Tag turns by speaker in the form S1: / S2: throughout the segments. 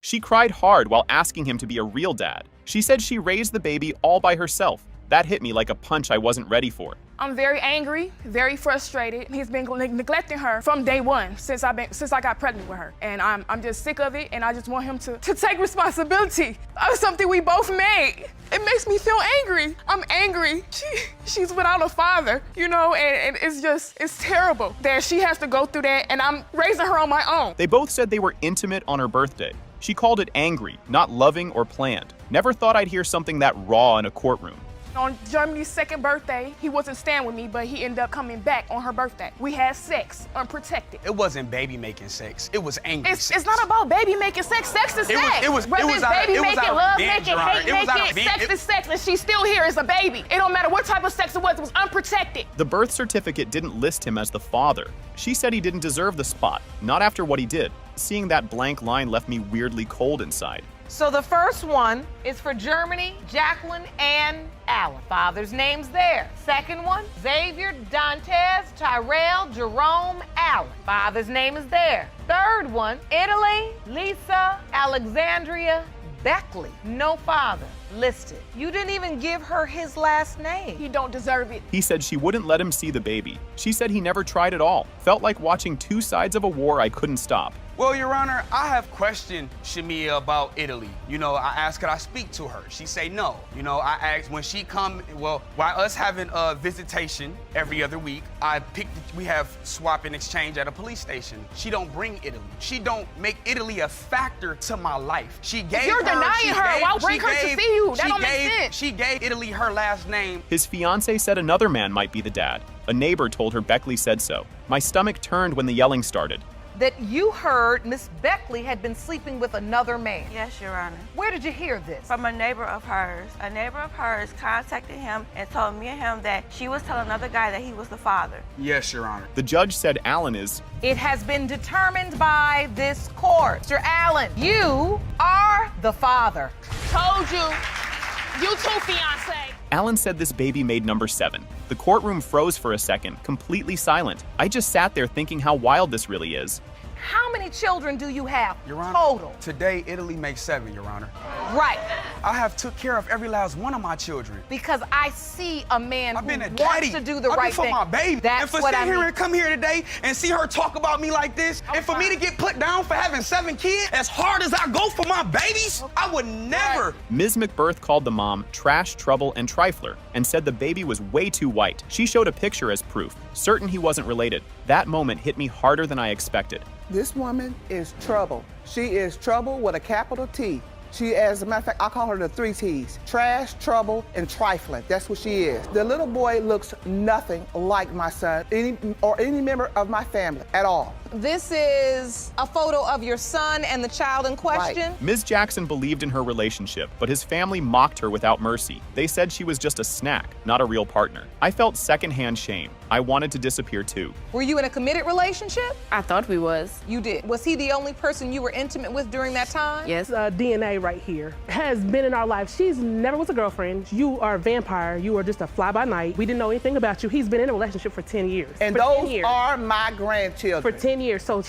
S1: She cried hard while asking him to be a real dad. She said she raised the baby all by herself. That hit me like a punch I wasn't ready for.
S2: I'm very angry, very frustrated. He's been neglecting her from day one since I got pregnant with her. And I'm just sick of it, and I just want him to take responsibility of something we both made. It makes me feel angry. I'm angry. She's without a father, you know, and it's terrible that she has to go through that, and I'm raising her on my own.
S1: They both said they were intimate on her birthday. She called it angry, not loving or planned. Never thought I'd hear something that raw in a courtroom.
S2: On Germany's second birthday, he wasn't staying with me, but he ended up coming back on her birthday. We had sex, unprotected.
S3: It wasn't baby making sex. It was angry sex.
S2: It's not about baby making sex. Sex is sex.
S3: Whether it's
S2: baby making, love making, hate making, sex
S3: it-
S2: is sex, and she's still here as a baby. It don't matter what type of sex it was unprotected.
S1: The birth certificate didn't list him as the father. She said he didn't deserve the spot, not after what he did. Seeing that blank line left me weirdly cold inside.
S4: So the first one is for Germany, Jacqueline, and Alan. Father's name's there. Second one, Xavier, Dantes, Tyrell, Jerome, Allen. Father's name is there. Third one, Italy, Lisa, Alexandria, Beckley. No father listed. You didn't even give her his last name.
S2: He don't deserve it.
S1: He said she wouldn't let him see the baby. She said he never tried at all. Felt like watching two sides of a war I couldn't stop.
S3: Well, Your Honor, I have questioned Shamia about Italy. You know, I asked could I speak to her. She say no. You know, I asked when she come, well, while us having a visitation every other week, we have swap and exchange at a police station. She don't bring Italy. She don't make Italy a factor to my life. She gave
S2: You're denying her. Why bring her to see you? That don't make sense.
S3: She gave Italy her last name.
S1: His fiancée said another man might be the dad. A neighbor told her Beckley said so. My stomach turned when the yelling started.
S4: That you heard Miss Beckley had been sleeping with another man.
S5: Yes, Your Honor.
S4: Where did you hear this?
S5: From a neighbor of hers. A neighbor of hers contacted him and told me and him that she was telling another guy that he was the father.
S3: Yes, Your Honor.
S1: The judge said Allen is...
S4: It has been determined by this court. Mr. Allen, you are the father.
S2: Told you. You too, fiance.
S1: Allen said this baby made number 7. The courtroom froze for a second, completely silent. I just sat there thinking how wild this really is.
S4: How many children do you have
S3: Your Honor,
S4: total?
S3: today Italy makes 7, Your Honor.
S4: Right.
S3: I have took care of every last one of my children.
S4: Because I see a man
S3: I've been
S4: who
S3: a
S4: wants
S3: daddy.
S4: to do the
S3: I've
S4: right
S3: been for
S4: thing.
S3: my baby.
S4: That's
S3: and for
S4: what
S3: sit
S4: I
S3: here
S4: mean.
S3: and come here today and see her talk about me like this, and for me to get put down for having 7 kids, as hard as I go for my babies, I would never.
S1: Ms. McBirth called the mom trash, trouble, and trifler, and said the baby was way too white. She showed a picture as proof, certain he wasn't related. That moment hit me harder than I expected.
S6: This woman is trouble. She is trouble with a capital T. She, as a matter of fact, I call her the 3 T's. Trash, trouble, and trifling. That's what she is. The little boy looks nothing like my son or any member of my family at all.
S4: This is a photo of your son and the child in question?
S6: Right.
S1: Ms. Jackson believed in her relationship, but his family mocked her without mercy. They said she was just a snack, not a real partner. I felt secondhand shame. I wanted to disappear too.
S4: Were you in a committed relationship?
S7: I thought we was.
S4: You did. Was he the only person you were intimate with during that time?
S7: Yes.
S8: DNA right here has been in our life. She's never was a girlfriend. You are a vampire. You are just a fly-by-night. We didn't know anything about you. He's been in a relationship for 10 years.
S6: And those are my grandchildren.
S8: For 10 years. So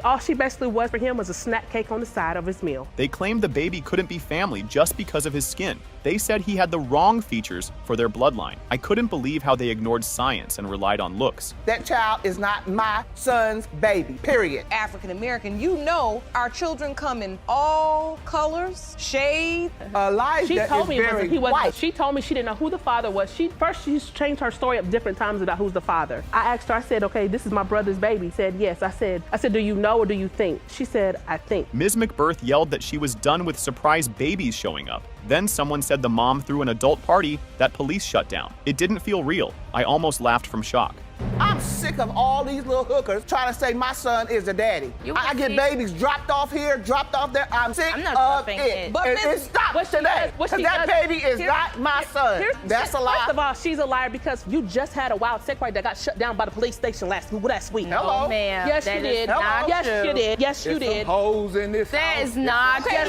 S8: all she basically was for him was a snack cake on the side of his meal.
S1: They claimed the baby couldn't be family just because of his skin. They said he had the wrong features for their bloodline. I couldn't believe how they ignored science and relied on looks.
S6: That child is not my son's baby, period.
S4: African American, you know our children come in all colors, shade.
S6: Elijah
S8: She told
S6: is
S8: me
S6: very
S8: he wasn't.
S6: white.
S8: She told me she didn't know who the father was. She's changed her story up different times about who's the father. I asked her, I said, okay, this is my brother's baby. She said, yes. I said, do you know or do you think? She said, I think.
S1: Ms. McBirth yelled that she was done with surprise babies showing up. Then someone said the mom threw an adult party that police shut down. It didn't feel real. I almost laughed from shock.
S6: I'm sick of all these little hookers trying to say my son is the daddy. I get babies dropped off here, dropped off there. I'm sick of it.
S4: But
S6: and it stops today. Because that baby is not my son. That's a lie.
S8: First of all, she's a liar because you just had a wild sex party that got shut down by the police station last week.
S6: Hello.
S7: Oh, ma'am.
S8: Yes, you did. Yes, you did. Yes, you did.
S6: Hoes in this
S7: That
S6: house.
S7: is not
S8: Yes,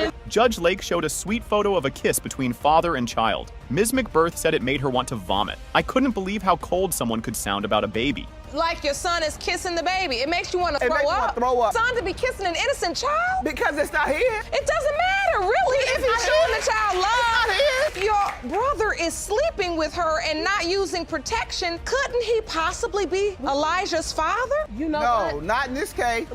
S8: you did.
S1: Judge Lake showed a sweet photo of a kiss between father and child. Ms. McBirth said it made her want to vomit. I couldn't believe how cold someone could sound about a baby.
S4: like your son is kissing the baby. It makes you want to
S6: It
S4: throw
S6: makes you wanna
S4: up.
S6: throw up.
S4: Son to be kissing an innocent child?
S6: Because it's not his.
S4: It doesn't matter, really, if he's showing the child love.
S6: not his.
S4: If your brother is sleeping with her and not using protection, couldn't he possibly be Elijah's father?
S8: You know
S6: No,
S8: what?
S6: not in this case.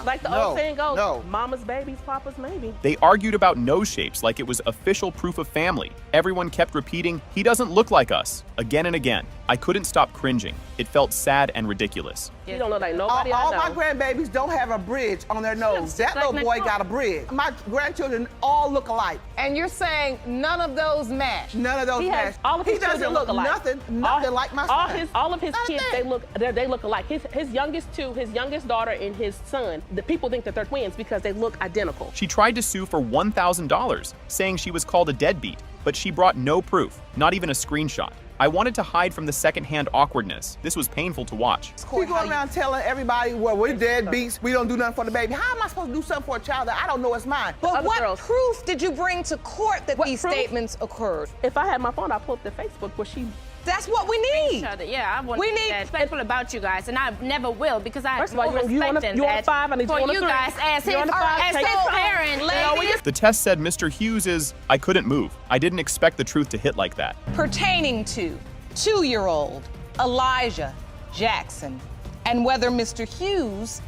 S8: Like the
S6: No,
S8: old saying goes,
S6: no.
S8: mama's baby's papa's maybe.
S1: They argued about nose shapes like it was official proof of family. Everyone kept repeating, "He doesn't look like us," again and again. I couldn't stop cringing. It felt sad and ridiculous.
S8: You don't look like nobody
S6: All
S8: I
S6: my
S8: know.
S6: grandbabies don't have a bridge on their nose. That
S8: like
S6: little boy
S8: my-
S6: got a bridge. My grandchildren all look alike.
S4: And you're saying none of those match?
S6: None of those
S8: He has
S6: match.
S8: all of his
S6: He doesn't
S8: children
S6: look
S8: alike.
S6: nothing like my son.
S8: All of his
S6: Not a
S8: kids,
S6: thing.
S8: they look alike. His youngest two, his youngest daughter and his son, the people think that they're twins because they look identical.
S1: She tried to sue for $1,000, saying she was called a deadbeat, but she brought no proof, not even a screenshot. I wanted to hide from the secondhand awkwardness. This was painful to watch.
S6: He going around telling everybody, well, we're deadbeats. We don't do nothing for the baby. How am I supposed to do something for a child that I don't know is mine?
S4: But
S8: Other
S4: what
S8: girls.
S4: proof did you bring to court that
S8: What
S4: these
S8: proof?
S4: statements occurred?
S8: If I had my phone, I'd pull up the Facebook where she.
S4: That's what we need.
S7: Yeah, I want
S4: We
S7: to
S4: need-
S7: be respectful about you guys, and I never will because I
S8: First of all,
S7: have
S8: you on a
S7: that
S8: 5, I need
S7: for
S8: you on a
S7: you
S8: 3.
S7: guys as his,
S8: You on a 5,
S7: as
S8: take
S7: his
S8: it.
S7: parent.
S4: Ladies,
S1: The test said Mr. Hughes is, I couldn't move. I didn't expect the truth to hit like that.
S4: pertaining to 2-year-old Elijah Jackson and whether Mr. Hughes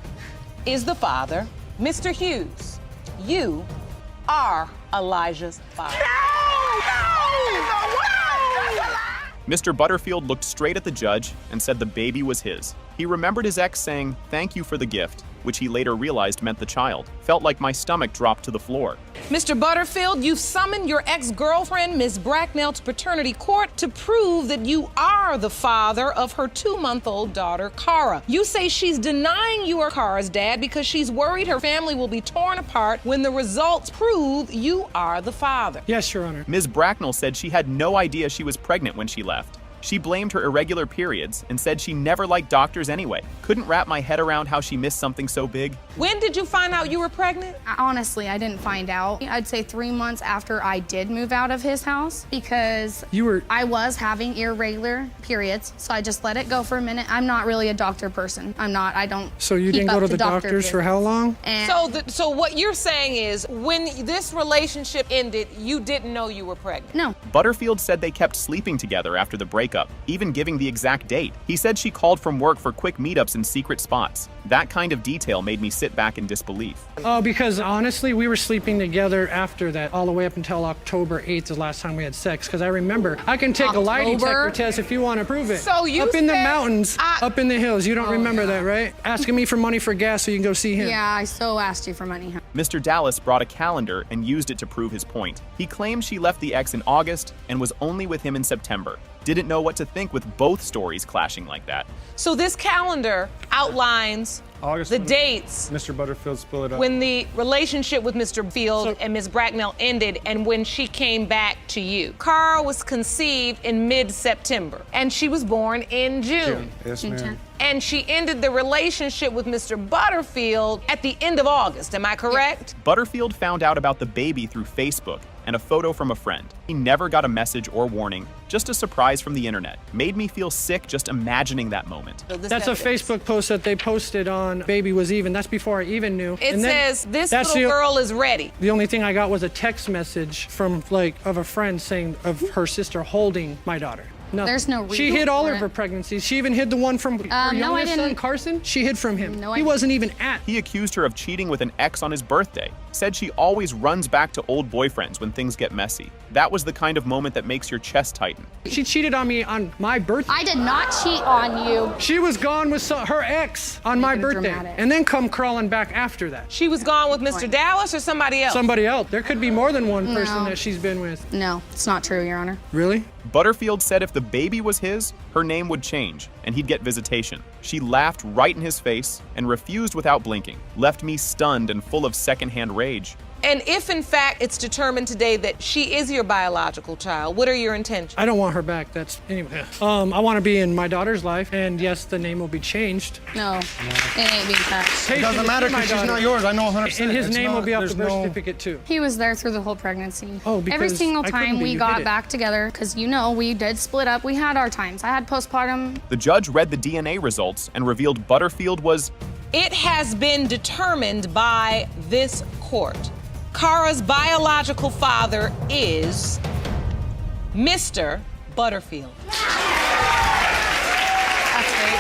S4: is the father. Mr. Hughes, you are Elijah's father.
S1: Mr. Butterfield looked straight at the judge and said the baby was his. He remembered his ex saying, "Thank you for the gift," which he later realized meant the child. Felt like my stomach dropped to the floor.
S4: Mr. Butterfield, you've summoned your ex-girlfriend, Ms. Bracknell, to paternity court to prove that you are the father of her 2-month-old daughter, Cara. You say she's denying you are Cara's dad because she's worried her family will be torn apart when the results prove you are the father.
S9: Yes, Your Honor.
S1: Ms. Bracknell said she had no idea she was pregnant when she left. She blamed her irregular periods and said she never liked doctors anyway. Couldn't wrap my head around how she missed something so big.
S4: When did you find out you were pregnant?
S10: Honestly, I didn't find out. I'd say 3 months after I did move out of his house because I was having irregular periods, so I just let it go for a minute. I'm not really a doctor person. I don't.
S9: So you
S10: keep
S9: didn't go
S10: up
S9: to the
S10: doctor
S9: doctors for
S10: visits.
S9: how long?
S10: And
S4: So what you're saying is when this relationship ended, you didn't know you were pregnant?
S10: no.
S1: Butterfield said they kept sleeping together after the breakup, even giving the exact date. He said she called from work for quick meetups in secret spots. That kind of detail made me sit back in disbelief.
S9: Oh, because honestly, we were sleeping together after that, all the way up until October 8th, the last time we had sex. Because I remember, I can take a lie detector test if you want to prove it.
S4: So you
S9: up in the
S4: said-
S9: mountains, up in the hills. You don't remember that, right? Asking me for money for gas so you can go see him.
S10: Yeah, I so asked you for money. Huh?
S1: Mr. Dallas brought a calendar and used it to prove his point. He claimed she left the ex in August and was only with him in September. Didn't know what to think with both stories clashing like that.
S4: So this calendar outlines
S11: August
S4: the
S11: when
S4: dates
S11: Mr. Butterfield split it up.
S4: when the relationship with Mr. Field and Ms. Bracknell ended and when she came back to you. Cara was conceived in mid-September and she was born in June.
S11: Yes, ma'am.
S4: And she ended the relationship with Mr. Butterfield at the end of August, am I correct?
S1: Butterfield found out about the baby through Facebook and a photo from a friend. He never got a message or warning, just a surprise from the internet. Made me feel sick just imagining that moment.
S9: That's a Facebook post that they posted on Baby Was Even. That's before I even knew.
S4: It
S9: And then
S4: says, this
S9: that's
S4: little
S9: the-
S4: girl is ready.
S9: The only thing I got was a text message from of a friend saying of her sister holding my daughter. No.
S10: There's no
S9: She
S10: reason
S9: hid all
S10: for
S9: of
S10: it.
S9: her pregnancies. She even hid the one from her
S10: no, I
S9: youngest son,
S10: didn't.
S9: Carson. She hid from him.
S10: No, I
S9: he
S10: didn't.
S9: wasn't even at.
S1: He accused her of cheating with an ex on his birthday. Said she always runs back to old boyfriends when things get messy. That was the kind of moment that makes your chest tighten.
S9: She cheated on me on my birthday.
S10: I did not cheat on you.
S9: She was gone with her ex on my
S10: it
S9: birthday,
S10: dramatic.
S9: and then come crawling back after that.
S4: She was gone with Mr. Dallas or somebody else?
S9: Somebody else. There could be more than one person
S10: No.
S9: that she's been with.
S10: No, it's not true, Your Honor.
S9: Really?
S1: Butterfield said if the baby was his, her name would change and he'd get visitation. She laughed right in his face and refused without blinking, left me stunned and full of secondhand rage.
S4: And if in fact it's determined today that she is your biological child, what are your intentions?
S9: I don't want her back. That's anyway. I want to be in my daughter's life, and yes, the name will be changed.
S10: No, it ain't being touched.
S11: It doesn't matter because she's not yours. I know 100%.
S9: And his name will be off the birth certificate too.
S10: He was there through the whole pregnancy.
S9: Oh, because
S10: every single
S9: I couldn't
S10: time
S9: be,
S10: we
S9: you
S10: got
S9: hid it.
S10: back together, because we did split up. We had our times. I had postpartum.
S1: The judge read the DNA results and revealed Butterfield was...
S4: It has been determined by this court. Kara's biological father is Mr. Butterfield.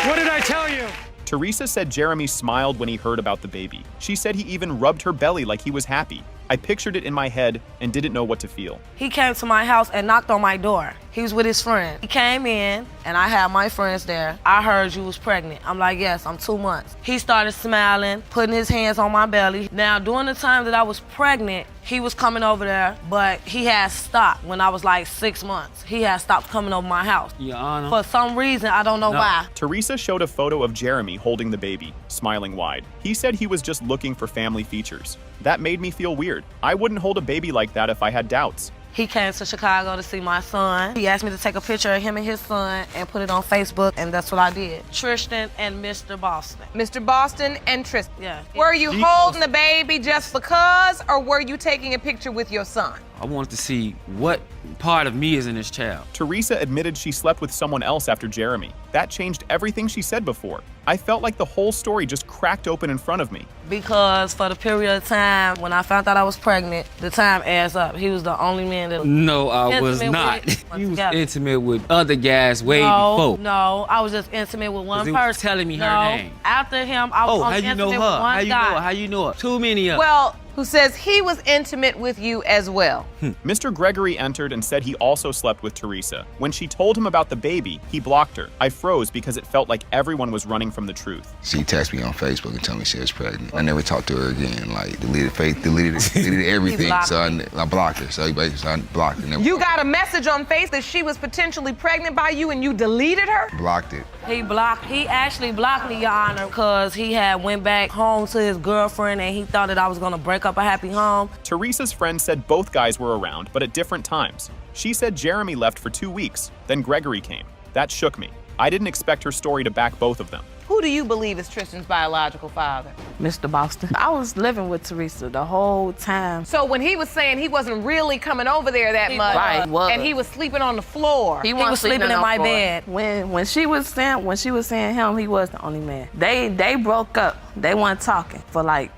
S9: What did I tell you?
S1: Teresa said Jeremy smiled when he heard about the baby. She said he even rubbed her belly like he was happy. I pictured it in my head and didn't know what to feel.
S12: He came to my house and knocked on my door. He was with his friend. He came in and I had my friends there. I heard you was pregnant. I'm like, yes, I'm 2 months. He started smiling, putting his hands on my belly. Now, during the time that I was pregnant, he was coming over there, but he had stopped when I was like 6 months. He had stopped coming over my house.
S13: Your Honor.
S12: For some reason, I don't know why.
S1: Teresa showed a photo of Jeremy holding the baby, smiling wide. He said he was just looking for family features. That made me feel weird. I wouldn't hold a baby like that if I had doubts.
S12: He came to Chicago to see my son. He asked me to take a picture of him and his son and put it on Facebook, and that's what I did. Tristan and Mr. Boston.
S4: Mr. Boston and Tristan.
S12: Yeah.
S4: Were you holding the baby just because, or were you taking a picture with your son?
S13: I wanted to see what part of me is in this child.
S1: Teresa admitted she slept with someone else after Jeremy. That changed everything she said before. I felt like the whole story just cracked open in front of me.
S12: Because for the period of time when I found out I was pregnant, the time adds up. He was the only man that...
S13: No, I was not. You was intimate with other guys way before.
S12: No, I was just intimate with one person.
S13: Was telling me her name.
S12: After him, I was
S13: how you know her?
S12: with one
S13: How you
S12: guy.
S13: know her? How you know her? Too many of them.
S4: Well, who says he was intimate with you as well.
S1: Mr. Gregory entered and said he also slept with Teresa. When she told him about the baby, he blocked her. I froze because it felt like everyone was running from the truth.
S14: She texted me on Facebook and told me she was pregnant. I never talked to her again. Like, deleted everything. So I blocked her. So basically, I blocked her.
S4: You got a message on Facebook that she was potentially pregnant by you and you deleted her?
S14: Blocked it.
S12: He actually blocked me, Your Honor, because he had went back home to his girlfriend and he thought that I was gonna break up a happy home.
S1: Teresa's friend said both guys were around, but at different times. She said Jeremy left for 2 weeks, then Gregory came. That shook me. I didn't expect her story to back both of them.
S4: Who do you believe is Tristan's biological father?
S12: Mr. Boston. I was living with Teresa the whole time.
S4: So when he was saying he wasn't really coming over there that much,
S12: Right, was.
S4: and he was sleeping on the floor.
S12: He was sleeping in my bed. When she was saying him, he was the only man. They broke up. They weren't talking for like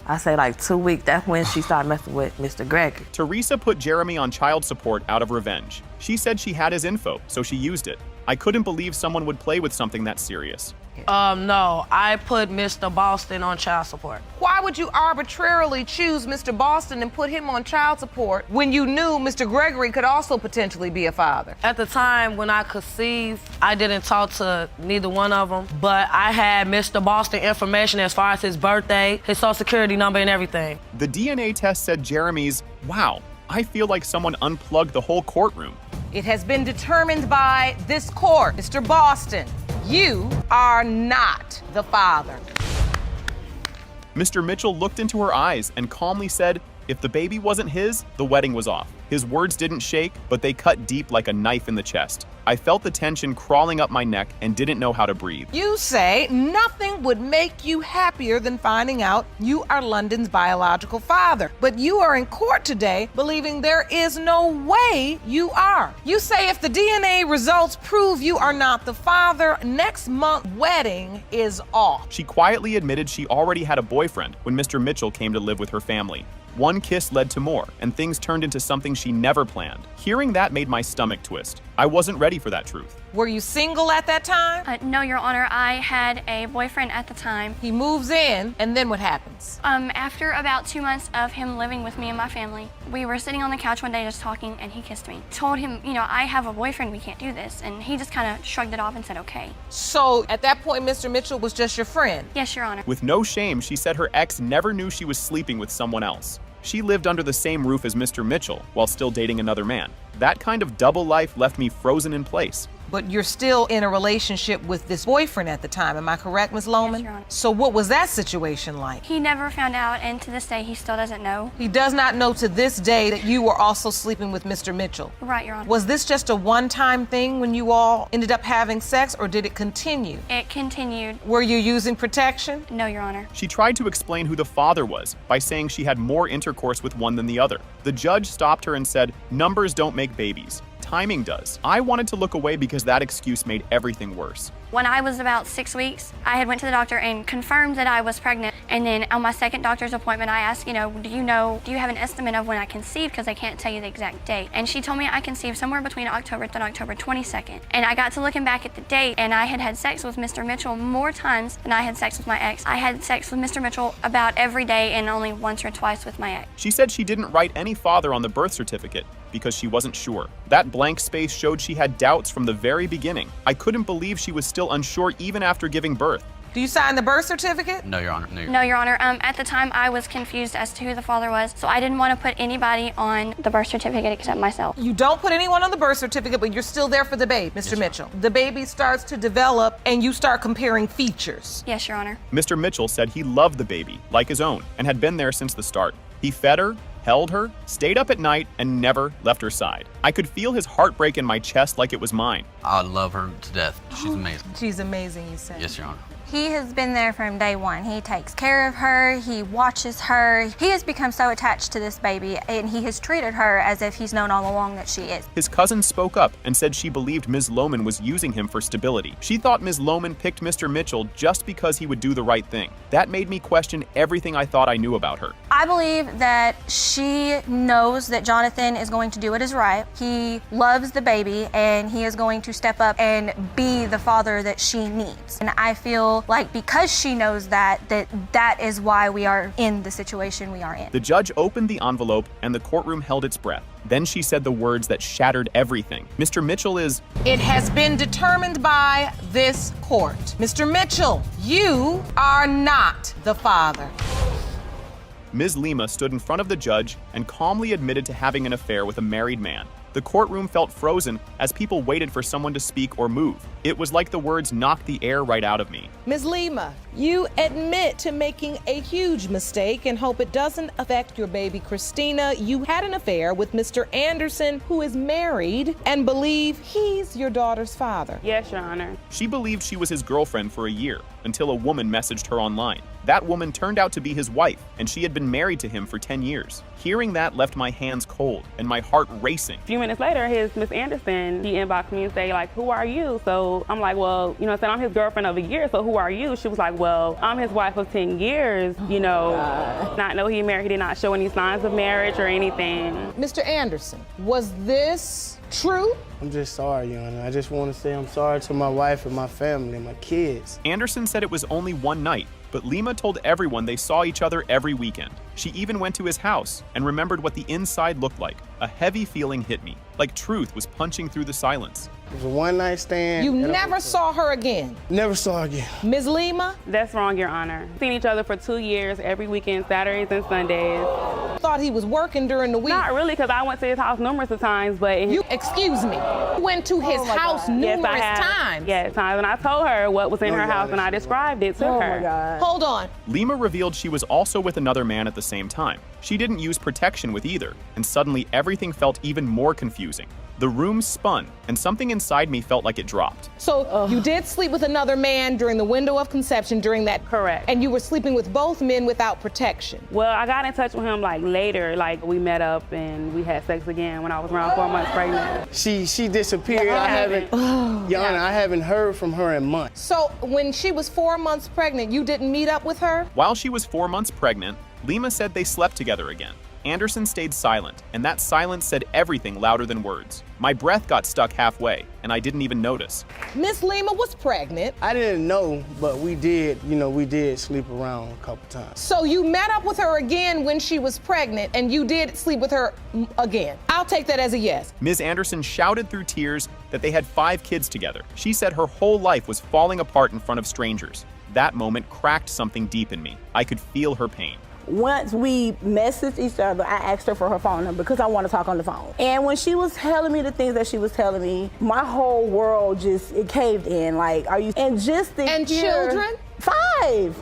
S12: 2 weeks. That's when she started messing with Mr. Gregory.
S1: Teresa put Jeremy on child support out of revenge. She said she had his info, so she used it. I couldn't believe someone would play with something that serious.
S12: No, I put Mr. Boston on child support.
S4: Why would you arbitrarily choose Mr. Boston and put him on child support when you knew Mr. Gregory could also potentially be a father?
S12: At the time when I conceived, I didn't talk to neither one of them, but I had Mr. Boston information as far as his birthday, his social security number, and everything.
S1: The DNA test said Jeremy's, wow, I feel like someone unplugged the whole courtroom.
S4: It has been determined by this court, Mr. Boston, you are not the father.
S1: Mr. Mitchell looked into her eyes and calmly said, if the baby wasn't his, the wedding was off. His words didn't shake, but they cut deep like a knife in the chest. I felt the tension crawling up my neck and didn't know how to breathe.
S4: You say nothing would make you happier than finding out you are London's biological father. But you are in court today believing there is no way you are. You say if the DNA results prove you are not the father, next month's wedding is off.
S1: She quietly admitted she already had a boyfriend when Mr. Mitchell came to live with her family. One kiss led to more, and things turned into something she never planned. Hearing that made my stomach twist. I wasn't ready for that truth.
S4: Were you single at that time?
S10: No, Your Honor, I had a boyfriend at the time.
S4: He moves in, and then what happens?
S10: After about 2 months of him living with me and my family, we were sitting on the couch one day just talking, and he kissed me. Told him, I have a boyfriend, we can't do this. And he just kind of shrugged it off and said, okay.
S4: So at that point, Mr. Mitchell was just your friend?
S10: Yes, Your Honor.
S1: With no shame, she said her ex never knew she was sleeping with someone else. She lived under the same roof as Mr. Mitchell while still dating another man. That kind of double life left me frozen in place.
S4: but you're still in a relationship with this boyfriend at the time. Am I correct, Ms. Lohman?
S15: Yes, Your Honor.
S4: So what was that situation like?
S15: He never found out, and to this day, he still doesn't know.
S4: He does not know to this day that you were also sleeping with Mr. Mitchell.
S15: Right, Your Honor.
S4: Was this just a one-time thing when you all ended up having sex, or did it continue?
S15: It continued.
S4: Were you using protection?
S15: No, Your Honor.
S1: She tried to explain who the father was by saying she had more intercourse with one than the other. The judge stopped her and said, "Numbers don't make babies. Timing does." I wanted to look away because that excuse made everything worse.
S15: When I was about 6 weeks, I had went to the doctor and confirmed that I was pregnant. And then on my second doctor's appointment, I asked, do you have an estimate of when I conceived? Because I can't tell you the exact date. And she told me I conceived somewhere between October and October 22nd. And I got to looking back at the date, and I had had sex with Mr. Mitchell more times than I had sex with my ex. I had sex with Mr. Mitchell about every day and only once or twice with my ex.
S1: She said she didn't write any father on the birth certificate because she wasn't sure. That blank space showed she had doubts from the very beginning. I couldn't believe she was still unsure even after giving birth.
S4: Do you sign the birth certificate?
S13: No, Your Honor.
S15: No, Your Honor. At the time, I was confused as to who the father was, so I didn't want to put anybody on the birth certificate except myself.
S4: You don't put anyone on the birth certificate, but you're still there for the baby, Mr. Mitchell. The baby starts to develop, and you start comparing features.
S15: Yes, Your Honor.
S1: Mr. Mitchell said he loved the baby, like his own, and had been there since the start. He fed her, held her, stayed up at night, and never left her side. I could feel his heart break in my chest like it was mine.
S13: I love her to death. She's amazing.
S4: She's amazing, you said.
S13: Yes, Your Honor.
S16: He has been there from day one. He takes care of her, he watches her. He has become so attached to this baby, and he has treated her as if he's known all along that she is.
S1: His cousin spoke up and said she believed Ms. Lohman was using him for stability. She thought Ms. Lohman picked Mr. Mitchell just because he would do the right thing. That made me question everything I thought I knew about her.
S16: I believe that she knows that Jonathan is going to do what is right. He loves the baby, and he is going to step up and be the father that she needs. And I feel like because she knows that is why we are in the situation we are in.
S1: The judge opened the envelope and the courtroom held its breath. Then she said the words that shattered everything. Mr. Mitchell is...
S4: It has been determined by this court. Mr. Mitchell, you are not the father.
S1: Ms. Lima stood in front of the judge and calmly admitted to having an affair with a married man. The courtroom felt frozen as people waited for someone to speak or move. It was like the words knocked the air right out of me.
S4: Ms. Lima, you admit to making a huge mistake and hope it doesn't affect your baby Christina. You had an affair with Mr. Anderson, who is married, and believe he's your daughter's father.
S8: Yes, Your Honor.
S1: She believed she was his girlfriend for a year until a woman messaged her online. That woman turned out to be his wife, and she had been married to him for 10 years. Hearing that left my hands cold and my heart racing.
S8: A few minutes later, Miss Anderson, he inboxed me and say, like, who are you? So I'm like, well, I'm his girlfriend of a year, so who are you? She was like, well, I'm his wife of 10 years, Not know he married, he did not show any signs of marriage or anything.
S4: Mr. Anderson, was this true?
S17: I'm just sorry, Your Honor. I just want to say I'm sorry to my wife and my family and my kids.
S1: Anderson said it was only one night, but Lima told everyone they saw each other every weekend. She even went to his house and remembered what the inside looked like. A heavy feeling hit me, like truth was punching through the silence.
S17: It was a one-night stand.
S4: You never saw her again?
S17: Never saw her again.
S4: Ms. Lima?
S8: That's wrong, Your Honor. Seen each other for 2 years, every weekend, Saturdays and Sundays.
S4: Thought he was working during the week?
S8: Not really, because I went to his house numerous of times, but...
S4: Excuse me, you went to his house numerous times?
S8: Yes, times, and I told her what was in her house, and I described it to her.
S4: My God. Hold on.
S1: Lima revealed she was also with another man at the same time. She didn't use protection with either, and suddenly everything felt even more confusing. The room spun, and something inside me felt like it dropped.
S4: So you did sleep with another man during the window of conception during that?
S8: Correct.
S4: And you were sleeping with both men without protection?
S8: Well, I got in touch with him later, we met up and we had sex again when I was around 4 months pregnant.
S17: She disappeared. Your Honor, I haven't heard from her in months.
S4: So when she was 4 months pregnant, you didn't meet up with her?
S1: While she was 4 months pregnant, Lima said they slept together again. Anderson stayed silent, and that silence said everything louder than words. My breath got stuck halfway, and I didn't even notice.
S4: Miss Lima was pregnant.
S17: I didn't know, but we did sleep around a couple times.
S4: So you met up with her again when she was pregnant, and you did sleep with her again. I'll take that as a yes.
S1: Ms. Anderson shouted through tears that they had 5 kids together. She said her whole life was falling apart in front of strangers. That moment cracked something deep in me. I could feel her pain.
S18: Once we messaged each other, I asked her for her phone number because I want to talk on the phone. And when she was telling me the things that she was telling me, my whole world it caved in. Like, are you? And just the
S4: And children?
S18: 5.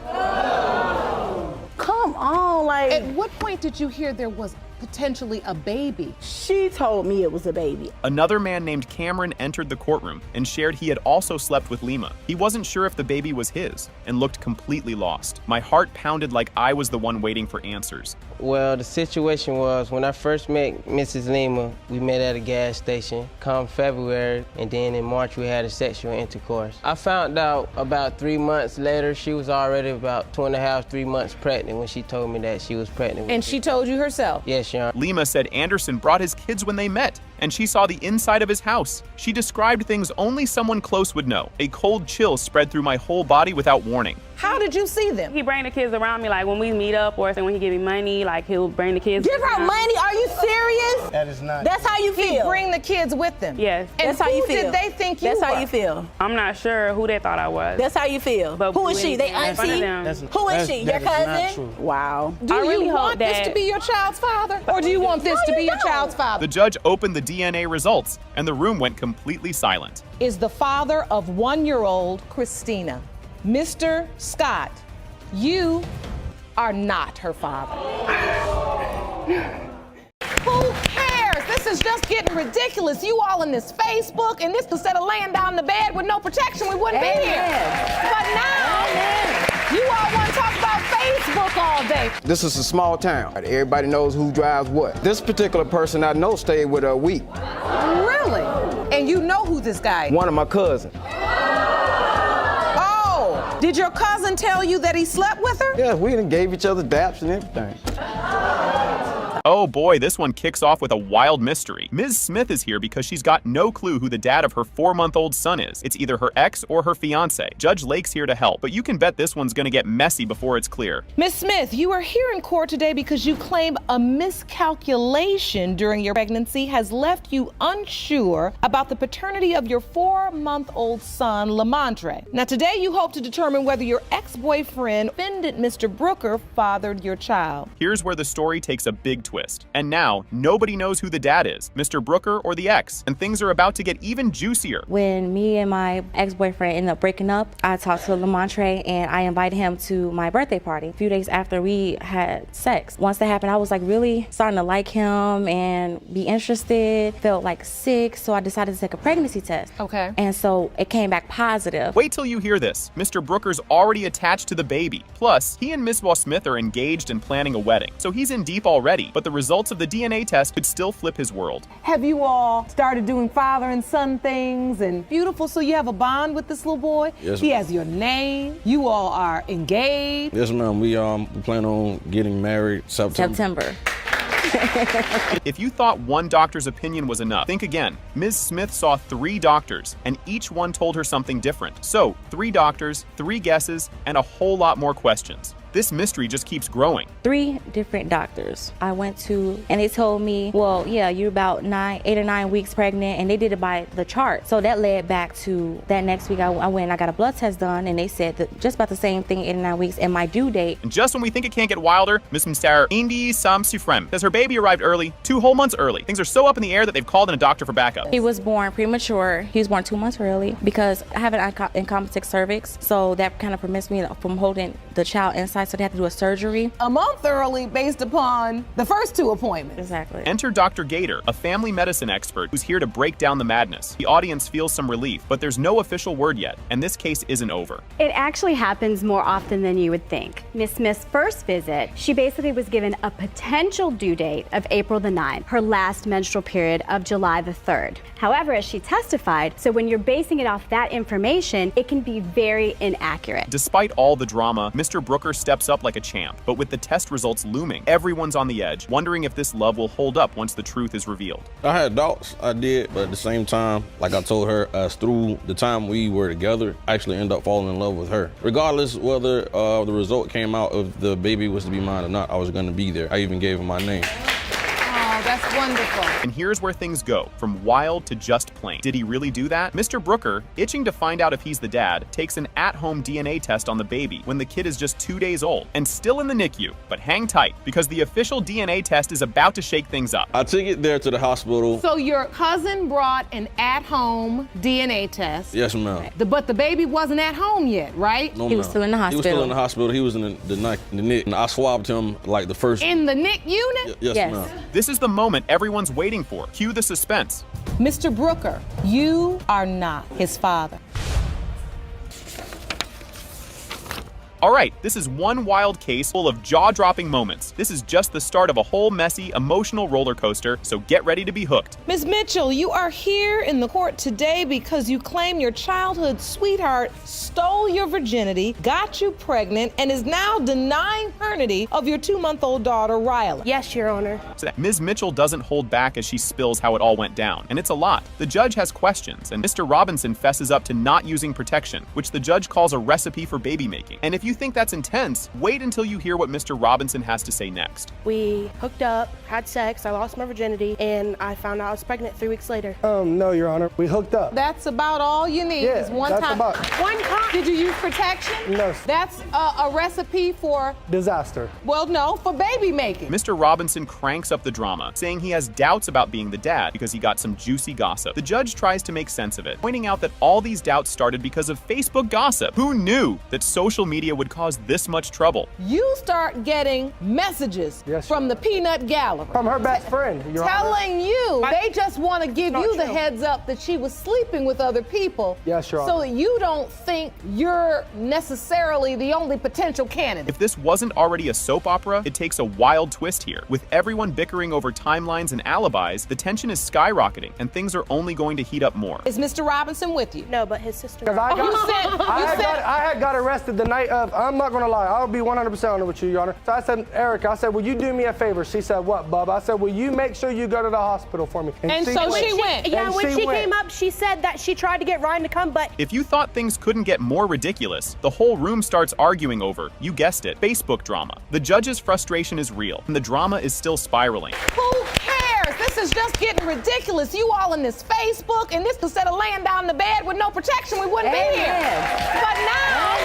S18: Come on, like.
S4: At what point did you hear there was potentially a baby?
S18: She told me it was a baby.
S1: Another man named Cameron entered the courtroom and shared he had also slept with Lima. He wasn't sure if the baby was his and looked completely lost. My heart pounded like I was the one waiting for answers.
S17: Well, the situation was when I first met Mrs. Lima, we met at a gas station come February, and then in March we had a sexual intercourse. I found out about 3 months later she was already about 2.5, 3 months pregnant when she told me that she was pregnant.
S4: And she told you herself?
S17: Yes, Your Honor.
S1: Lima said Anderson brought his kids when they met, and she saw the inside of his house. She described things only someone close would know. A cold chill spread through my whole body without warning.
S4: How did you see them?
S8: He bring the kids around me, like when we meet up or when he give me money, like he'll bring the kids.
S18: Give her money? Are you serious?
S17: That is not.
S18: That's how you feel?
S4: He bring the kids with them?
S8: Yes.
S4: And
S18: That's how you feel?
S4: who did they think you
S18: That's
S4: were?
S18: how you feel?
S8: I'm not sure who they thought I was.
S18: That's how you feel?
S8: But
S18: Who is she? They
S8: in front of
S18: auntie?
S8: them.
S18: Who is she? Your
S17: That is not
S18: cousin?
S17: true.
S18: Wow.
S4: Do
S8: I really
S4: you
S8: hope
S4: want this
S8: that-
S4: to be your child's father? Or do you want this to be your child's father?
S1: The judge opened the DNA results, and the room went completely silent.
S4: Is the father of 1-year-old Christina. Mr. Scott, you are not her father. Who cares? This is just getting ridiculous. You all in this Facebook, and this instead of laying down in the bed with no protection, we wouldn't be here. But now, you all want to talk about Facebook all day.
S19: This is a small town. Everybody knows who drives what. This particular person I know stayed with her a week.
S4: Really? And you know who this guy is?
S19: One of my cousins.
S4: Oh, did your cousin tell you that he slept with her?
S19: Yeah, we done gave each other daps and everything.
S1: Oh boy, this one kicks off with a wild mystery. Ms. Smith is here because she's got no clue who the dad of her 4-month-old son is. It's either her ex or her fiance. Judge Lake's here to help, but you can bet this one's gonna get messy before it's clear.
S4: Miss Smith, you are here in court today because you claim a miscalculation during your pregnancy has left you unsure about the paternity of your 4-month-old son, Lamondre. Now today you hope to determine whether your ex-boyfriend, offended Mr. Brooker, fathered your child.
S1: Here's where the story takes a big twist. And now, nobody knows who the dad is, Mr. Brooker or the ex, and things are about to get even juicier.
S20: When me and my ex-boyfriend ended up breaking up, I talked to Lamondre and I invited him to my birthday party a few days after we had sex. Once that happened, I was like really starting to like him and be interested, felt like sick, so I decided to take a pregnancy test.
S4: Okay.
S20: And so it came back positive.
S1: Wait till you hear this. Mr. Brooker's already attached to the baby. Plus, he and Ms. Smith are engaged and planning a wedding, so he's in deep already. But the results of the DNA test could still flip his world.
S4: Have you all started doing father and son things and beautiful, so you have a bond with this little boy?
S11: Yes,
S4: He
S11: ma'am.
S4: has your name. You all are engaged.
S11: Yes, ma'am. We plan on getting married September.
S1: If you thought one doctor's opinion was enough, think again. Ms. Smith saw 3 doctors, and each one told her something different. So, 3 doctors, 3 guesses, and a whole lot more questions. This mystery just keeps growing.
S20: 3 different doctors I went to, and they told me, well, yeah, you're about 8 or 9 weeks pregnant, and they did it by the chart. So that led back to that next week I went and I got a blood test done, and they said that just about the same thing, 8 or 9 weeks, and my due date.
S1: And just when we think it can't get wilder, Miss Mr. Indy Sam Sufrem says her baby arrived early, 2 whole months early. Things are so up in the air that they've called in a doctor for backup.
S20: He was born premature. He was born 2 months early because I have an incompetent cervix, so that kind of prevents me from holding the child inside, so they have to do a surgery.
S4: A month early based upon the first 2 appointments.
S20: Exactly.
S1: Enter Dr. Gator, a family medicine expert who's here to break down the madness. The audience feels some relief, but there's no official word yet, and this case isn't over.
S21: It actually happens more often than you would think. Miss Smith's first visit, she basically was given a potential due date of April the 9th, her last menstrual period of July the 3rd. However, as she testified, so when you're basing it off that information, it can be very inaccurate.
S1: Despite all the drama, Mr. Brooker steps up like a champ. But with the test results looming, everyone's on the edge, wondering if this love will hold up once the truth is revealed.
S11: I had doubts, I did, but at the same time, like I told her, through the time we were together, I actually ended up falling in love with her. Regardless whether the result came out of the baby was to be mine or not, I was going to be there. I even gave her my name.
S4: Oh, That's wonderful.
S1: And here's where things go, from wild to just plain. Did he really do that? Mr. Brooker, itching to find out if he's the dad, takes an at-home DNA test on the baby when the kid is just 2 days old and still in the NICU. But hang tight, because the official DNA test is about to shake things up.
S11: I took it there to the hospital.
S4: So your cousin brought an at-home DNA test.
S11: Yes, ma'am.
S4: But the baby wasn't at home yet, right?
S11: No,
S20: He was
S11: ma'am.
S20: still in the
S11: He was still
S20: hospital.
S11: in the hospital. He was in the NIC. And I swabbed him like the first.
S4: In the NIC unit?
S11: Yes, ma'am.
S1: This is the moment everyone's waiting for. Cue the suspense.
S5: Mr. Brooker, you are not his father.
S1: All right, this is one wild case full of jaw-dropping moments. This is just the start of a whole messy, emotional roller coaster, so get ready to be hooked.
S5: Ms. Mitchell, you are here in the court today because you claim your childhood sweetheart stole your virginity, got you pregnant, and is now denying paternity of your 2-month-old daughter, Riley.
S21: Yes, Your Honor.
S1: Ms. Mitchell doesn't hold back as she spills how it all went down, and it's a lot. The judge has questions, and Mr. Robinson fesses up to not using protection, which the judge calls a recipe for baby making. And if you think that's intense, wait until you hear what Mr. Robinson has to say next.
S21: We hooked up, had sex, I lost my virginity, and I found out I was pregnant 3 weeks later.
S22: No, Your Honor. We hooked up.
S4: That's about all you need is one
S22: that's
S4: time.
S22: about-
S4: One time? Did you use protection?
S22: No.
S4: That's a recipe for,
S22: Disaster.
S4: well, no, for baby making.
S1: Mr. Robinson cranks up the drama, saying he has doubts about being the dad because he got some juicy gossip. The judge tries to make sense of it, pointing out that all these doubts started because of Facebook gossip. Who knew that social media would cause this much trouble?
S5: You start getting messages from the peanut gallery.
S22: From her best friend, Your Honor.
S5: Telling you they just want to give you the heads up that she was sleeping with other people.
S22: Yes, Your Honor.
S5: So that you don't think you're necessarily the only potential candidate.
S1: If this wasn't already a soap opera, it takes a wild twist here. With everyone bickering over timelines and alibis, the tension is skyrocketing, and things are only going to heat up more.
S5: Is Mr. Robinson with you?
S21: No, but his sister.
S22: Because I had got arrested the night of, I'm not going to lie, I'll be 100% honest with you, Your Honor. So I said, Erica, I said, will you do me a favor? She said, what, bub? I said, will you make sure you go to the hospital for me?
S5: And so she went.
S21: Yeah,
S22: And
S21: when she
S22: went.
S21: came up, she said that she tried to get Ryan to come, but
S1: If you thought things couldn't get more ridiculous, the whole room starts arguing over, you guessed it, Facebook drama. The judge's frustration is real, and the drama is still spiraling.
S5: Who cares? This is just getting ridiculous. You all in this Facebook, and this instead of laying down in the bed with no protection, we wouldn't be here. But now,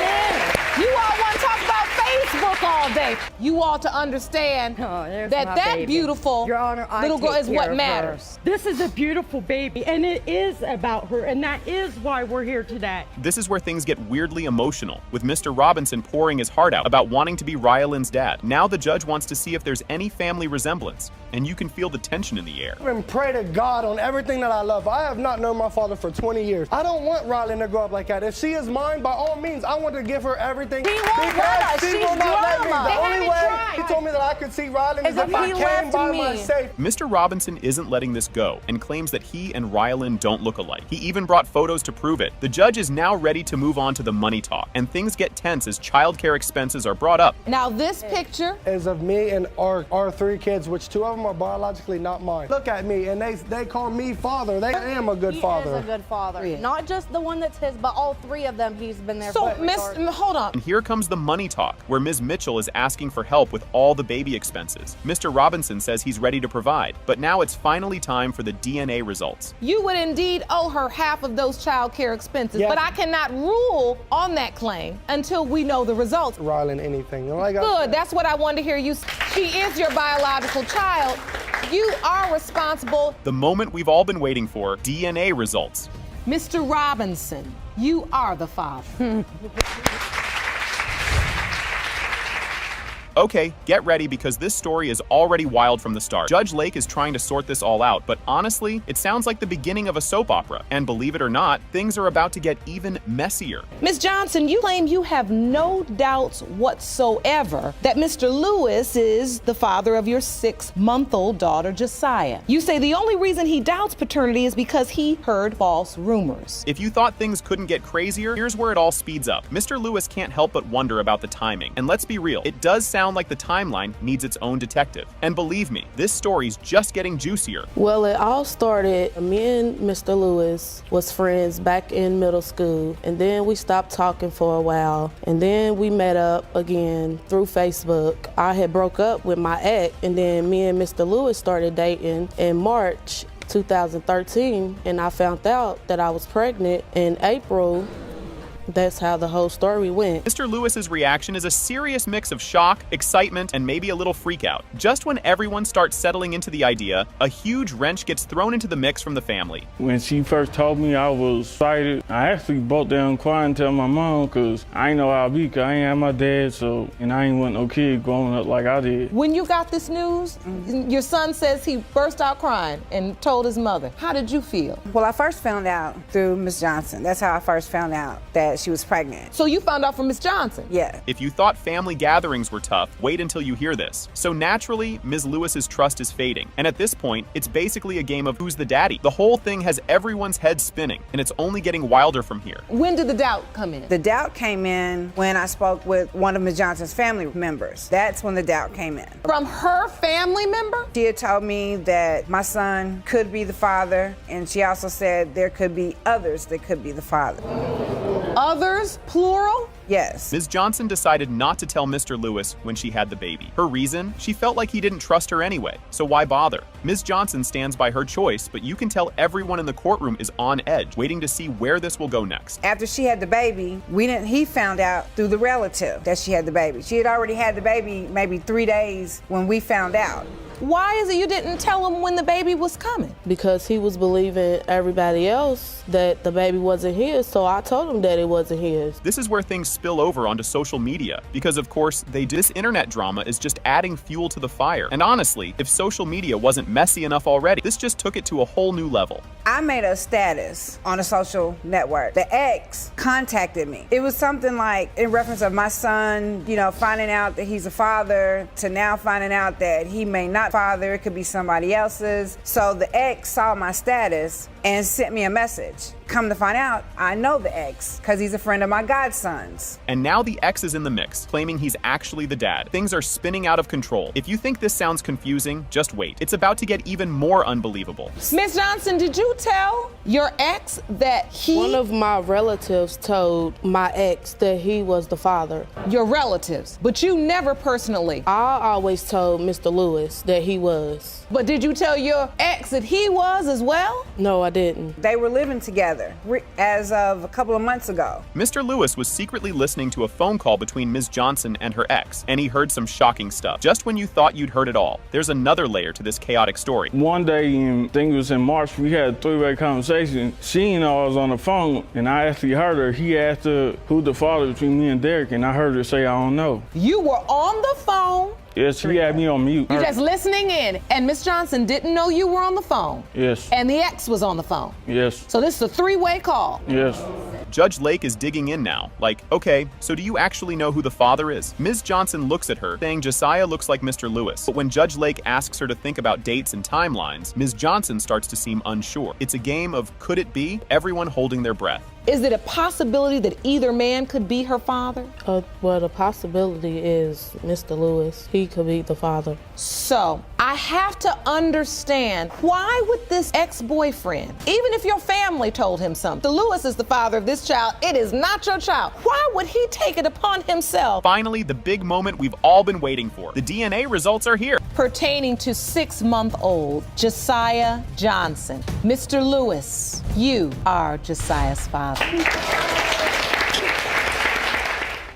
S5: you all want to talk about Facebook all day. You all to understand that beautiful little girl is what matters.
S23: This is a beautiful baby, and it is about her, and that is why we're here today.
S1: This is where things get weirdly emotional, with Mr. Robinson pouring his heart out about wanting to be Ryland's dad. Now the judge wants to see if there's any family resemblance, and you can feel the tension in the air.
S22: And pray to God on everything that I love. I have not known my father for 20 years. I don't want Ryland to grow up like that. If she is mine, by all means, I want to give her everything.
S18: He won't let us.
S22: She
S18: She's
S22: will not let me.
S18: drama.
S22: The
S18: They
S22: only
S18: haven't
S22: way
S18: tried.
S22: he told me that I could see Ryland is
S18: As
S22: if
S18: if
S22: I
S18: he
S22: came
S18: left
S22: by
S18: me.
S22: my safe.
S1: Mr. Robinson isn't letting this go and claims that he and Ryland don't look alike. He even brought photos to prove it. The judge is now ready to move on to the money talk, and things get tense as childcare expenses are brought up.
S5: Now this picture
S22: is of me and our 3 kids, which 2 of them are biologically not mine. Look at me, and they call me father. They am a good father.
S18: He is a good father. Not just the one that's his, but all 3 of them he's been there
S5: So,
S18: for.
S5: hold on.
S1: And here comes the money talk, where Ms. Mitchell is asking for help with all the baby expenses. Mr. Robinson says he's ready to provide, but now it's finally time for the DNA results.
S5: You would indeed owe her half of those child care expenses,
S22: Yes.
S5: but I cannot rule on that claim until we know the results.
S22: Ryland, anything. Like
S5: Good, that's what I wanted to hear you. She is your biological child. You are responsible.
S1: The moment we've all been waiting for, DNA results.
S5: Mr. Robinson, you are the father.
S1: Okay, get ready because this story is already wild from the start. Judge Lake is trying to sort this all out, but honestly, it sounds like the beginning of a soap opera. And believe it or not, things are about to get even messier.
S5: Ms. Johnson, you claim you have no doubts whatsoever that Mr. Lewis is the father of your 6-month-old daughter, Josiah. You say the only reason he doubts paternity is because he heard false rumors.
S1: If you thought things couldn't get crazier, here's where it all speeds up. Mr. Lewis can't help but wonder about the timing. And let's be real, it does sound sound like the timeline needs its own detective. And believe me, this story's just getting juicier.
S2: Well, it all started, me and Mr. Lewis was friends back in middle school, and then we stopped talking for a while, and then we met up again through Facebook. I had broke up with my ex, and then me and Mr. Lewis started dating in March 2013, and I found out that I was pregnant in April. That's how the whole story went.
S1: Mr. Lewis's reaction is a serious mix of shock, excitement, and maybe a little freak out. Just when everyone starts settling into the idea, a huge wrench gets thrown into the mix from the family.
S3: When she first told me, I was excited. I actually broke down crying to my mom because I ain't know how to be, because I ain't have my dad, and I ain't want no kid growing up like I did.
S5: When you got this news, your son says he burst out crying and told his mother. How did you feel?
S6: Well, I first found out through Miss Johnson. That's how I first found out that she was pregnant.
S5: So you found out from Miss Johnson?
S6: Yeah.
S1: If you thought family gatherings were tough, wait until you hear this. So naturally, Ms. Lewis's trust is fading. And at this point, it's basically a game of who's the daddy. The whole thing has everyone's head spinning, and it's only getting wilder from here.
S5: When did the doubt come in?
S6: The doubt came in when I spoke with one of Ms. Johnson's family members. That's when the doubt came in.
S5: From her family member?
S6: She had told me that my son could be the father, and she also said there could be others that could be the father.
S5: Others, plural?
S6: Yes.
S1: Ms. Johnson decided not to tell Mr. Lewis when she had the baby. Her reason? She felt like he didn't trust her anyway, so why bother? Ms. Johnson stands by her choice, but you can tell everyone in the courtroom is on edge, waiting to see where this will go next.
S6: After she had the baby, he found out through the relative that she had the baby. She had already had the baby maybe 3 days when we found out.
S5: Why is it you didn't tell him when the baby was coming?
S2: Because he was believing everybody else that the baby wasn't his, so I told him that it wasn't his.
S1: This is where things spill over onto social media, because of course, this internet drama is just adding fuel to the fire. And honestly, if social media wasn't messy enough already, this just took it to a whole new level.
S6: I made a status on a social network. The ex contacted me. It was something like in reference of my son, finding out that he's a father, to now finding out that he may not father, it could be somebody else's. So the ex saw my status and sent me a message. Come to find out, I know the ex because he's a friend of my godson's.
S1: And now the ex is in the mix, claiming he's actually the dad. Things are spinning out of control. If you think this sounds confusing, just wait. It's about to get even more unbelievable.
S5: Ms. Johnson, did you tell your ex that
S2: One of my relatives told my ex that he was the father.
S5: Your relatives, but you never personally?
S2: I always told Mr. Lewis that he was.
S5: But did you tell your ex that he was as well?
S2: No, I didn't.
S6: They were living together as of a couple of months ago.
S1: Mr. Lewis was secretly listening to a phone call between Ms. Johnson and her ex, and he heard some shocking stuff. Just when you thought you'd heard it all, there's another layer to this chaotic story.
S3: One day, I think it was in March, we had a three-way conversation. She didn't know I was on the phone, and I actually heard her. He asked her who the father between me and Derek, and I heard her say, I don't know.
S5: You were on the phone?
S3: Yes, she had me on mute.
S5: You're just listening in, and Miss Johnson didn't know you were on the phone?
S3: Yes.
S5: And the ex was on the phone?
S3: Yes.
S5: So this is a three-way call?
S3: Yes.
S1: Judge Lake is digging in now. Like, okay, so do you actually know who the father is? Ms. Johnson looks at her, saying Josiah looks like Mr. Lewis. But when Judge Lake asks her to think about dates and timelines, Ms. Johnson starts to seem unsure. It's a game of could it be? Everyone holding their breath.
S5: Is it a possibility that either man could be her father?
S2: Well, the possibility is Mr. Lewis. He could be the father.
S5: So, I have to understand, why would this ex-boyfriend, even if your family told him something, Lewis is the father of this child, it is not your child, why would he take it upon himself?
S1: Finally, the big moment we've all been waiting for. The DNA results are here.
S5: Pertaining to 6-month-old Josiah Johnson. Mr. Lewis, you are Josiah's father.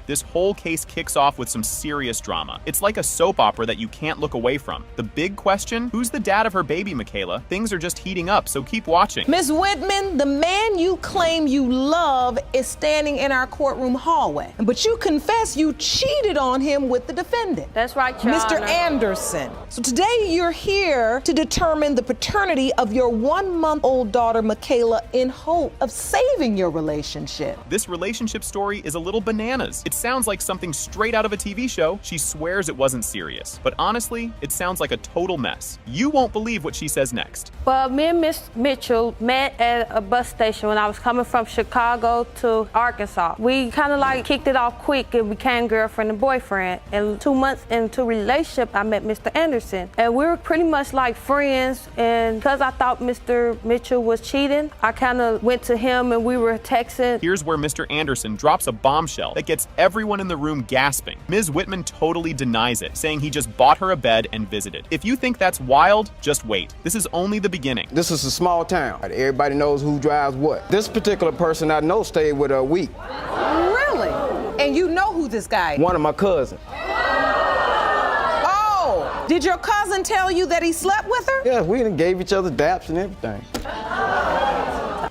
S1: This whole case kicks off with some serious drama. It's like a soap opera that you can't look away from. The big question, who's the dad of her baby, Michaela? Things are just heating up, so keep watching.
S5: Ms. Whitman, the man you claim you love is standing in our courtroom hallway, but you confess you cheated on him with the defendant.
S7: That's right, Your
S5: Mr.
S7: Honor.
S5: Anderson. So today you're here to determine the paternity of your 1-month-old daughter, Michaela, in hope of saving your relationship.
S1: This relationship story is a little bananas. It sounds like something straight out of a TV show. She swears it wasn't serious, but honestly, it sounds like a total mess. You won't believe what she says next.
S9: Well, me and Miss Mitchell met at a bus station when I was coming from Chicago to Arkansas. We kind of like kicked it off quick and became girlfriend and boyfriend. And 2 months into relationship, I met Mr. Anderson. And we were pretty much like friends. And because I thought Mr. Mitchell was cheating, I kind of went to him and we were texting.
S1: Here's where Mr. Anderson drops a bombshell that gets everyone in the room gasping. Ms. Whitman totally denies it, saying he just bought her a bed and visited. If you think that's wild, just wait. This is only the beginning.
S19: This is a small town. Everybody knows who drives what. This particular person I know stayed with her a week.
S5: Really? And you know who this guy is?
S19: One of my cousins.
S5: Oh, did your cousin tell you that he slept with her?
S19: Yeah, we done gave each other daps and everything.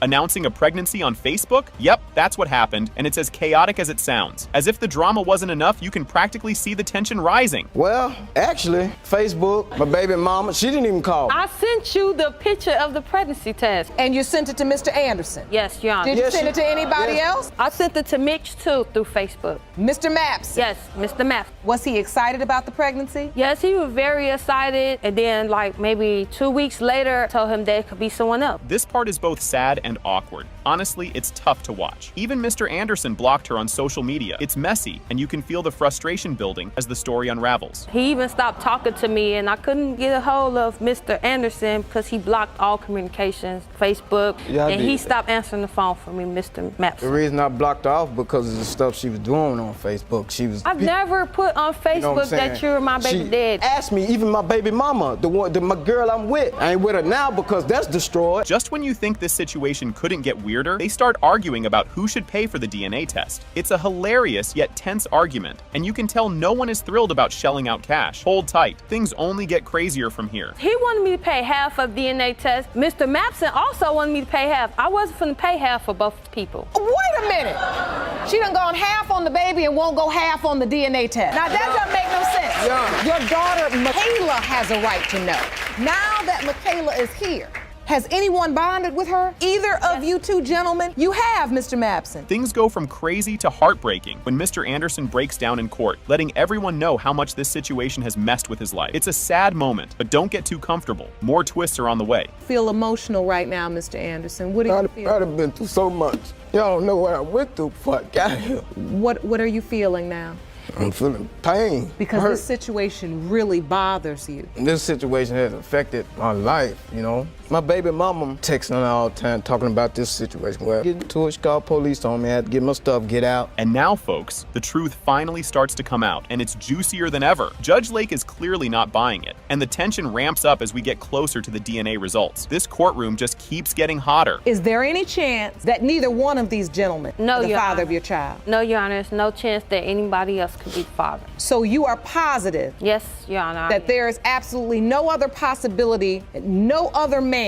S1: Announcing a pregnancy on Facebook? Yep, that's what happened, and it's as chaotic as it sounds. As if the drama wasn't enough, you can practically see the tension rising.
S19: Well, actually, Facebook, my baby mama, she didn't even call.
S9: I sent you the picture of the pregnancy test.
S5: And you sent it to Mr. Anderson?
S9: Yes, Your Honor.
S5: Did you send it to anybody else?
S9: I sent it to Mitch, too, through Facebook.
S5: Mr. Maps?
S9: Yes, Mr. Maps.
S5: Was he excited about the pregnancy?
S9: Yes, he was very excited. And then, like, maybe 2 weeks later, I told him there could be someone else.
S1: This part is both sad and awkward. Honestly, it's tough to watch. Even Mr. Anderson blocked her on social media. It's messy, and you can feel the frustration building as the story unravels.
S9: He even stopped talking to me, and I couldn't get a hold of Mr. Anderson because he blocked all communications, Facebook, and he stopped answering the phone for me, Mr. Maps.
S19: The reason I blocked her off because of the stuff she was doing on Facebook.
S9: I've never put on Facebook that you're my baby daddy.
S19: Asked me, even my baby mama, my girl I'm with. I ain't with her now because that's destroyed.
S1: Just when you think this situation couldn't get weirder, they start arguing about who should pay for the DNA test. It's a hilarious yet tense argument, and you can tell no one is thrilled about shelling out cash. Hold tight, things only get crazier from here.
S9: He wanted me to pay half of the DNA test. Mr. Mapson also wanted me to pay half. I wasn't finna pay half for both people.
S5: Wait a minute. She done gone half on the baby and won't go half on the DNA test. Now that doesn't make no sense.
S19: Yeah.
S5: Your daughter, Michaela, has a right to know. Now that Michaela is here, has anyone bonded with her? Either of you two gentlemen? You have, Mr. Mapson.
S1: Things go from crazy to heartbreaking when Mr. Anderson breaks down in court, letting everyone know how much this situation has messed with his life. It's a sad moment, but don't get too comfortable. More twists are on the way.
S5: Feel emotional right now, Mr. Anderson. What do you feel?
S19: I've been through so much. Y'all don't know what I went through before I got here.
S5: What are you feeling now?
S19: I'm feeling pain.
S5: Because this situation really bothers you.
S19: This situation has affected my life, you know. My baby mama texting her all the time talking about this situation. Well, getting to it, she called police on me. I had to get my stuff, get out.
S1: And now, folks, the truth finally starts to come out, and it's juicier than ever. Judge Lake is clearly not buying it, and the tension ramps up as we get closer to the DNA results. This courtroom just keeps getting hotter.
S5: Is there any chance that neither one of these gentlemen is the father of your child?
S9: No, Your Honor. There's no chance that anybody else could be the father.
S5: So you are positive?
S9: Yes, Your Honor.
S5: That there is absolutely no other possibility, no other man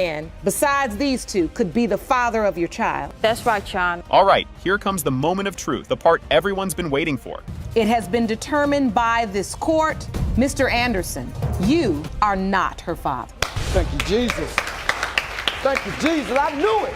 S5: besides these two could be the father of your child?
S9: That's right, Your Honor.
S1: All right, here comes the moment of truth, the part everyone's been waiting for.
S5: It has been determined by this court, Mr. Anderson, you are not her father.
S19: Thank you, Jesus. Thank you, Jesus. I knew it.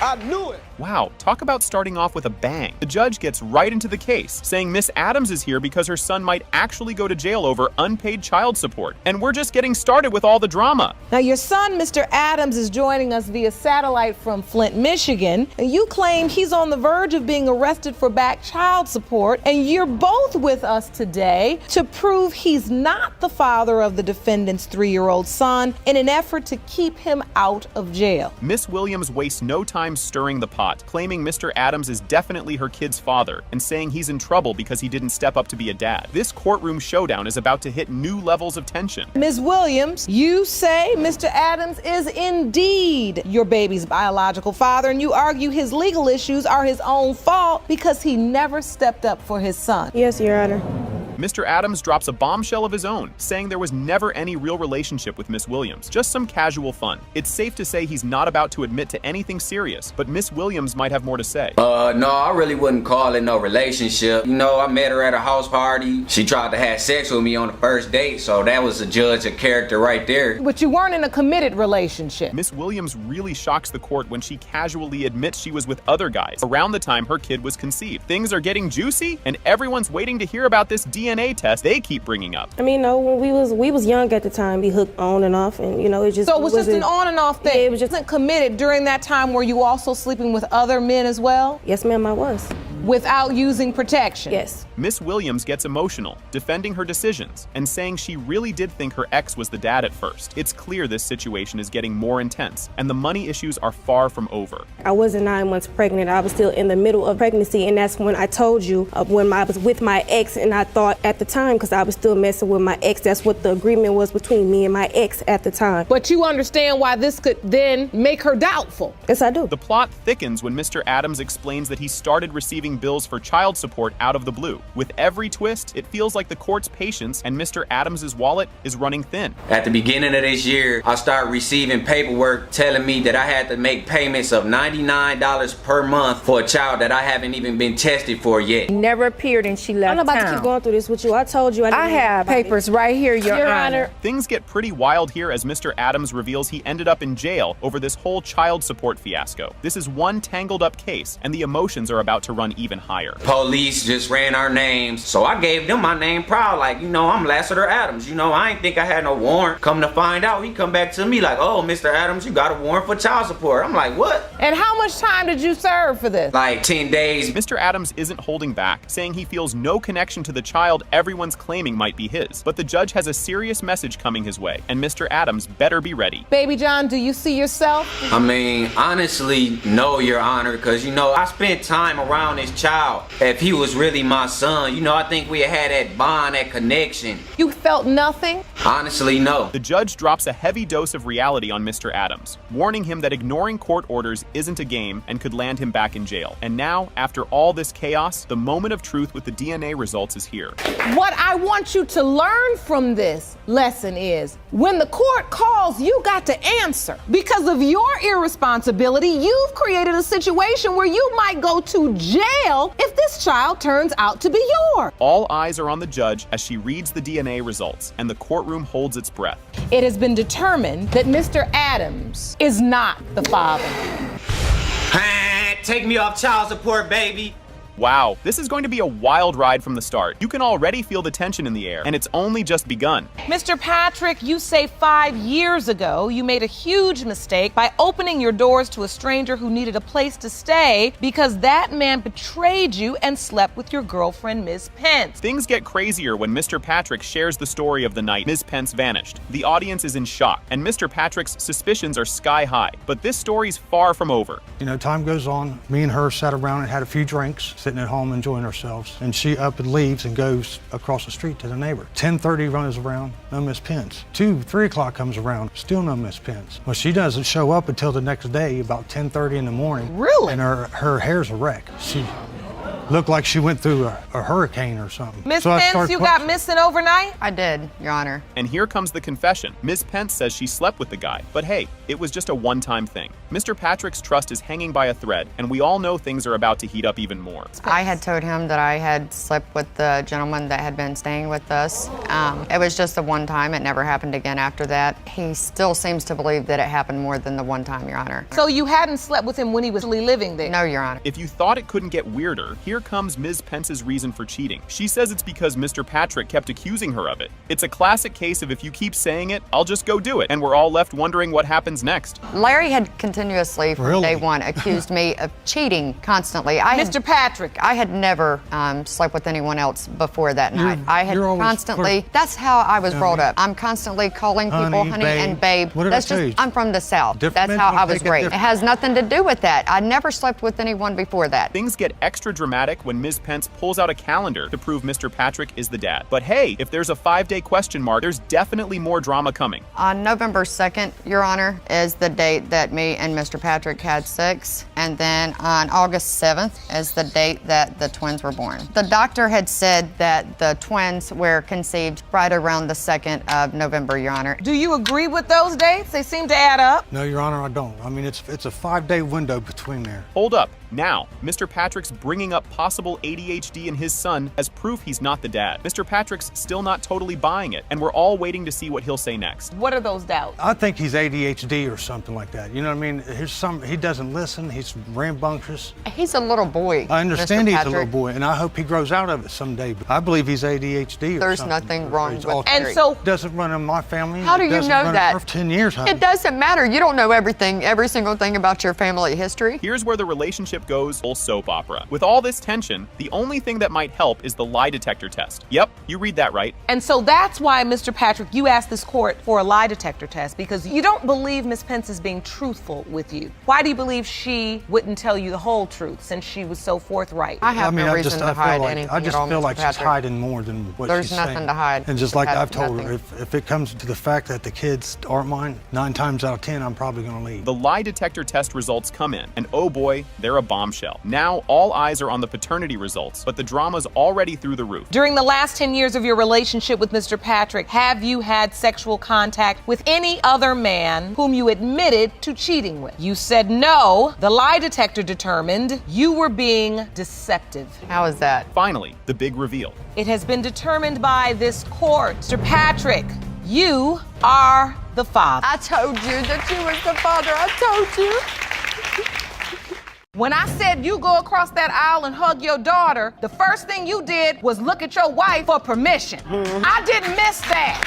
S19: I knew it.
S1: Wow, talk about starting off with a bang. The judge gets right into the case, saying Miss Adams is here because her son might actually go to jail over unpaid child support. And we're just getting started with all the drama.
S5: Now, your son, Mr. Adams, is joining us via satellite from Flint, Michigan. You claim he's on the verge of being arrested for back child support, and you're both with us today to prove he's not the father of the defendant's 3-year-old son in an effort to keep him out of jail.
S1: Miss Williams wastes no time stirring the pot, claiming Mr. Adams is definitely her kid's father and saying he's in trouble because he didn't step up to be a dad. This courtroom showdown is about to hit new levels of tension.
S5: Ms. Williams, you say Mr. Adams is indeed your baby's biological father, and you argue his legal issues are his own fault because he never stepped up for his son.
S12: Yes, Your Honor.
S1: Mr. Adams drops a bombshell of his own, saying there was never any real relationship with Miss Williams, just some casual fun. It's safe to say he's not about to admit to anything serious, but Miss Williams might have more to say.
S10: No, I really wouldn't call it no relationship. You know, I met her at a house party. She tried to have sex with me on the first date, so that was a judge of character right there.
S4: But you weren't in a committed relationship.
S1: Miss Williams really shocks the court when she casually admits she was with other guys around the time her kid was conceived. Things are getting juicy, and everyone's waiting to hear about this DNA test they keep bringing up.
S2: I mean, no, when we was young at the time, we hooked on and off, and it just.
S4: So it was just an on and off thing.
S2: Yeah, it was just.
S4: Wasn't committed during that time. Were you also sleeping with other men as well?
S2: Yes, ma'am, I was.
S4: Without using protection?
S2: Yes.
S1: Miss Williams gets emotional, defending her decisions, and saying she really did think her ex was the dad at first. It's clear this situation is getting more intense, and the money issues are far from over.
S2: I wasn't 9 months pregnant. I was still in the middle of pregnancy, and that's when I told you when I was with my ex, and I thought at the time, because I was still messing with my ex, that's what the agreement was between me and my ex at the time.
S4: But you understand why this could then make her doubtful?
S2: Yes, I do.
S1: The plot thickens when Mr. Adams explains that he started receiving bills for child support out of the blue. With every twist, it feels like the court's patience and Mr. Adams's wallet is running thin.
S10: At the beginning of this year, I started receiving paperwork telling me that I had to make payments of $99 per month for a child that I haven't even been tested for yet.
S12: Never appeared and she left
S2: I'm not about
S12: town.
S2: to keep going through this with you. I told you
S12: I have papers right here, Your Honor.
S1: Things get pretty wild here as Mr. Adams reveals he ended up in jail over this whole child support fiasco. This is one tangled up case, and the emotions are about to run even higher.
S10: Police just ran our names, so I gave them my name proud, like, I'm Lassiter Adams. I ain't think I had no warrant. Come to find out, he come back to me like, oh, Mr. Adams, you got a warrant for child support. I'm like, what?
S4: And how much time did you serve for this?
S10: Like 10 days.
S1: Mr. Adams isn't holding back, saying he feels no connection to the child everyone's claiming might be his. But the judge has a serious message coming his way, and Mr. Adams better be ready.
S4: Baby John, do you see yourself?
S10: I mean, honestly, no, Your Honor, because, I spent time around this child. If he was really my son, I think we had that bond, that connection.
S4: You felt nothing?
S10: Honestly, no.
S1: The judge drops a heavy dose of reality on Mr. Adams, warning him that ignoring court orders isn't a game and could land him back in jail. And now, after all this chaos, the moment of truth with the DNA results is here.
S4: What I want you to learn from this lesson is, when the court calls, you got to answer. Because of your irresponsibility, you've created a situation where you might go to jail if this child turns out to be yours.
S1: All eyes are on the judge as she reads the DNA results, and the courtroom holds its breath.
S4: It has been determined that Mr. Adams is not the father.
S10: Take me off child support, baby.
S1: Wow, this is going to be a wild ride from the start. You can already feel the tension in the air, and it's only just begun.
S4: Mr. Patrick, you say 5 years ago you made a huge mistake by opening your doors to a stranger who needed a place to stay because that man betrayed you and slept with your girlfriend, Ms. Pence.
S1: Things get crazier when Mr. Patrick shares the story of the night Ms. Pence vanished. The audience is in shock, and Mr. Patrick's suspicions are sky high. But this story's far from over.
S14: Time goes on. Me and her sat around and had a few drinks, sitting at home enjoying ourselves, and she up and leaves and goes across the street to the neighbor. 10:30 runs around, no Miss Pence. 3 o'clock comes around, still no Miss Pence. Well, she doesn't show up until the next day, about 10:30 in the morning.
S4: Really?
S14: And her hair's a wreck. She looked like she went through a hurricane or something.
S4: Miss Pence, you got missing overnight?
S24: I did, Your Honor.
S1: And here comes the confession. Ms. Pence says she slept with the guy, but hey, it was just a one-time thing. Mr. Patrick's trust is hanging by a thread, and we all know things are about to heat up even more.
S24: I had told him that I had slept with the gentleman that had been staying with us. It was just the one time. It never happened again after that. He still seems to believe that it happened more than the one time, Your Honor.
S4: So you hadn't slept with him when he was living there?
S24: No, Your Honor.
S1: If you thought it couldn't get weirder, here comes Ms. Pence's reason for cheating. She says it's because Mr. Patrick kept accusing her of it. It's a classic case of if you keep saying it, I'll just go do it, and we're all left wondering what happens next.
S24: Larry had continuously, from day one, accused me of cheating constantly.
S4: Mr. Patrick.
S24: I had never slept with anyone else before that night. I had constantly, that's how I was brought up. I'm constantly calling people honey and babe. That's just, I'm from the South. That's how I was raised. It has nothing to do with that. I never slept with anyone before that.
S1: Things get extra dramatic dramatic when Ms. Pence pulls out a calendar to prove Mr. Patrick is the dad. But hey, if there's a 5-day question mark, there's definitely more drama coming.
S24: On November 2nd, Your Honor, is the date that me and Mr. Patrick had sex. And then on August 7th is the date that the twins were born. The doctor had said that the twins were conceived right around the 2nd of November, Your Honor.
S4: Do you agree with those dates? They seem to add up.
S14: No, Your Honor, I don't. I mean, it's a 5-day window between there.
S1: Hold up. Now, Mr. Patrick's bringing up possible ADHD in his son as proof he's not the dad. Mr. Patrick's still not totally buying it, and we're all waiting to see what he'll say next.
S4: What are those doubts?
S14: I think he's ADHD or something like that. You know what I mean? He doesn't listen. He's rambunctious.
S24: He's a little boy.
S14: I understand
S24: Mr.
S14: he's
S24: Patrick.
S14: a little boy, and I hope he grows out of it someday. But I believe he's ADHD or
S24: There's
S14: something.
S24: nothing wrong with it.
S4: And so,
S14: doesn't run in my family.
S24: How do you
S14: doesn't
S24: know
S14: run
S24: that?
S14: For 10 years, honey.
S24: It doesn't matter. You don't know everything, every single thing about your family history.
S1: Here's where the relationship goes full soap opera. With all this tension, the only thing that might help is the lie detector test. Yep, you read that right.
S4: and so that's why, Mr. Patrick, you asked this court for a lie detector test because you don't believe Ms. Pence is being truthful with you. Why do you believe she wouldn't tell you the whole truth since she was so forthright?
S24: I have no reason to hide anything
S14: I just
S24: at all,
S14: feel
S24: Mr.
S14: like she's
S24: Patrick.
S14: hiding more than what
S24: There's
S14: she's saying.
S24: nothing to hide.
S14: And just like
S24: That's
S14: I've told her,
S24: nothing.
S14: if it comes to the fact that the kids aren't mine, 9 times out of 10, I'm probably going to leave.
S1: The lie detector test results come in, and oh boy, they're a bombshell. Now all eyes are on the paternity results, but the drama's already through the roof.
S4: During the last 10 years of your relationship with Mr. Patrick, have you had sexual contact with any other man whom you admitted to cheating with? You said no. The lie detector determined you were being deceptive.
S24: How is that?
S1: Finally, the big reveal.
S4: It has been determined by this court. Mr. Patrick, you are the father.
S24: I told you that you was the father. I told you.
S4: When I said you go across that aisle and hug your daughter, the first thing you did was look at your wife for permission. I didn't miss that.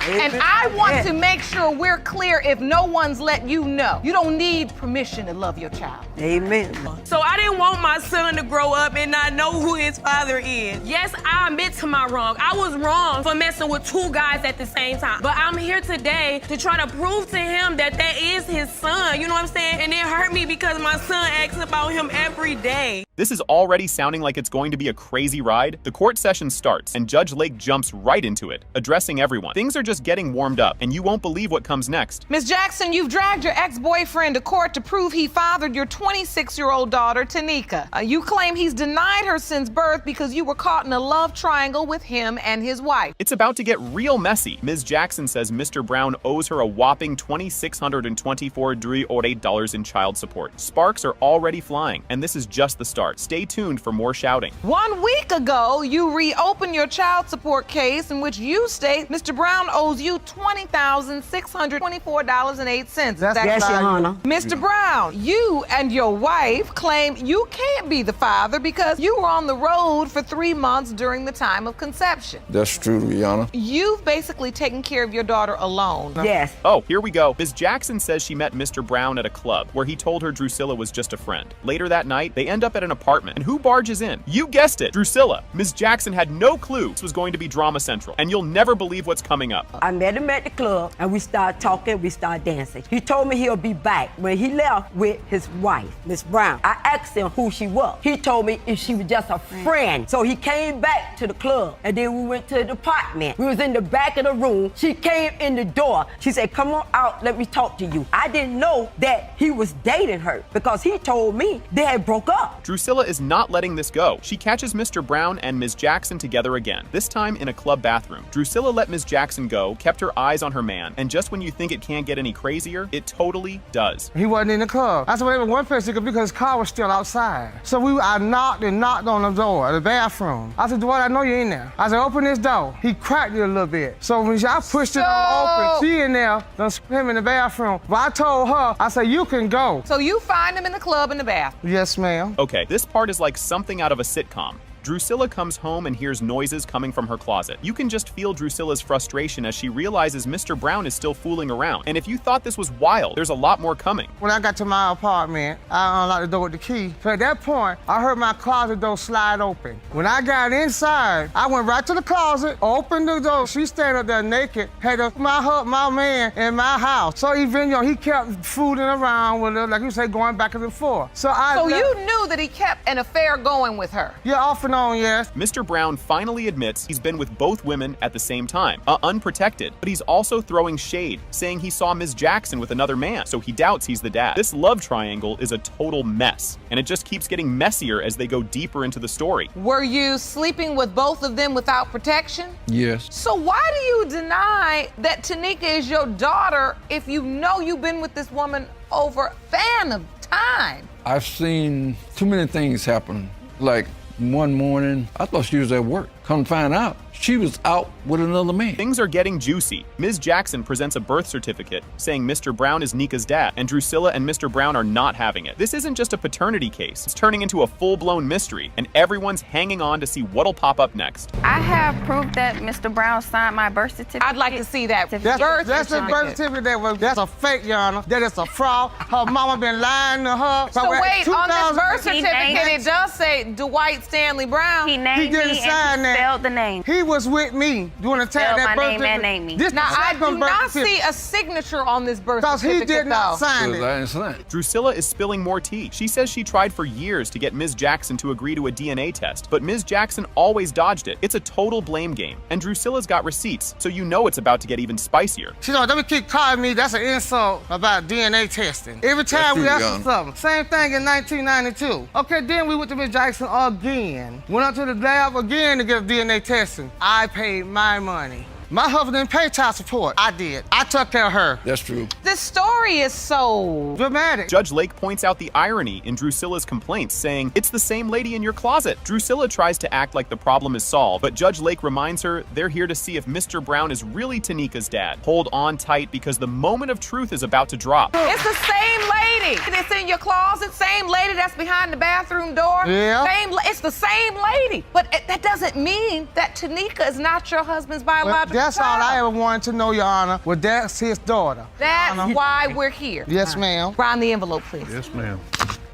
S4: And I want to make sure we're clear if no one's let you know. You don't need permission to love your child.
S13: Amen.
S15: So I didn't want my son to grow up and not know who his father is. Yes, I admit to my wrong. I was wrong for messing with 2 guys at the same time. But I'm here today to try to prove to him that that is his son. You know what I'm saying? And it hurt me because my son asks about him every day.
S1: This is already sounding like it's going to be a crazy ride. The court session starts, and Judge Lake jumps right into it, addressing everyone. Things are just getting warmed up, and you won't believe what comes next.
S4: Ms. Jackson, you've dragged your ex-boyfriend to court to prove he fathered your 26-year-old daughter, Tanika. You claim he's denied her since birth because you were caught in a love triangle with him and his wife.
S1: It's about to get real messy. Ms. Jackson says Mr. Brown owes her a whopping $2,624 in child support. Sparks are already flying, and this is just the start. Stay tuned for more shouting.
S4: 1 week ago, you reopened your child support case in which you state Mr. Brown owes you $20,624.08.
S13: Yes, Your Honor.
S4: Mr. Brown, you and your wife claim you can't be the father because you were on the road for 3 months during the time of conception.
S19: That's true, Your Honor.
S4: You've basically taken care of your daughter alone.
S13: Yes.
S1: Oh, here we go. Ms. Jackson says she met Mr. Brown at a club where he told her Drusilla was just a friend. Later that night, they end up at an apartment, and who barges in? You guessed it, Drusilla. Ms. Jackson had no clue this was going to be drama central, and you'll never believe what's coming up.
S13: I met him at the club and we started talking, we started dancing. He told me he'll be back. When he left with his wife, Miss Brown, I asked him who she was. He told me if she was just a friend. So he came back to the club and then we went to the apartment. We was in the back of the room. She came in the door. She said, come on out, let me talk to you. I didn't know that he was dating her because he told me they had broke up.
S1: Drusilla is not letting this go. She catches Mr. Brown and Ms. Jackson together again, this time in a club bathroom. Drusilla let Ms. Jackson go, kept her eyes on her man, and just when you think it can't get any crazier, it totally does.
S22: He wasn't in the club. I said, well, one place he could be because his car was still outside. So I knocked on the door of the bathroom. I said, Dwight, I know you're in there. I said, open this door. He cracked it a little bit. So when I pushed it all open, she in there, done him in the bathroom. But I told her, I said, you can go.
S4: So you find him in the club in the bathroom?
S22: Yes, ma'am.
S1: Okay, this part is like something out of a sitcom. Drusilla comes home and hears noises coming from her closet. You can just feel Drusilla's frustration as she realizes Mr. Brown is still fooling around. And if you thought this was wild, there's a lot more coming.
S22: When I got to my apartment, I unlocked the door with the key. So at that point, I heard my closet door slide open. When I got inside, I went right to the closet, opened the door. She standing up there naked, had my man in my house. So even, he kept fooling around with her, like you say, going back and forth. So
S4: you knew that he kept an affair going with her?
S22: Yeah, off and on, yes.
S1: Mr. Brown finally admits he's been with both women at the same time, unprotected, but he's also throwing shade, saying he saw Ms. Jackson with another man, so he doubts he's the dad. This love triangle is a total mess, and it just keeps getting messier as they go deeper into the story.
S4: Were you sleeping with both of them without protection?
S8: Yes.
S4: So why do you deny that Tanika is your daughter if you know you've been with this woman over a span of time?
S8: I've seen too many things happen. Like one morning, I thought she was at work. Come to find out, she was out with another man.
S1: Things are getting juicy. Ms. Jackson presents a birth certificate saying Mr. Brown is Nika's dad, and Drusilla and Mr. Brown are not having it. This isn't just a paternity case. It's turning into a full-blown mystery, and everyone's hanging on to see what'll pop up next.
S9: I have proof that Mr. Brown signed my birth certificate.
S4: I'd like to see that.
S22: That's a birth certificate that's a fake, Your Honor. That is a fraud. Her mama been lying to her.
S4: So wait, on this birth certificate, it does say Dwight Stanley Brown.
S9: He named
S22: didn't
S9: me
S22: sign
S9: and he spelled the name.
S22: He was with me during the time that birth certificate.
S9: Name me.
S4: Now, I do not see a signature on this birth
S22: certificate. Because he did not sign
S8: it.
S1: Drusilla is spilling more tea. She says she tried for years to get Ms. Jackson to agree to a DNA test, but Ms. Jackson always dodged it. It's a total blame game, and Drusilla's got receipts, so you know it's about to get even spicier.
S22: She don't keep calling me. That's an insult about DNA testing. Every time we ask for something. Same thing in 1992. Okay, then we went to Ms. Jackson again. Went up to the lab again to get a DNA testing. I paid my money. My husband didn't pay child support. I did. I took care of her.
S8: That's true.
S4: This story is so
S22: dramatic.
S1: Judge Lake points out the irony in Drusilla's complaints, saying, "It's the same lady in your closet." Drusilla tries to act like the problem is solved, but Judge Lake reminds her they're here to see if Mr. Brown is really Tanika's dad. Hold on tight because the moment of truth is about to drop.
S4: It's the same lady that's in your closet, same lady that's behind the bathroom door.
S22: Yeah.
S4: It's the same lady. But that doesn't mean that Tanika is not your husband's biological
S22: That's all I ever wanted to know, Your Honor. Well, that's his daughter.
S4: That's why we're here.
S22: Yes, ma'am.
S4: Round the envelope, please.
S8: Yes, ma'am.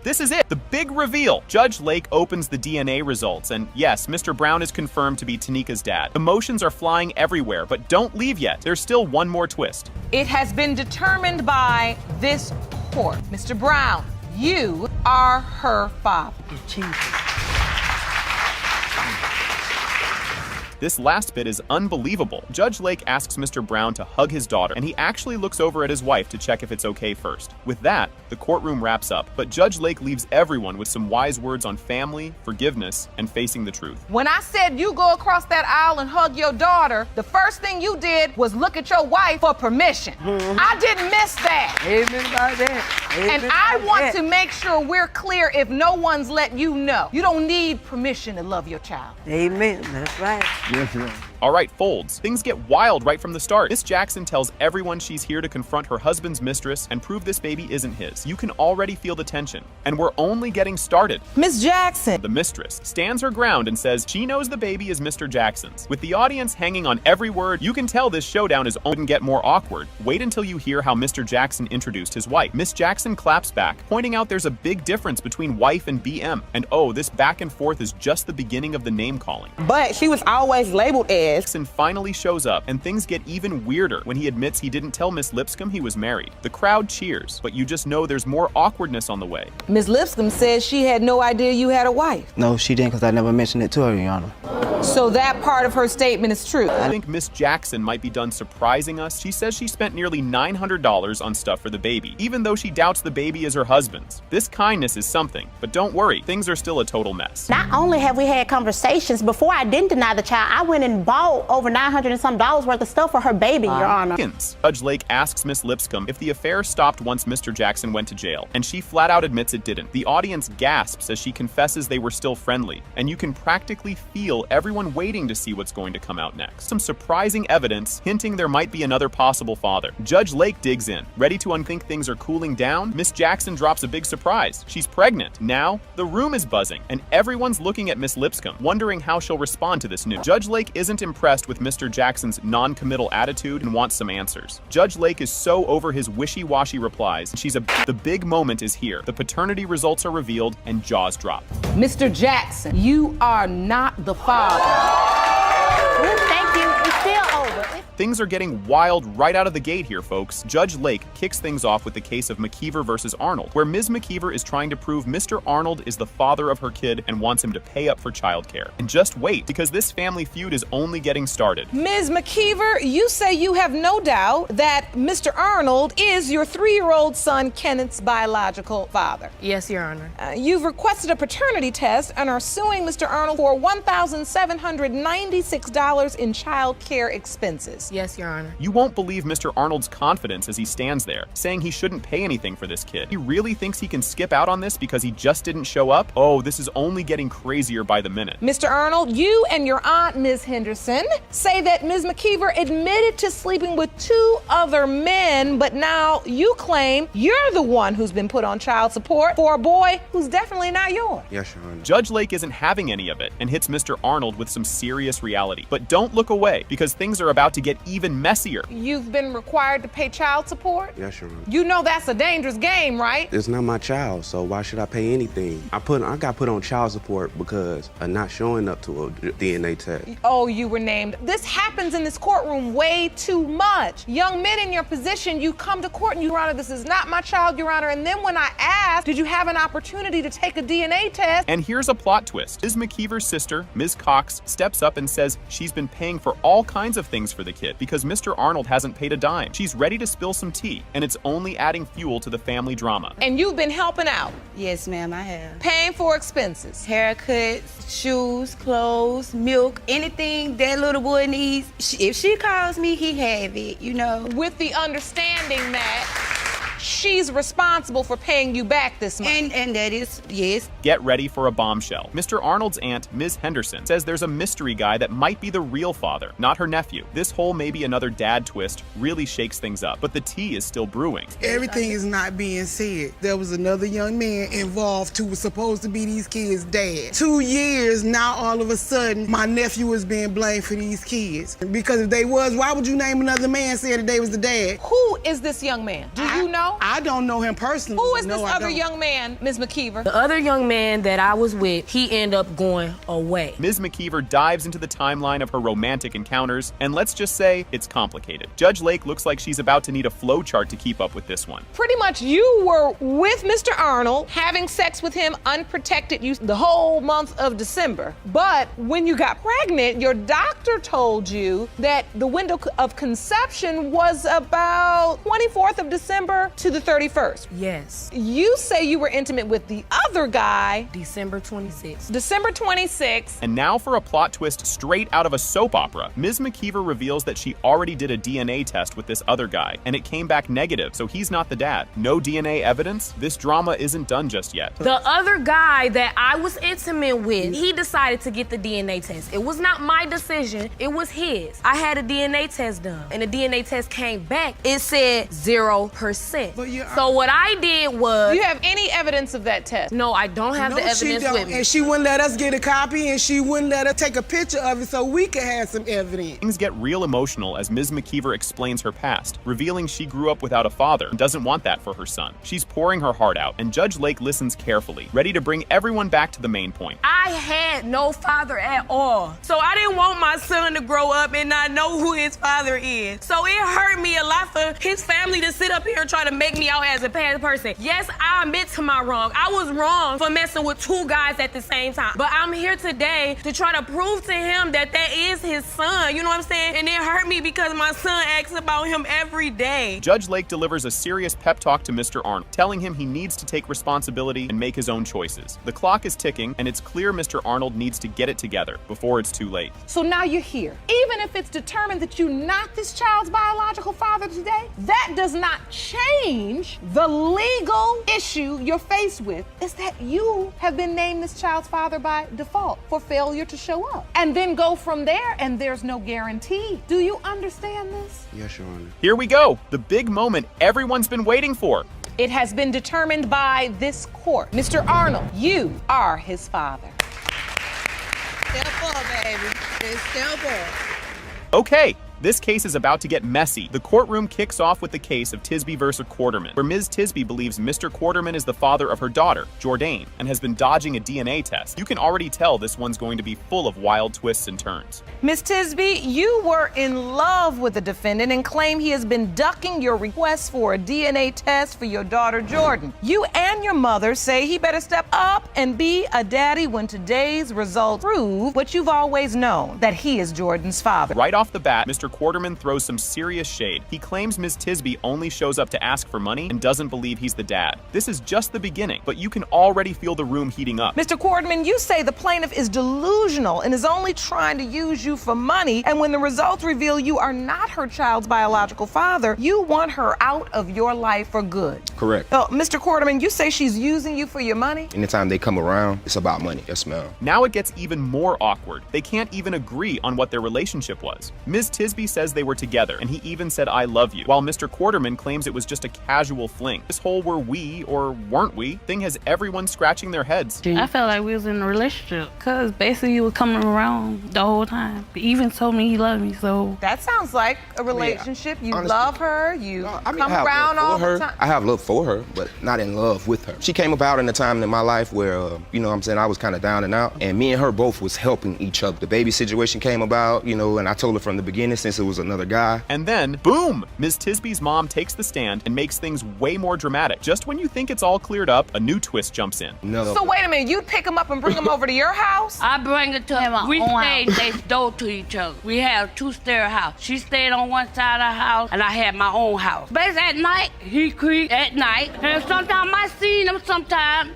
S1: This is it, the big reveal. Judge Lake opens the DNA results, and yes, Mr. Brown is confirmed to be Tanika's dad. Emotions are flying everywhere, but don't leave yet. There's still one more twist.
S4: It has been determined by this court. Mr. Brown, you are her father.
S22: Jesus.
S1: This last bit is unbelievable. Judge Lake asks Mr. Brown to hug his daughter, and he actually looks over at his wife to check if it's okay first. With that, the courtroom wraps up, but Judge Lake leaves everyone with some wise words on family, forgiveness, and facing the truth.
S4: When I said you go across that aisle and hug your daughter, the first thing you did was look at your wife for permission. I didn't miss that.
S13: Amen by that. Amen
S4: and I
S13: by
S4: want
S13: that.
S4: to make sure we're clear if no one's let you know. You don't need permission to love your child.
S13: Amen. That's right.
S8: Yes, ma'am.
S1: All right, Folds. Things get wild right from the start. Miss Jackson tells everyone she's here to confront her husband's mistress and prove this baby isn't his. You can already feel the tension, and we're only getting started.
S5: Miss Jackson.
S1: The mistress stands her ground and says she knows the baby is Mr. Jackson's. With the audience hanging on every word, you can tell this showdown couldn't get more awkward. Wait until you hear how Mr. Jackson introduced his wife. Miss Jackson claps back, pointing out there's a big difference between wife and BM. And oh, this back and forth is just the beginning of the name calling.
S5: But she was always labeled as.
S1: Jackson finally shows up, and things get even weirder when he admits he didn't tell Miss Lipscomb he was married. The crowd cheers, but you just know there's more awkwardness on the way.
S5: Miss Lipscomb says she had no idea you had a wife.
S16: No, she didn't, because I never mentioned it to her, Your Honor.
S5: So that part of her statement is true.
S1: I think Miss Jackson might be done surprising us. She says she spent nearly $900 on stuff for the baby, even though she doubts the baby is her husband's. This kindness is something, but don't worry, things are still a total mess.
S17: Not only have we had conversations, before I didn't deny the child, I went and bought
S18: bought over $900 and some worth of stuff for her baby, Your Honor.
S1: Judge Lake asks Miss Lipscomb if the affair stopped once Mr. Jackson went to jail, and she flat out admits it didn't. The audience gasps as she confesses they were still friendly, and you can practically feel everyone waiting to see what's going to come out next. Some surprising evidence hinting there might be another possible father. Judge Lake digs in. Ready to think things are cooling down, Miss Jackson drops a big surprise. She's pregnant. Now, the room is buzzing, and everyone's looking at Miss Lipscomb, wondering how she'll respond to this news. Judge Lake isn't impressed with Mr. Jackson's non-committal attitude and wants some answers. Judge Lake is so over his wishy-washy replies. The big moment is here. The paternity results are revealed, and jaws drop.
S5: Mr. Jackson, you are not the father.
S18: Thank you. It's still over.
S1: Things are getting wild right out of the gate here, folks. Judge Lake kicks things off with the case of McKeever versus Arnold, where Ms. McKeever is trying to prove Mr. Arnold is the father of her kid and wants him to pay up for childcare. And just wait, because this family feud is only getting started.
S5: Ms. McKeever, you say you have no doubt that Mr. Arnold is your 3-year-old son Kenneth's biological father.
S15: Yes, Your Honor.
S5: You've requested a paternity test and are suing Mr. Arnold for $1,796 in child care expenses.
S15: Yes, Your Honor.
S1: You won't believe Mr. Arnold's confidence as he stands there, saying he shouldn't pay anything for this kid. He really thinks he can skip out on this because he just didn't show up? Oh, this is only getting crazier by the minute.
S5: Mr. Arnold, you and your aunt, Ms. Henderson, say that Ms. McKeever admitted to sleeping with 2 other men, but now you claim you're the one who's been put on child support for a boy who's definitely not yours.
S11: Yes, Your Honor.
S1: Judge Lake isn't having any of it and hits Mr. Arnold with some serious reality. But don't look away, because things are about to get even messier.
S5: You've been required to pay child support?
S11: Yes, Your Honor.
S5: You know that's a dangerous game, right?
S11: It's not my child, so why should I pay anything? I got put on child support because of not showing up to a DNA test.
S5: Oh, you were named. This happens in this courtroom way too much. Young men in your position, you come to court and Your Honor, this is not my child, Your Honor. And then when I ask, did you have an opportunity to take a DNA test?
S1: And here's a plot twist. Ms. McKeever's sister, Ms. Cox, steps up and says she's been paying for all kinds of things for the kid because Mr. Arnold hasn't paid a dime. She's ready to spill some tea, and it's only adding fuel to the family drama.
S5: And you've been helping out.
S17: Yes, ma'am, I have.
S5: Paying for expenses.
S17: Haircuts, shoes, clothes, milk, anything that little boy needs. If she calls me, he have it, you know.
S5: With the understanding that she's responsible for paying you back this month.
S17: And that is, yes.
S1: Get ready for a bombshell. Mr. Arnold's aunt, Ms. Henderson, says there's a mystery guy that might be the real father, not her nephew. This whole maybe another dad twist really shakes things up, but the tea is still brewing.
S20: Everything is not being said. There was another young man involved who was supposed to be these kids' dad. 2 years, now all of a sudden, my nephew is being blamed for these kids. Because if they was, why would you name another man saying that they was the dad?
S5: Who is this young man? Do you know?
S20: I don't know him personally.
S5: Who is this other young man, Ms. McKeever?
S15: The other young man that I was with, he ended up going away.
S1: Ms. McKeever dives into the timeline of her romantic encounters, and let's just say it's complicated. Judge Lake looks like she's about to need a flow chart to keep up with this one.
S5: Pretty much you were with Mr. Arnold, having sex with him unprotected the whole month of December. But when you got pregnant, your doctor told you that the window of conception was about 24th of December to the 31st.
S15: Yes.
S5: You say you were intimate with the other guy
S15: December 26th.
S5: December 26th.
S1: And now for a plot twist straight out of a soap opera. Ms. McKeever reveals that she already did a DNA test with this other guy, and it came back negative, so he's not the dad. No DNA evidence? This drama isn't done just yet.
S15: The other guy that I was intimate with, he decided to get the DNA test. It was not my decision, it was his. I had a DNA test done, and the DNA test came back. It said 0%. So what I did was...
S5: Do you have any evidence of that test?
S15: No, I don't have the evidence with me.
S20: And she wouldn't let us get a copy, and she wouldn't let us take a picture of it so we could have some evidence.
S1: Things get real emotional as Ms. McKeever explains her past, revealing she grew up without a father and doesn't want that for her son. She's pouring her heart out, and Judge Lake listens carefully, ready to bring everyone back to the main point.
S15: I had no father at all. So I didn't want my son to grow up and not know who his father is. So it hurt me a lot for his family to sit up here and try to make me out as a bad person. Yes, I admit to my wrong. I was wrong for messing with two guys at the same time. But I'm here today to try to prove to him that that is his son. You know what I'm saying? And it hurt me because my son asks about him every day.
S1: Judge Lake delivers a serious pep talk to Mr. Arnold, telling him he needs to take responsibility and make his own choices. The clock is ticking, and it's clear Mr. Arnold needs to get it together before it's too late.
S5: So now you're here. Even if it's determined that you're not this child's biological father today, that does not change the legal issue you're faced with, is that you have been named this child's father by default for failure to show up. And then go from there, and there's no guarantee. Do you understand this?
S11: Yes, Your Honor.
S1: Here we go, the big moment everyone's been waiting for.
S5: It has been determined by this court. Mr. Arnold, you are his father.
S17: Step up, baby. Just step up.
S1: Okay, this case is about to get messy. The courtroom kicks off with the case of Tisby versus Quarterman, where Ms. Tisby believes Mr. Quarterman is the father of her daughter, Jordan, and has been dodging a DNA test. You can already tell this one's going to be full of wild twists and turns.
S4: Ms. Tisby, you were in love with the defendant and claim he has been ducking your request for a DNA test for your daughter, Jordan. You and your mother say he better step up and be a daddy when today's results prove what you've always known, that he is Jordan's father.
S1: Right off the bat, Mr. Quarterman throws some serious shade. He claims Ms. Tisby only shows up to ask for money and doesn't believe he's the dad. This is just the beginning, but you can already feel the room heating up.
S4: Mr. Quarterman, you say the plaintiff is delusional and is only trying to use you for money, and when the results reveal you are not her child's biological father, you want her out of your life for good.
S3: Correct.
S4: Mr. Quarterman, you say she's using you for your money?
S3: Anytime they come around, it's about money. Yes, ma'am.
S1: Now it gets even more awkward. They can't even agree on what their relationship was. Ms. Tisby says they were together, and he even said, "I love you," while Mr. Quarterman claims it was just a casual fling. This whole "were we or weren't we" thing has everyone scratching their heads.
S9: I felt like we was in a relationship, because basically he was coming around the whole time. He even told me he loved me, so.
S4: That sounds like a relationship. You
S3: honestly,
S4: love her, you come
S3: I
S4: around all the time.
S3: I have love for her, but not in love with her. She came about in a time in my life where, you know what I'm saying, I was kind of down and out, and me and her both was helping each other. The baby situation came about, you know, and I told her from the beginning, since it was another guy.
S1: And then, boom! Ms. Tisby's mom takes the stand and makes things way more dramatic. Just when you think it's all cleared up, a new twist jumps in.
S4: So wait a minute, you'd pick him up and bring him over to your house?
S6: I bring it to him. We stayed next door to each other. We had a two-stair house. She stayed on one side of the house, and I had my own house. But at night, he creeped at night, and sometimes I seen him sometimes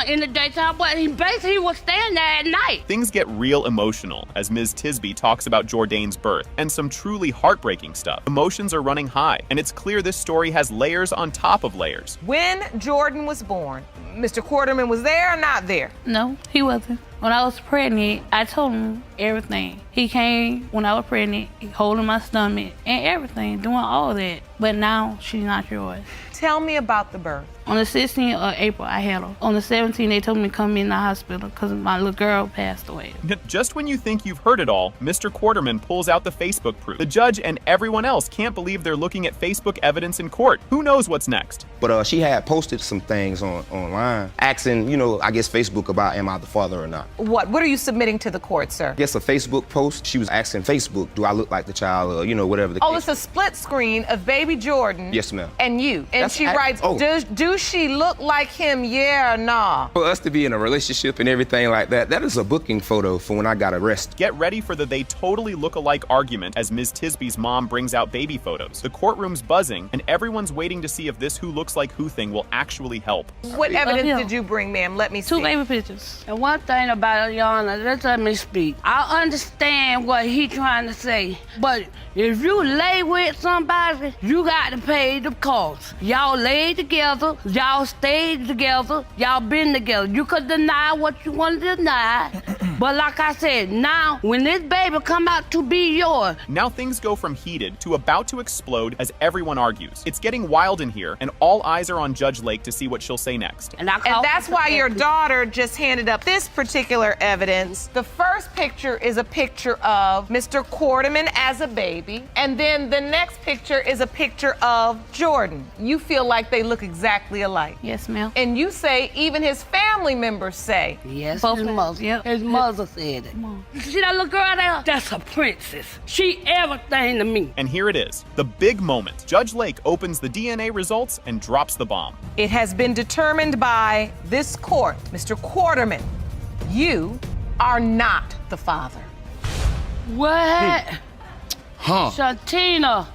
S6: in the daytime, but he basically was staying there at night.
S1: Things get real emotional as Ms. Tisby talks about Jordan's birth, and some truly heartbreaking stuff. Emotions are running high, and it's clear this story has layers on top of layers.
S4: When Jordan was born, Mr. Quarterman was there or not there?
S9: No, he wasn't. When I was pregnant, I told him everything. He came when I was pregnant, holding my stomach and everything, doing all that. But now she's not yours.
S4: Tell me about the birth.
S9: On the 16th of April, I had her. On the 17th, they told me to come in the hospital because my little girl passed away.
S1: Just when you think you've heard it all, Mr. Quarterman pulls out the Facebook proof. The judge and everyone else can't believe they're looking at Facebook evidence in court. Who knows what's next?
S3: But she had posted some things online, asking, you know, I guess Facebook about am I the father or not.
S4: What are you submitting to the court, sir?
S3: I guess a Facebook post. She was asking Facebook, do I look like the child, or, you know, whatever the case.
S4: It's a split screen of baby Jordan.
S3: Yes, ma'am.
S4: And you. And she writes, do she look like him, yeah or nah?
S3: For us to be in a relationship and everything like that, that is a booking photo for when I got arrested.
S1: Get ready for the "they totally look alike" argument as Ms. Tisby's mom brings out baby photos. The courtroom's buzzing, and everyone's waiting to see if this who looks like who thing will actually help.
S4: What evidence did you bring, ma'am? Let me see.
S6: 2 baby pictures. And one thing about it, Your Honor, let me speak. I understand what he trying to say, but if you lay with somebody, you got to pay the cost. Y'all laid together, y'all stayed together, y'all been together. You could deny what you want to deny, but like I said, now when this baby come out to be yours.
S1: Now things go from heated to about to explode as everyone argues. It's getting wild in here, and all eyes are on Judge Lake to see what she'll say next.
S4: And that's why your daughter just handed up this particular evidence. The first picture is a picture of Mr. Quarterman as a baby, and then the next picture is a picture of Jordan. You feel like they look exactly alike.
S9: Yes, ma'am.
S4: And you say even his family family members say?
S6: Yes, his mother. Yeah, his mother said it. You see that little girl there? That's a princess. She everything to me.
S1: And here it is, the big moment. Judge Lake opens the DNA results and drops the bomb.
S4: It has been determined by this court, Mr. Quarterman, you are not the father.
S6: What?
S1: Huh.
S6: Shantina.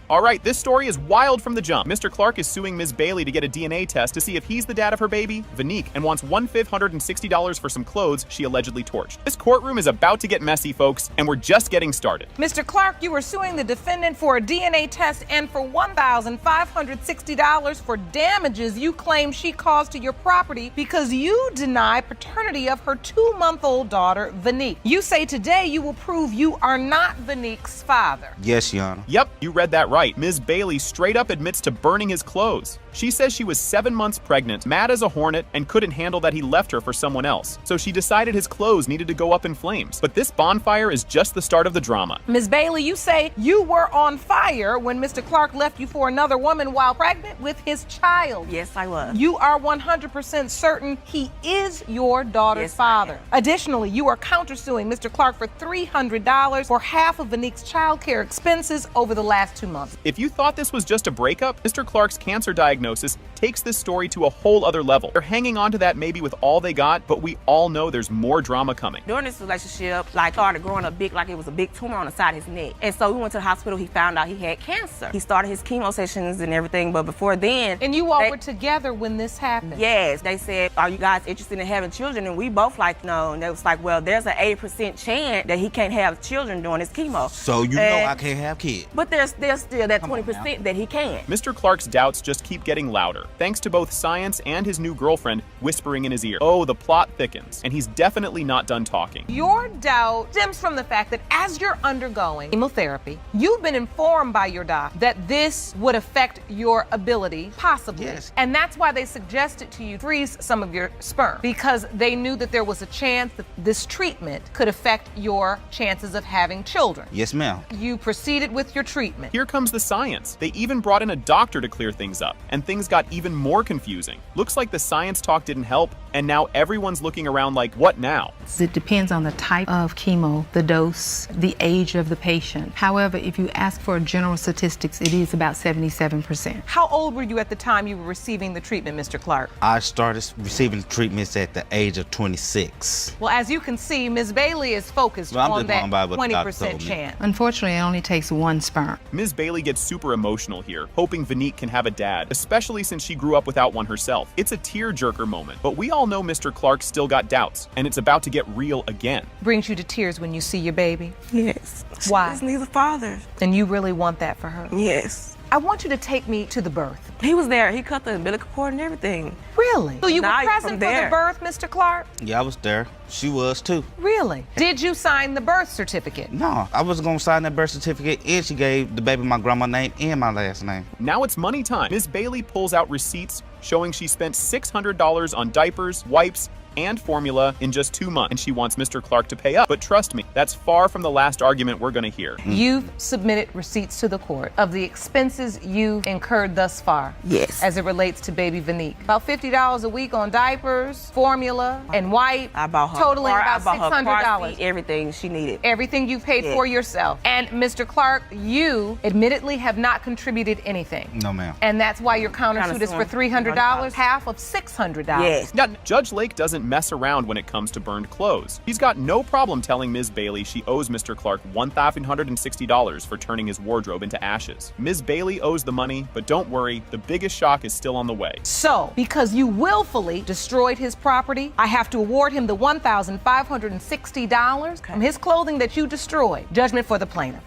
S1: All right, this story is wild from the jump. Mr. Clark is suing Ms. Bailey to get a DNA test to see if he's the dad of her baby, Vanique, and wants $1,560 for some clothes she allegedly torched. This courtroom is about to get messy, folks, and we're just getting started.
S4: Mr. Clark, you are suing the defendant for a DNA test and for $1,560 for damages you claim she caused to your property because you deny paternity of her 2-month-old daughter, Vanique. You say today you will prove you are not Vanique's father.
S2: Yes, Your Honor.
S1: Yep, you read that right. Ms. Bailey straight up admits to burning his clothes. She says she was 7 months pregnant, mad as a hornet, and couldn't handle that he left her for someone else. So she decided his clothes needed to go up in flames. But this bonfire is just the start of the drama.
S4: Ms. Bailey, you say you were on fire when Mr. Clark left you for another woman while pregnant with his child.
S7: Yes, I was.
S4: You are 100% certain he is your daughter's father. Additionally, you are countersuing Mr. Clark for $300 for half of Vanique's child care expenses over the last 2 months.
S1: If you thought this was just a breakup, Mr. Clark's cancer diagnosis takes this story to a whole other level. They're hanging on to that maybe with all they got, but we all know there's more drama coming.
S7: During this relationship, started growing up big, like it was a big tumor on the side of his neck. And so we went to the hospital, he found out he had cancer. He started his chemo sessions and everything, but before then...
S4: And you all were together when this happened?
S7: Yes. They said, are you guys interested in having children? And we both no. And they was like, well, there's an 80% chance that he can't have children during his chemo.
S2: So you know I can't have kids.
S7: But there's still that 20% that he can.
S1: Mr. Clark's doubts just keep getting louder, thanks to both science and his new girlfriend whispering in his ear. Oh, the plot thickens, and he's definitely not done talking.
S4: Your doubt stems from the fact that as you're undergoing chemotherapy, you've been informed by your doc that this would affect your ability, possibly.
S2: Yes.
S4: And that's why they suggested to you freeze some of your sperm, because they knew that there was a chance that this treatment could affect your chances of having children.
S2: Yes, ma'am.
S4: You proceeded with your treatment.
S1: Here comes the science. They even brought in a doctor to clear things up, and things got even more confusing. Looks like the science talk didn't help, and now everyone's looking around like, what now?
S21: It depends on the type of chemo, the dose, the age of the patient. However, if you ask for general statistics, it is about 77%.
S4: How old were you at the time you were receiving the treatment, Mr. Clark?
S2: I started receiving treatments at the age of 26.
S4: Well, as you can see, Ms. Bailey is focused on that 20% chance.
S21: Unfortunately, it only takes 1 sperm.
S1: Ms. Bailey gets super emotional here, hoping Vanique can have a dad, especially since she grew up without one herself. It's a tear-jerker moment, but we all know Mr. Clark still got doubts, and it's about to get real again.
S4: Brings you to tears when you see your baby?
S7: Yes.
S4: Why?
S7: She just needs a father.
S4: And you really want that for her?
S7: Yes.
S4: I want you to take me to the birth.
S7: He was there. He cut the umbilical cord and everything.
S4: Really? So you were
S7: Now
S4: present for the birth, Mr. Clark?
S2: Yeah, I was there. She was too.
S4: Really? Did you sign the birth certificate?
S2: No, I was gonna sign that birth certificate, and she gave the baby my grandma's name and my last name.
S1: Now it's money time. Ms. Bailey pulls out receipts showing she spent $600 on diapers, wipes, and formula in just 2 months, and she wants Mr. Clark to pay up. But trust me, that's far from the last argument we're gonna hear.
S4: You've submitted receipts to the court of the expenses you've incurred thus far.
S7: Yes.
S4: As it relates to baby Vanique. About $50 a week on diapers, formula, and wipe.
S7: I bought her
S4: totaling
S7: car,
S4: about
S7: I bought her car
S4: $600.
S7: seat, everything she needed.
S4: Everything you paid for yourself. And Mr. Clark, you admittedly have not contributed anything.
S2: No, ma'am.
S4: And that's why your countersuit is for $300, half of $600.
S7: Yes.
S1: Now, Judge Lake doesn't mess around when it comes to burned clothes. He's got no problem telling Ms. Bailey she owes Mr. Clark $1,560 for turning his wardrobe into ashes. Ms. Bailey owes the money, but don't worry, the biggest shock is still on the way.
S4: So, because you willfully destroyed his property, I have to award him the $1,560 from his clothing that you destroyed. Judgment for the plaintiff.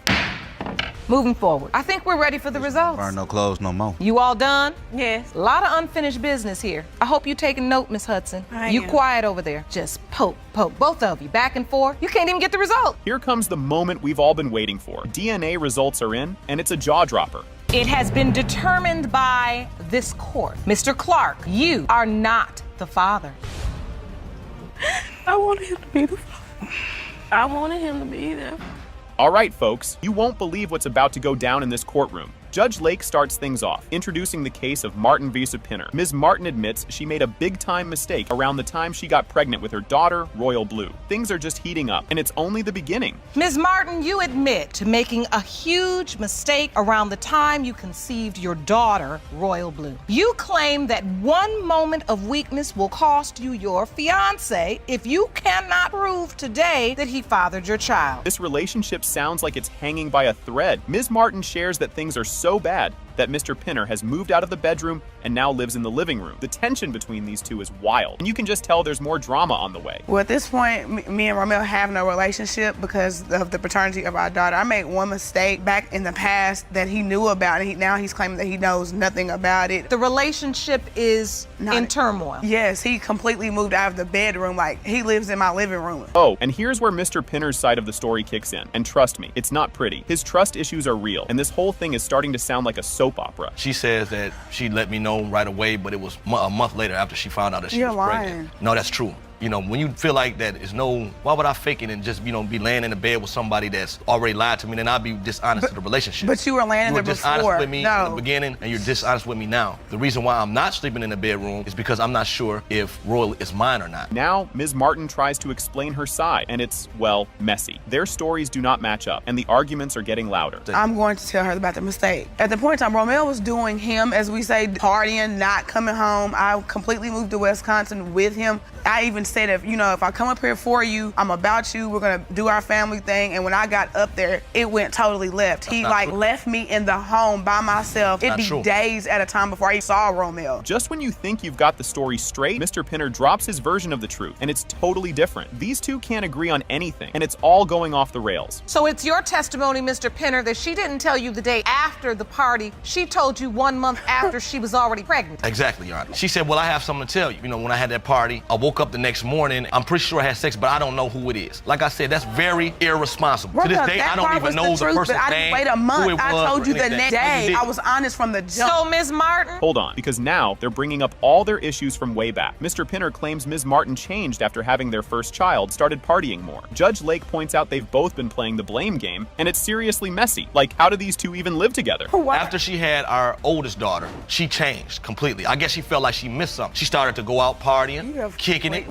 S4: Moving forward. I think we're ready for the results.
S2: Burn no clothes no more.
S4: You all done?
S7: Yes.
S4: A lot of unfinished business here. I hope you taking note, Miss Hudson. You quiet over there. Just poke, both of you, back and forth. You can't even get the result.
S1: Here comes the moment we've all been waiting for. DNA results are in, and it's a jaw-dropper.
S4: It has been determined by this court. Mr. Clark, you are not the father.
S7: I wanted him to be the father. I wanted him to be there.
S1: All right, folks, you won't believe what's about to go down in this courtroom. Judge Lake starts things off, introducing the case of Martin v. Pinner. Ms. Martin admits she made a big-time mistake around the time she got pregnant with her daughter, Royal Blue. Things are just heating up, and it's only the beginning.
S4: Ms. Martin, you admit to making a huge mistake around the time you conceived your daughter, Royal Blue. You claim that one moment of weakness will cost you your fiancé if you cannot prove today that he fathered your child.
S1: This relationship sounds like it's hanging by a thread. Ms. Martin shares that things are so bad that Mr. Pinner has moved out of the bedroom and now lives in the living room. The tension between these two is wild, and you can just tell there's more drama on the way.
S10: Well, at this point, me and Romeo have no relationship because of the paternity of our daughter. I made one mistake back in the past that he knew about, and now he's claiming that he knows nothing about it.
S4: The relationship is in turmoil.
S10: Yes, he completely moved out of the bedroom. Like, he lives in my living room.
S1: Oh, and here's where Mr. Pinner's side of the story kicks in. And trust me, it's not pretty. His trust issues are real, and this whole thing is starting to sound like a soap opera.
S12: She says that she let me know right away, but it was a month later after she found out that she was pregnant. No, that's true. You know, when you feel like that, why would I fake it and just, be laying in the bed with somebody that's already lied to me, then I'd be dishonest to the relationship.
S10: But you were laying in there before.
S12: You were dishonest with me in the beginning, and you're dishonest with me now. The reason why I'm not sleeping in the bedroom is because I'm not sure if Royal is mine or not.
S1: Now, Ms. Martin tries to explain her side, and it's, well, messy. Their stories do not match up, and the arguments are getting louder.
S10: I'm going to tell her about the mistake. At the point in time, Romeo was doing him, as we say, partying, not coming home. I completely moved to Wisconsin with him. I even said, if I come up here for you, I'm about you, we're gonna do our family thing. And when I got up there, it went totally left. He left me in the home by myself. It'd be days at a time before I saw Romeo.
S1: Just when you think you've got the story straight, Mr. Pinner drops his version of the truth, and it's totally different. These two can't agree on anything, and it's all going off the rails.
S4: So it's your testimony, Mr. Pinner, that she didn't tell you the day after the party. She told you 1 month after she was already pregnant.
S12: Exactly, Your Honor. She said, well, I have something to tell you. When I had that party, I woke up the next morning. I'm pretty sure I had sex, but I don't know who it is. Like I said, that's very irresponsible. To this day, I don't even know the person's name.
S10: I didn't wait a month. I told you the next day. I was honest from the jump.
S4: So, Ms. Martin?
S1: Hold on, because now they're bringing up all their issues from way back. Mr. Pinner claims Ms. Martin changed after having their first child, started partying more. Judge Lake points out they've both been playing the blame game, and it's seriously messy. Like, how do these two even live together?
S12: After she had our oldest daughter, she changed completely. I guess she felt like she missed something. She started to go out partying, kicking it.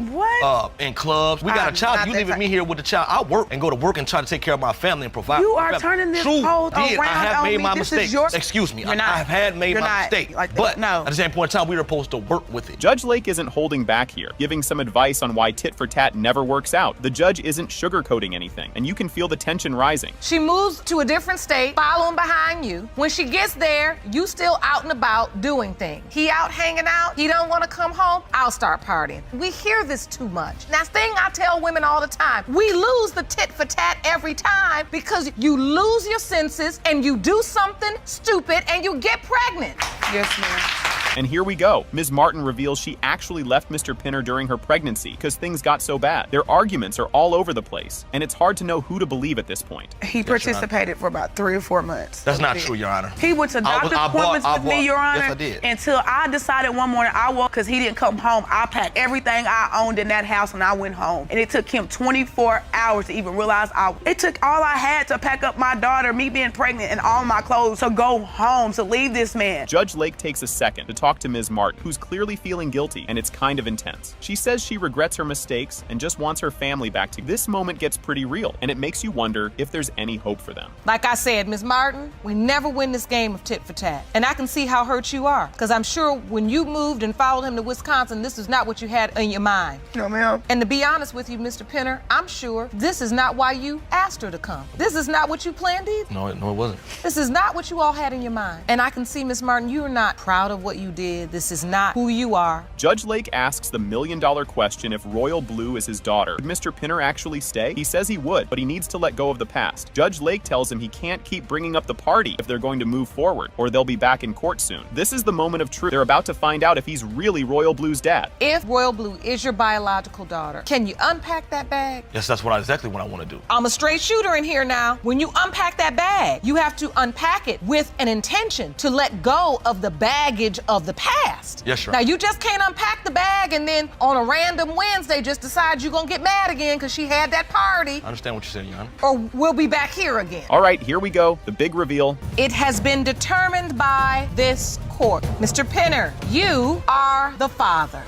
S12: In clubs. We got a child. You leaving me here with the child. I work and go to work and try to take care of my family and provide.
S10: You are turning this whole around.
S12: I have made my
S10: mistakes.
S12: Excuse me. I have had made my mistake. But at the same point in time, we were supposed to work with it.
S1: Judge Lake isn't holding back here, giving some advice on why tit for tat never works out. The judge isn't sugarcoating anything, and you can feel the tension rising.
S4: She moves to a different state, following behind you. When she gets there, you still out and about doing things. He out hanging out. He don't want to come home. I'll start partying. We hear this too much. Now, thing I tell women all the time, we lose the tit for tat every time because you lose your senses and you do something stupid and you get pregnant.
S10: Yes, ma'am.
S1: And here we go. Ms. Martin reveals she actually left Mr. Pinner during her pregnancy because things got so bad. Their arguments are all over the place, and it's hard to know who to believe at this point.
S10: He participated for about 3 or 4 months.
S12: That's not true, Your Honor.
S10: He went to doctor's appointments with me, Your Honor,
S12: yes, I did.
S10: Until I decided one morning I woke because he didn't come home. I packed everything I owned in that house and I went home. And it took him 24 hours to even realize it took all I had to pack up my daughter, me being pregnant, and all my clothes to go home, to leave this man.
S1: Judge Lake takes a second to talk to Ms. Martin, who's clearly feeling guilty, and it's kind of intense. She says she regrets her mistakes and just wants her family back. This moment gets pretty real, and it makes you wonder if there's any hope for them.
S4: Like I said, Ms. Martin, we never win this game of tit for tat. And I can see how hurt you are, because I'm sure when you moved and followed him to Wisconsin, this is not what you had in your mind.
S10: No, ma'am.
S4: And to be honest with you, Mr. Pinner, I'm sure this is not why you asked her to come. This is not what you planned either.
S12: No, it wasn't.
S4: This is not what you all had in your mind. And I can see, Ms. Martin, you are not proud of what you did. This is not who you are.
S1: Judge Lake asks the million-dollar question if Royal Blue is his daughter. Would Mr. Pinner actually stay? He says he would, but he needs to let go of the past. Judge Lake tells him he can't keep bringing up the party if they're going to move forward, or they'll be back in court soon. This is the moment of truth. They're about to find out if he's really Royal Blue's dad.
S4: If Royal Blue is your biological daughter, can you unpack that bag?
S12: Yes, that's exactly what I want to do.
S4: I'm a straight shooter in here now. When you unpack that bag, you have to unpack it with an intention to let go of the baggage of of the past.
S12: Yes, Your
S4: Now,
S12: Honor.
S4: you just can't unpack the bag and then on a random Wednesday just decide you're gonna get mad again because she had that party.
S12: I understand what you're saying, Your Honor.
S4: Or we'll be back here again.
S1: All right, here we go. The big reveal.
S4: It has been determined by this court. Mr. Penner, you are the father.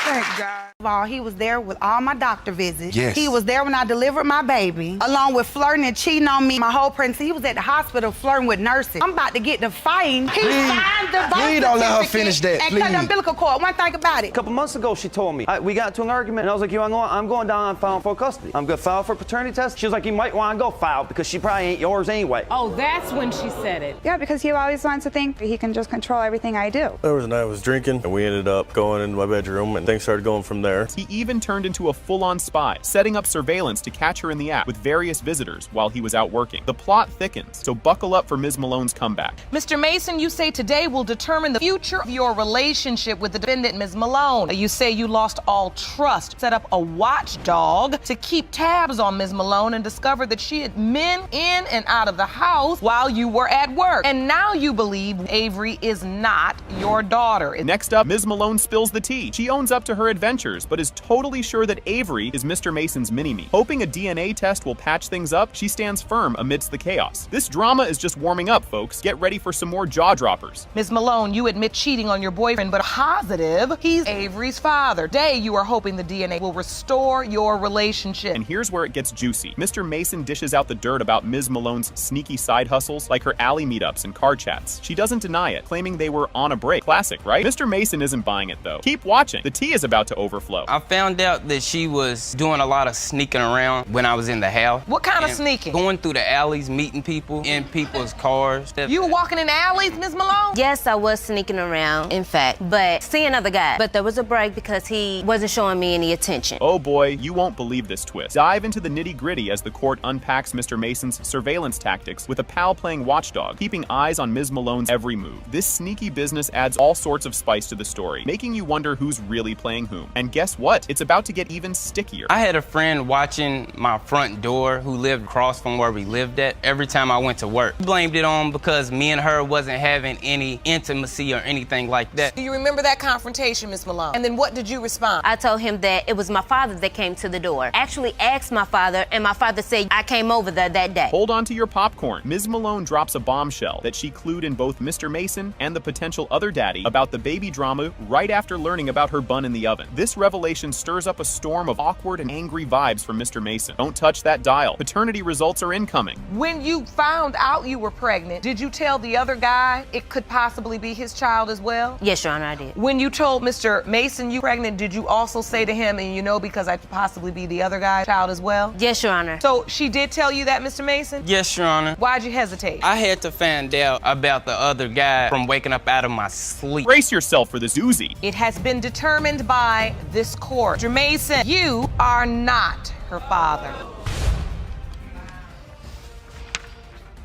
S10: Thank God.
S17: He was there with all my doctor visits.
S3: Yes.
S17: He was there when I delivered my baby, along with flirting and cheating on me my whole pregnancy. He was at the hospital flirting with nurses. I'm about to get the fighting. He signed the birth
S3: Please don't let her
S17: certificate
S3: finish that,
S17: and cut the
S3: please.
S17: umbilical cord. One thing about it.
S14: A couple months ago, she told me. We got into an argument, and I was like, I'm going down and filing for custody. I'm going to file for paternity test. She was like, you might want to go file because she probably ain't yours anyway.
S5: Oh, that's when she said it.
S19: Yeah, because he always wants to think he can just control everything I do.
S23: There was a night I was drinking, and we ended up going into my bedroom, and things started going from there.
S1: He even turned into a full-on spy, setting up surveillance to catch her in the act with various visitors while he was out working. The plot thickens, so buckle up for Ms. Malone's comeback.
S4: Mr. Mason, you say today will determine the future of your relationship with the defendant, Ms. Malone. You say you lost all trust, set up a watchdog to keep tabs on Ms. Malone and discovered that she had men in and out of the house while you were at work. And now you believe Avery is not your daughter.
S1: Next up, Ms. Malone spills the tea. She owns up to her adventures, but is totally sure that Avery is Mr. Mason's mini-me. Hoping a DNA test will patch things up, she stands firm amidst the chaos. This drama is just warming up, folks. Get ready for some more jaw-droppers.
S4: Ms. Malone, you admit cheating on your boyfriend, but positive he's Avery's father. Today, you are hoping the DNA will restore your relationship.
S1: And here's where it gets juicy. Mr. Mason dishes out the dirt about Ms. Malone's sneaky side hustles, like her alley meetups and car chats. She doesn't deny it, claiming they were on a break. Classic, right? Mr. Mason isn't buying it, though. Keep watching. The tea is about to overflow.
S24: I found out that she was doing a lot of sneaking around when I was in the house.
S4: What kind of sneaking?
S24: Going through the alleys, meeting people in people's cars.
S4: You were walking in alleys, Ms. Malone?
S25: Yes, I was sneaking around, in fact, but seeing other guys. But there was a break because he wasn't showing me any attention.
S1: Oh boy, you won't believe this twist. Dive into the nitty-gritty as the court unpacks Mr. Mason's surveillance tactics with a pal playing watchdog, keeping eyes on Ms. Malone's every move. This sneaky business adds all sorts of spice to the story, making you wonder who's really playing whom. And guess what? It's about to get even stickier.
S24: I had a friend watching my front door who lived across from where we lived at every time I went to work. Blamed it on because me and her wasn't having any intimacy or anything like that.
S4: Do you remember that confrontation, Ms. Malone? And then what did you respond?
S25: I told him that it was my father that came to the door. Actually asked my father, and my father said I came over there that day.
S1: Hold on to your popcorn. Ms. Malone drops a bombshell that she clued in both Mr. Mason and the potential other daddy about the baby drama right after learning about her bun in the oven. This revelation stirs up a storm of awkward and angry vibes from Mr. Mason. Don't touch that dial. Paternity results are incoming.
S4: When you found out you were pregnant, did you tell the other guy it could possibly be his child as well?
S25: Yes, Your Honor, I did.
S4: When you told Mr. Mason you were pregnant, did you also say to him, and you know because I could possibly be the other guy's child as well?
S25: Yes, Your Honor.
S4: So she did tell you that, Mr. Mason?
S24: Yes, Your Honor.
S4: Why'd you hesitate?
S24: I had to find out about the other guy from waking up out of my sleep.
S1: Brace yourself for this Uzi.
S4: It has been determined by this court. Mr. Mason, you are not her father.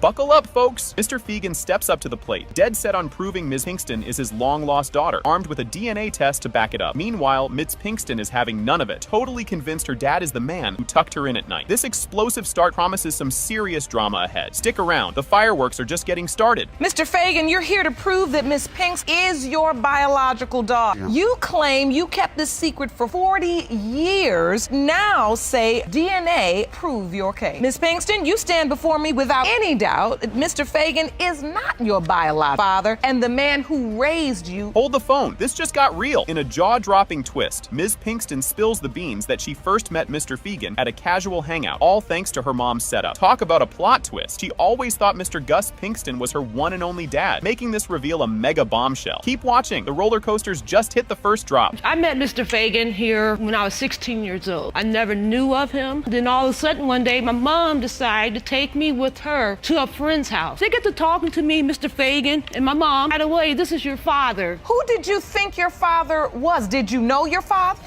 S1: Buckle up, folks! Mr. Fegan steps up to the plate, dead set on proving Ms. Pinkston is his long-lost daughter, armed with a DNA test to back it up. Meanwhile, Ms. Pinkston is having none of it, totally convinced her dad is the man who tucked her in at night. This explosive start promises some serious drama ahead. Stick around, the fireworks are just getting started.
S4: Mr. Fagan, you're here to prove that Ms. Pinks is your biological daughter. Yeah. You claim you kept this secret for 40 years. Now say DNA prove your case. Ms. Pinkston, you stand before me without any doubt. Mr. Fagan is not your biological father and the man who raised you.
S1: Hold the phone. This just got real. In a jaw-dropping twist, Ms. Pinkston spills the beans that she first met Mr. Fegan at a casual hangout, all thanks to her mom's setup. Talk about a plot twist. She always thought Mr. Gus Pinkston was her one and only dad, making this reveal a mega bombshell. Keep watching. The roller coasters just hit the first drop.
S6: I met Mr. Fagan here when I was 16 years old. I never knew of him. Then all of a sudden one day, my mom decided to take me with her to a friend's house. They get to talking to me, Mr. Fagan, and my mom, by the way, this is your father.
S4: Who did you think your father was? Did you know your father?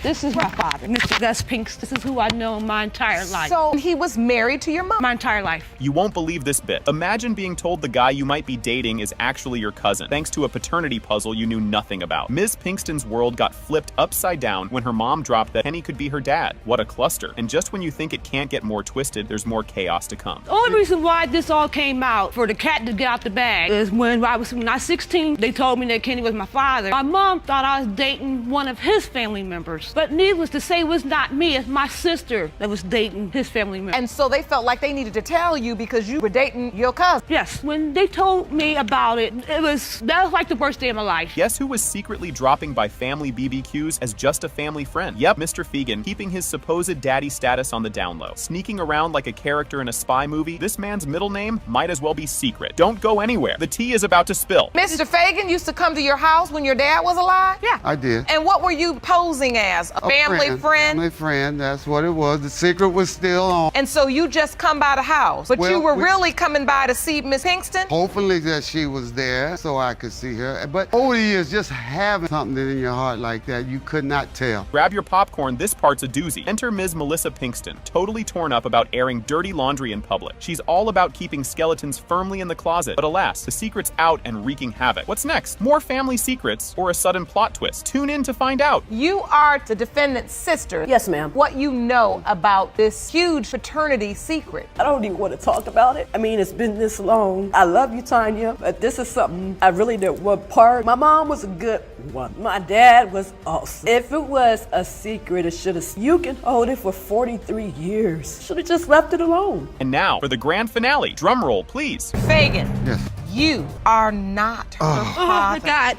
S6: This is my father, Mr. Gus Pinks. This is who I know my entire life.
S4: So he was married to your mom?
S6: My entire life.
S1: You won't believe this bit. Imagine being told the guy you might be dating is actually your cousin, thanks to a paternity puzzle you knew nothing about. Ms. Pinkston's world got flipped upside down when her mom dropped that Kenny could be her dad. What a cluster. And just when you think it can't get more twisted, there's more chaos to come.
S6: The only reason why this all came out, for the cat to get out the bag, is when I was 16, they told me that Kenny was my father. My mom thought I was dating one of his family members. But needless to say, it was not me, it's my sister that was dating his family member.
S4: And so they felt like they needed to tell you because you were dating your cousin.
S6: Yes, when they told me about it, that was like the worst day of my life.
S1: Guess who was secretly dropping by family BBQs as just a family friend? Yep, Mr. Fegan, keeping his supposed daddy status on the down low. Sneaking around like a character in a spy movie, this man's middle name might as well be secret. Don't go anywhere. The tea is about to spill.
S4: Mr. Fagan used to come to your house when your dad was alive?
S6: Yeah.
S8: I did.
S4: And what were you posing as? A family friend?
S8: Family friend, that's what it was. The secret was still on.
S4: And so you just come by the house, but you were really coming by to see Miss Pinkston?
S8: Hopefully that she was there so I could see her. But over the years, just having something in your heart like that, you could not tell.
S1: Grab your popcorn, this part's a doozy. Enter Ms. Melissa Pinkston, totally torn up about airing dirty laundry in public. She's all about keeping skeletons firmly in the closet, but alas, the secret's out and wreaking havoc. What's next? More family secrets or a sudden plot twist? Tune in to find out.
S4: You are the defendant's sister.
S13: Yes, ma'am.
S4: What you know about this huge paternity secret?
S13: I don't even want to talk about it. I mean, it's been this long. I love you, Tanya, but this is something I really didn't want part. My mom was a good one. My dad was awesome. If it was a secret, it should have. You can hold it for 43 years. Should have just left it alone.
S1: And now for the grand finale. Drum roll, please.
S4: Fagan.
S8: Yes.
S4: You are not her father.
S6: Oh my God.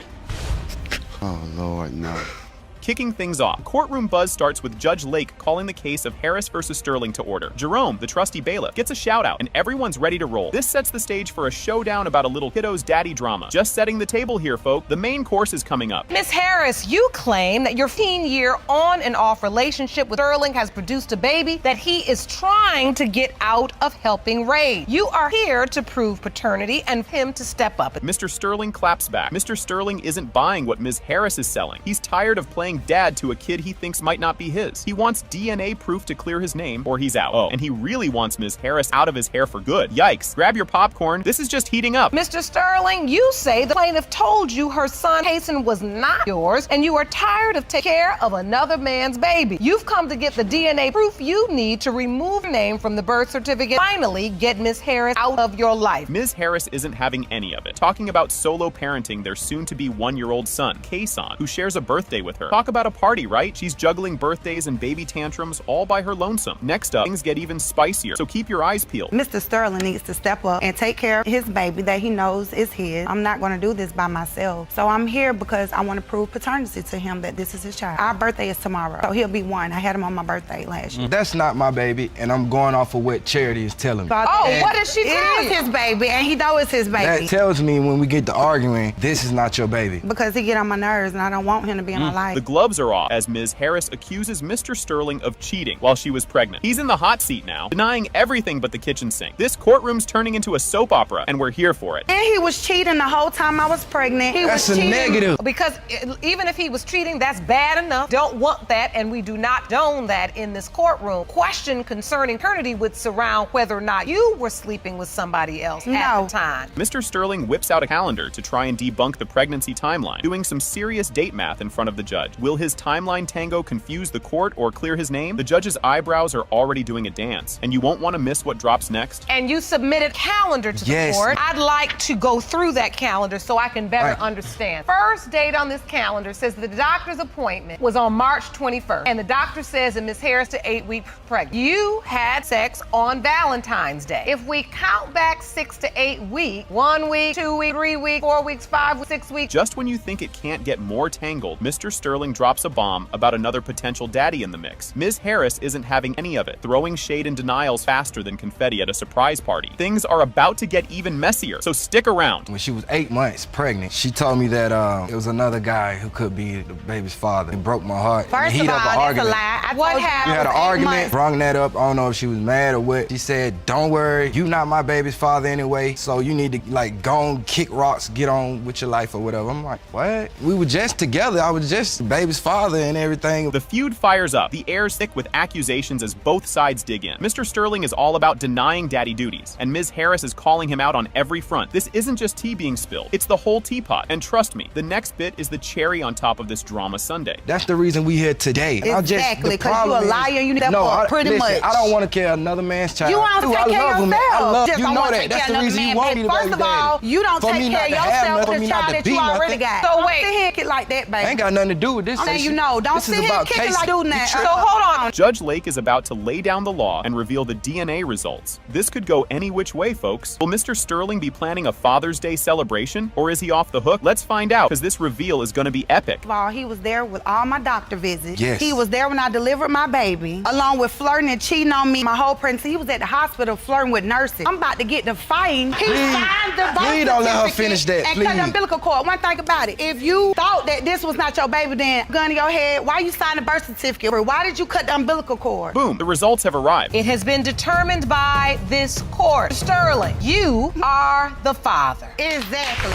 S8: Oh, Lord, no.
S1: Kicking things off, courtroom buzz starts with Judge Lake calling the case of Harris versus Sterling to order. Jerome, the trusty bailiff, gets a shout out and everyone's ready to roll. This sets the stage for a showdown about a little kiddo's daddy drama. Just setting the table here, folk. The main course is coming up.
S4: Miss Harris, you claim that your 15-year on and off relationship with Sterling has produced a baby that he is trying to get out of helping raise. You are here to prove paternity and him to step up.
S1: Mr. Sterling claps back. Mr. Sterling isn't buying what Ms. Harris is selling. He's tired of playing dad to a kid he thinks might not be his. He wants DNA proof to clear his name or he's out. Oh, and he really wants Ms. Harris out of his hair for good. Yikes. Grab your popcorn. This is just heating up.
S4: Mr. Sterling, you say the plaintiff told you her son Hasten was not yours and you are tired of taking care of another man's baby. You've come to get the DNA proof you need to remove her name from the birth certificate. Finally, get Ms. Harris out of your life.
S1: Ms. Harris isn't having any of it. Talking about solo parenting their soon-to-be one-year-old son, Kason, who shares a birthday with her. Talk about a party, right? She's juggling birthdays and baby tantrums all by her lonesome. Next up, things get even spicier, so keep your eyes peeled.
S17: Mr. Sterling needs to step up and take care of his baby that he knows is his. I'm not going to do this by myself. So I'm here because I want to prove paternity to him that this is his child. Our birthday is tomorrow, so he'll be one. I had him on my birthday last year.
S16: That's not my baby, and I'm going off of what Charity is telling me.
S4: Oh, what did she tell you?
S17: It is his baby, and he knows it's his baby.
S16: That tells me when we get to arguing, this is not your baby.
S17: Because he get on my nerves, and I don't want him to be in my life.
S1: The gloves are off as Ms. Harris accuses Mr. Sterling of cheating while she was pregnant. He's in the hot seat now, denying everything but the kitchen sink. This courtroom's turning into a soap opera, and we're here for it.
S17: And he was cheating the whole time I was pregnant.
S16: That's a negative.
S4: Because even if he was cheating, that's bad enough. Don't want that, and we do not condone that in this courtroom. Question concerning paternity would surround whether or not you were sleeping with somebody else at the time.
S1: Mr. Sterling whips out a calendar to try and debunk the pregnancy timeline, doing some serious date math in front of the judge. Will his timeline tango confuse the court or clear his name? The judge's eyebrows are already doing a dance, and you won't want to miss what drops next.
S4: And you submitted calendar to the court. I'd like to go through that calendar so I can better understand. First date on this calendar says the doctor's appointment was on March 21st, and the doctor says that Ms. Harris to 8 weeks pregnant. You had sex on Valentine's Day. If we count back 6 to 8 weeks, 1 week, 2 weeks, 3 weeks, 4 weeks, 5 weeks, 6 weeks.
S1: Just when you think it can't get more tangled, Mr. Sterling drops a bomb about another potential daddy in the mix. Ms. Harris isn't having any of it, throwing shade and denials faster than confetti at a surprise party. Things are about to get even messier, so stick around.
S16: When she was 8 months pregnant, she told me that it was another guy who could be the baby's father. It broke my heart.
S17: First of all, that's a lie.
S4: What happened?
S16: We had an argument, brung that up. I don't know if she was mad or what. She said, don't worry, you not my baby's father anyway, so you need to go and kick rocks, get on with your life or whatever. I'm like, what? We were just together. I was just baby's father and everything.
S1: The feud fires up. The air's thick with accusations as both sides dig in. Mr. Sterling is all about denying daddy duties, and Ms. Harris is calling him out on every front. This isn't just tea being spilled, it's the whole teapot. And trust me, the next bit is the cherry on top of this drama sundae.
S16: That's the reason we here today.
S17: Exactly, because you're a liar and you never pretty much.
S16: I don't want to carry another man's child.
S17: You don't take care of yourself.
S16: I love
S17: Just
S16: you
S17: don't
S16: know
S17: wanna
S16: that.
S17: take
S16: That's
S17: care
S16: the
S17: of
S16: reason
S17: another
S16: you want
S17: man.
S16: me to
S17: First
S16: be
S17: of all, you don't
S16: For
S17: take
S16: me
S17: care
S16: not
S17: of
S16: to have
S17: yourself
S16: nothing,
S17: with
S16: me
S17: the
S16: not
S17: child
S16: to
S17: that
S16: be
S17: you already
S16: nothing.
S17: got.
S16: So
S17: Don't
S16: wait.
S17: sit here and kick like that, baby.
S16: I ain't got nothing to do with this.
S17: I'm saying you know. Don't
S16: This is
S17: sit here
S16: about
S17: and kick it
S16: case.
S17: like doing that.
S16: You
S17: So hold on.
S1: Judge Lake is about to lay down the law and reveal the DNA results. This could go any which way, folks. Will Mr. Sterling be planning a Father's Day celebration, or is he off the hook? Let's find out, because this reveal is going to be epic.
S17: First of all, he was there with all my doctor visits.
S1: Yes.
S17: He was there when I delivered my baby, along with flirting and cheating on me my whole pregnancy. He was at the hospital flirting with nurses. I'm about to get the fighting. He signed the birth
S16: Please don't let her
S17: certificate
S16: finish that,
S17: and cut
S16: please.
S17: the umbilical cord. One thing about it, if you thought that this was not your baby, then gun to your head, why you signed the birth certificate? Or why did you cut the umbilical cord?
S1: Boom, the results have arrived.
S4: It has been determined by this court. Sterling, you are the father.
S17: Exactly.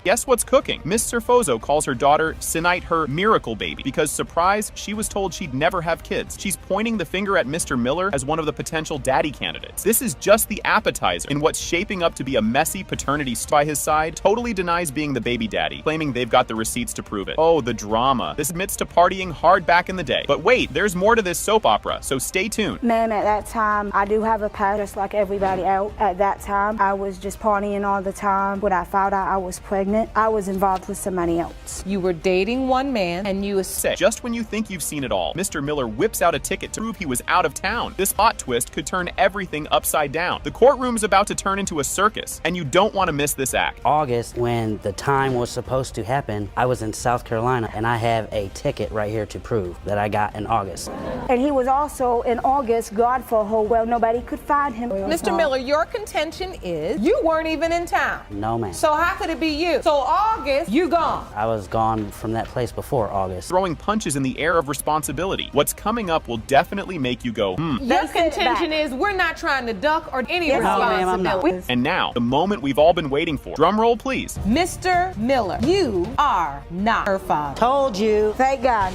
S1: Guess what's cooking? Miss Serfozo calls her daughter Sinite her miracle baby because, surprise, she was told she'd never have kids. She's pointing the finger at Mr. Miller as one of the potential daddy candidates. This is just the appetizer in what's shaping up to be a messy paternity by his side. Totally denies being the baby daddy, claiming they've got the receipts to prove it. Oh, the drama. This admits to partying hard back in the day. But wait, there's more to this soap opera, so stay tuned.
S11: Ma'am, at that time, I do have a past just like everybody else. At that time, I was just partying all the time. When I found out I was pregnant, I was involved with somebody else.
S4: You were dating one man and you
S1: Say, just when you think you've seen it all, Mr. Miller whips out a ticket to prove he was out of town. This plot twist could turn everything upside down. The courtroom's about to turn into a circus, and you don't want to miss this act.
S15: August, when the time was supposed to happen, I was in South Carolina, and I have a ticket right here to prove that I got in August.
S11: And he was also in August gone for a whole well, nobody could find him.
S4: Mr. Miller, your contention is you weren't even in town.
S15: No, ma'am.
S4: So how could it be you? So August, you gone.
S15: I was gone from that place before August.
S1: Throwing punches in the air of responsibility. What's coming up will definitely make you go,
S4: Your contention is we're not trying to duck or any responsibility.
S1: And now, the moment we've all been waiting for. Drum roll, please.
S4: Mr. Miller, you are not her father.
S11: Told you. Thank God.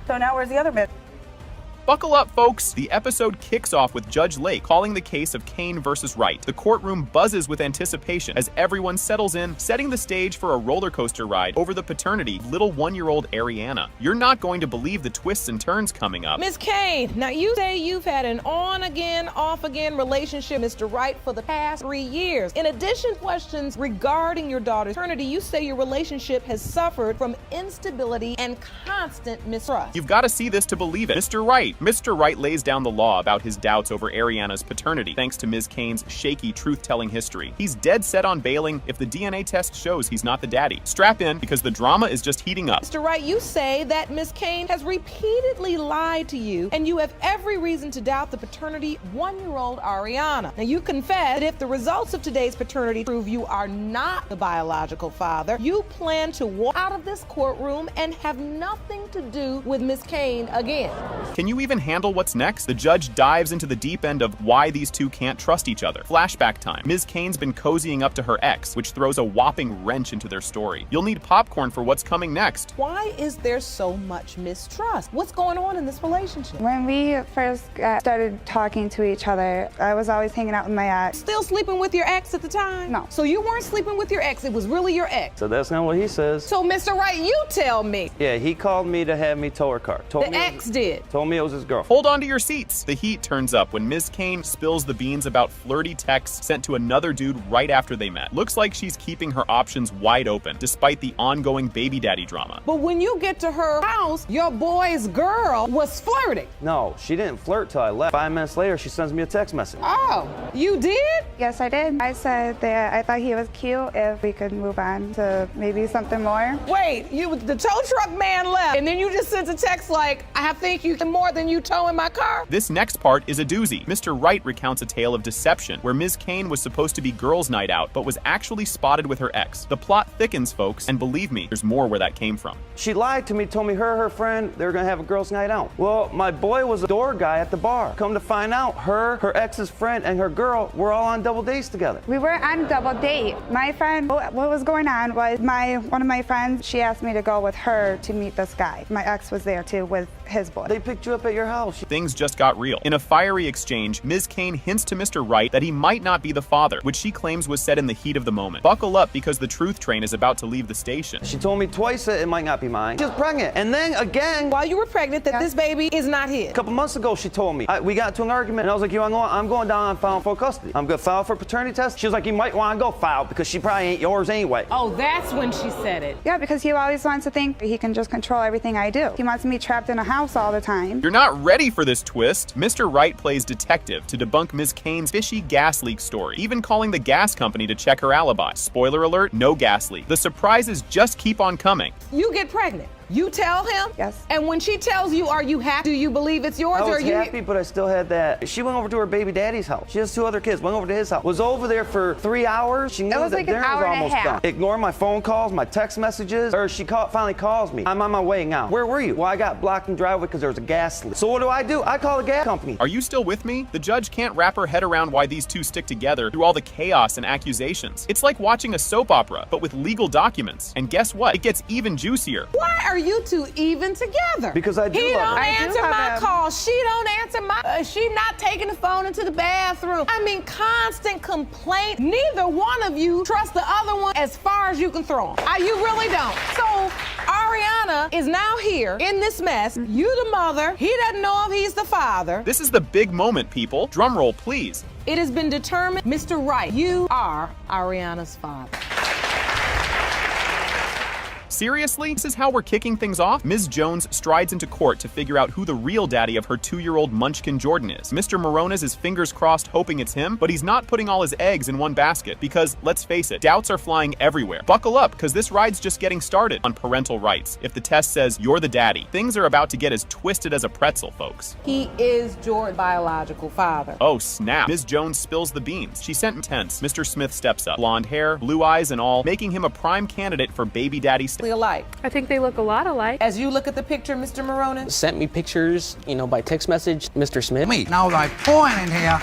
S11: So now where's the other man?
S1: Buckle up, folks. The episode kicks off with Judge Lake calling the case of Kane versus Wright. The courtroom buzzes with anticipation as everyone settles in, setting the stage for a roller coaster ride over the paternity of little 1-year-old Ariana. You're not going to believe the twists and turns coming up.
S4: Ms. Kane, now you say you've had an on-again, off-again relationship with Mr. Wright for the past 3 years. In addition to questions regarding your daughter's paternity, you say your relationship has suffered from instability and constant mistrust.
S1: You've got to see this to believe it. Mr. Wright lays down the law about his doubts over Ariana's paternity, thanks to Ms. Kane's shaky truth-telling history. He's dead set on bailing if the DNA test shows he's not the daddy. Strap in, because the drama is just heating up.
S4: Mr. Wright, you say that Ms. Kane has repeatedly lied to you, and you have every reason to doubt the paternity of 1-year-old Ariana. Now, you confess that if the results of today's paternity prove you are not the biological father, you plan to walk out of this courtroom and have nothing to do with Ms. Kane again.
S1: Can you even handle what's next? The judge dives into the deep end of why these two can't trust each other. Flashback time. Ms. Kane's been cozying up to her ex, which throws a whopping wrench into their story. You'll need popcorn for what's coming next.
S4: Why is there so much mistrust? What's going on in this relationship?
S19: When we first started talking to each other, I was always hanging out with my ex.
S4: Still sleeping with your ex at the time?
S19: No.
S4: So you weren't sleeping with your ex, it was really your ex?
S14: So that's not what he says.
S4: So Mr. Wright, you tell me.
S14: Yeah, he called me to have me tow her car.
S4: The ex did.
S14: Told me it was his girl.
S1: Hold on to your seats. The heat turns up when Ms. Kane spills the beans about flirty texts sent to another dude right after they met. Looks like she's keeping her options wide open, despite the ongoing baby daddy drama.
S4: But when you get to her house, your boy's girl was flirting.
S14: No, she didn't flirt till I left. 5 minutes later, she sends me a text message.
S4: Oh, you did?
S19: Yes, I did. I said that I thought he was cute if we could move on to maybe something more.
S4: Wait, the tow truck man left, and then you just sent a text like, I think you can more
S5: than you towing my car?
S1: This next part is a doozy. Mr. Wright recounts a tale of deception where Ms. Kane was supposed to be girls' night out, but was actually spotted with her ex. The plot thickens, folks, and believe me, there's more where that came from.
S14: She lied to me, told me her friend, they were gonna have a girls' night out. Well, my boy was a door guy at the bar. Come to find out, her ex's friend, and her girl were all on double dates together.
S19: We were on a double date. My friend, what was going on was one of my friends, she asked me to go with her to meet this guy. My ex was there too with his boy.
S14: They picked you up at your house.
S1: Things just got real. In a fiery exchange, Ms. Kane hints to Mr. Wright that he might not be the father, which she claims was said in the heat of the moment. Buckle up because the truth train is about to leave the station.
S14: She told me twice that it might not be mine. She's pregnant. And then again,
S5: while you were pregnant, that this baby is not his.
S14: A couple months ago, she told me. We got into an argument, and I was like, I'm going down and file for custody. I'm going to file for paternity test. She was like, you might want to go file because she probably ain't yours anyway.
S5: Oh, that's when she said it.
S19: Yeah, because he always wants to think he can just control everything I do. He wants me trapped in a house all the time.
S1: You're not ready for this twist. Mr. Wright plays detective to debunk Ms. Kane's fishy gas leak story, even calling the gas company to check her alibi. Spoiler alert, no gas leak. The surprises just keep on coming.
S5: You get pregnant. You tell him?
S19: Yes.
S5: And when she tells you, are you happy? Do you believe it's yours?
S14: I was
S5: or you
S14: happy, but I still had that. She went over to her baby daddy's house. She has 2 other kids. Went over to his house. Was over there for 3 hours. She knew
S19: was
S14: that
S19: like an
S14: dinner
S19: hour
S14: was
S19: and a
S14: almost
S19: half.
S14: done. Ignoring my phone calls, my text messages, or she finally calls me. I'm on my way now. Where were you? Well, I got blocked in the driveway because there was a gas leak. So what do? I call the gas company.
S1: Are you still with me? The judge can't wrap her head around why these two stick together through all the chaos and accusations. It's like watching a soap opera, but with legal documents. And guess what? It gets even juicier.
S5: Why are you two even together?
S14: Because I do
S5: He
S14: love
S5: don't
S14: him.
S5: answer my calls. She don't answer my. She not taking the phone into the bathroom. I mean, constant complaint. Neither one of you trust the other one as far as you can throw them. You really don't. So Ariana is now here in this mess. You the mother. He doesn't know if he's the father.
S1: This is the big moment, people. Drum roll, please.
S5: It has been determined, Mr. Wright, you are Ariana's father.
S1: Seriously? This is how we're kicking things off? Ms. Jones strides into court to figure out who the real daddy of her 2-year-old munchkin Jordan is. Mr. Morones is fingers crossed hoping it's him, but he's not putting all his eggs in one basket because, let's face it, doubts are flying everywhere. Buckle up, because this ride's just getting started on parental rights. If the test says you're the daddy, things are about to get as twisted as a pretzel, folks.
S5: He is Jordan's biological father.
S1: Oh, snap. Ms. Jones spills the beans. She sent intense. Mr. Smith steps up. Blonde hair, blue eyes and all, making him a prime candidate for baby daddy
S5: alike.
S9: I think they look a lot alike.
S5: As you look at the picture, Mr. Morones?
S18: Sent me pictures, by text message, Mr. Smith.
S20: Me. Now, my point in here,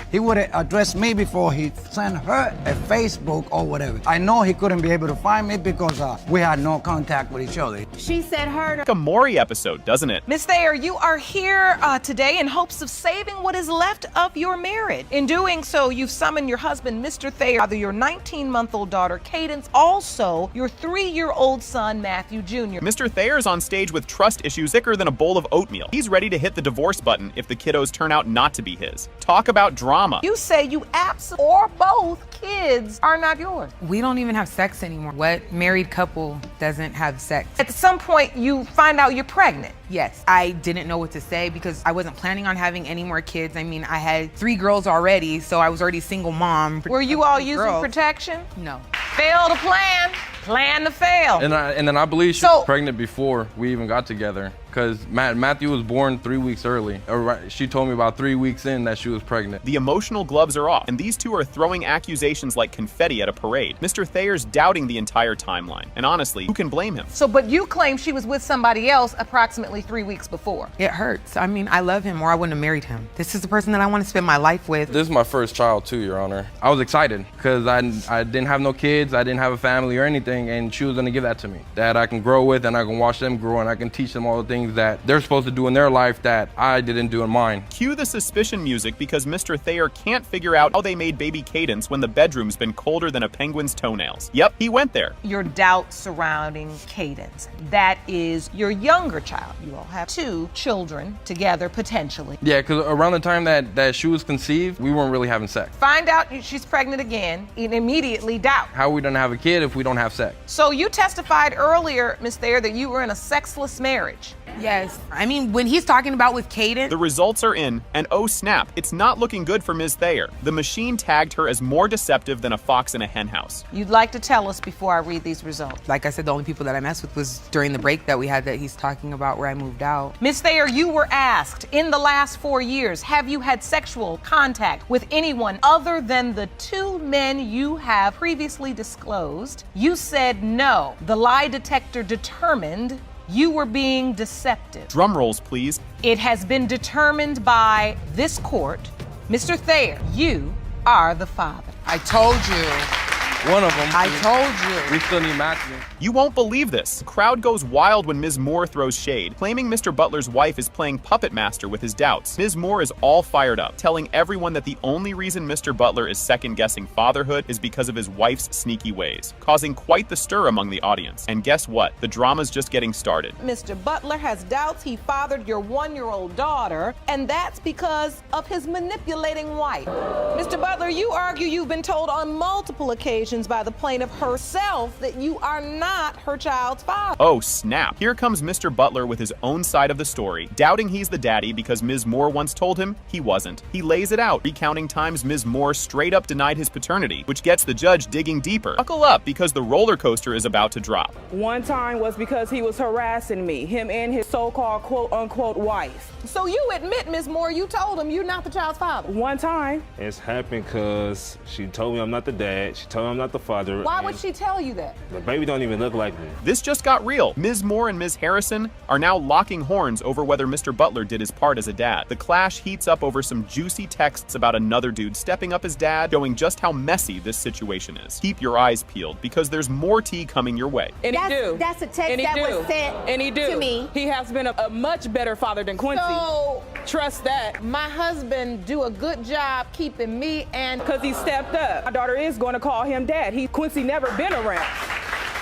S20: he would have addressed me before he sent her a Facebook or whatever. I know he couldn't be able to find me because we had no contact with each other.
S5: She said her.
S1: Like a Maury episode, doesn't it?
S4: Miss Thayer, you are here today in hopes of saving what is left of your marriage. In doing so, you've summoned your husband, Mr. Thayer, your 19-month-old daughter, Cadence, also your 3-year-old son, Matthew Jr.
S1: Mr. Thayer's on stage with trust issues thicker than a bowl of oatmeal. He's ready to hit the divorce button if the kiddos turn out not to be his. Talk about drama.
S4: You say you absolutely, or both kids are not yours.
S21: We don't even have sex anymore. What married couple doesn't have sex?
S4: At some point, you find out you're pregnant.
S21: Yes. I didn't know what to say because I wasn't planning on having any more kids. I mean, I had 3 girls already, so I was already a single mom.
S4: Were you all using protection?
S21: No.
S4: Fail to plan. Plan to fail.
S22: And then I believe she was pregnant before we even got together. Because Matthew was born 3 weeks early. She told me about 3 weeks in that she was pregnant.
S1: The emotional gloves are off, and these two are throwing accusations like confetti at a parade. Mr. Thayer's doubting the entire timeline. And honestly, who can blame him?
S4: But you claim she was with somebody else approximately 3 weeks before.
S21: It hurts. I mean, I love him or I wouldn't have married him. This is the person that I want to spend my life with.
S22: This is my first child too, Your Honor. I was excited because I didn't have no kids, I didn't have a family or anything, and she was gonna give that to me. That I can grow with and I can watch them grow and I can teach them all the things that they're supposed to do in their life that I didn't do in mine.
S1: Cue the suspicion music because Mr. Thayer can't figure out how they made baby Cadence when the bedroom's been colder than a penguin's toenails. Yep, he went there.
S4: Your doubt surrounding Cadence. That is your younger child. You all have 2 children together, potentially.
S22: Yeah, because around the time that she was conceived, we weren't really having sex.
S4: Find out she's pregnant again and immediately doubt.
S22: How are we gonna have a kid if we don't have sex?
S4: So you testified earlier, Ms. Thayer, that you were in a sexless marriage.
S21: Yes. I mean, when he's talking about with Caden.
S1: The results are in, and oh snap, it's not looking good for Ms. Thayer. The machine tagged her as more deceptive than a fox in a henhouse.
S5: You'd like to tell us before I read these results.
S21: Like I said, the only people that I messed with was during the break that we had that he's talking about where I moved out.
S5: Ms. Thayer, you were asked, in the last 4 years, have you had sexual contact with anyone other than the 2 men you have previously disclosed? You said no. The lie detector determined you were being deceptive.
S1: Drum rolls, please.
S5: It has been determined by this court, Mr. Thayer, you are the father.
S21: I told you.
S22: One of them.
S21: I told you.
S22: We still need Matthew.
S1: You won't believe this. The crowd goes wild when Ms. Moore throws shade, claiming Mr. Butler's wife is playing puppet master with his doubts. Ms. Moore is all fired up, telling everyone that the only reason Mr. Butler is second-guessing fatherhood is because of his wife's sneaky ways, causing quite the stir among the audience. And guess what? The drama's just getting started.
S5: Mr. Butler has doubts he fathered your 1-year-old daughter, and that's because of his manipulating wife. Mr. Butler, you argue you've been told on multiple occasions by the plaintiff herself that you are not her child's father.
S1: Oh snap. Here comes Mr. Butler with his own side of the story, doubting he's the daddy because Ms. Moore once told him he wasn't. He lays it out, recounting times Ms. Moore straight up denied his paternity, which gets the judge digging deeper. Buckle up because the roller coaster is about to drop.
S2: One time was because he was harassing me, him and his so-called quote-unquote wife.
S5: So you admit, Ms. Moore, you told him you're not the child's father?
S2: One time.
S7: It's happened because she told me I'm not the dad, she told me I'm not the father.
S5: Why would she tell you that?
S7: The baby don't even look like me.
S1: This just got real. Ms. Moore and Ms. Harrison are now locking horns over whether Mr. Butler did his part as a dad. The clash heats up over some juicy texts about another dude stepping up as dad, showing just how messy this situation is. Keep your eyes peeled because there's more tea coming your way.
S2: And
S9: that's a text that was sent to me.
S2: He has been a much better father than Quincy.
S5: So,
S2: trust that.
S5: My husband do a good job keeping me and...
S2: Because he stepped up. My daughter is going to call him dad. Quincy never been around.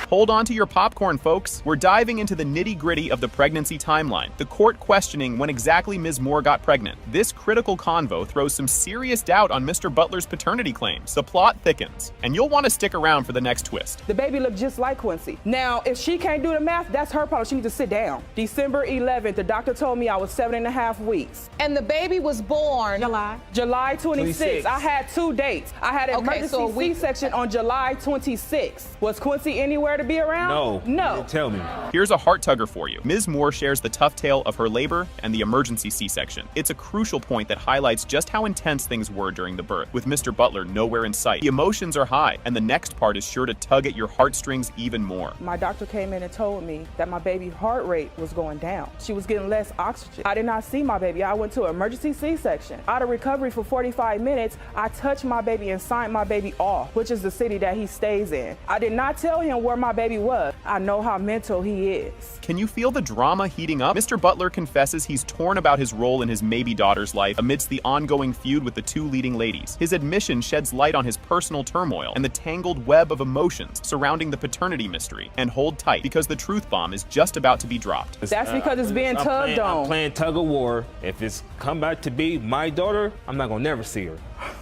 S1: Hold on to your popcorn, folks. We're diving into the nitty-gritty of the pregnancy timeline, the court questioning when exactly Ms. Moore got pregnant. This critical convo throws some serious doubt on Mr. Butler's paternity claims. The plot thickens, and you'll want to stick around for the next twist.
S2: The baby looked just like Quincy. Now, if she can't do the math, that's her problem. She needs to sit down. December 11th, the doctor told me I was 7.5 weeks.
S5: And the baby was born...
S2: July 26th. I had 2 dates. I had an emergency C-section on July 26th. Was Quincy anywhere to be around? No.
S7: Tell me.
S1: Here's a heart tugger for you. Ms. Moore shares the tough tale of her labor and the emergency C-section. It's a crucial point that highlights just how intense things were during the birth, with Mr. Butler nowhere in sight. The emotions are high, and the next part is sure to tug at your heartstrings even more.
S2: My doctor came in and told me that my baby's heart rate was going down. She was getting less oxygen. I did not see my baby. I went to an emergency C-section. Out of recovery for 45 minutes, I touched my baby and signed my baby off, which is the city that he stays in. I did not tell him where my baby was. I know how mental he is.
S1: Can you feel the drama heating up? Mr. Butler confesses he's torn about his role in his maybe daughter's life amidst the ongoing feud with the 2 leading ladies. His admission sheds light on his personal turmoil and the tangled web of emotions surrounding the paternity mystery. And hold tight, because the truth bomb is just about to be dropped.
S2: That's because it's being tugged on.
S7: I'm playing tug of war. If it's come back to be my daughter, I'm not gonna never see her.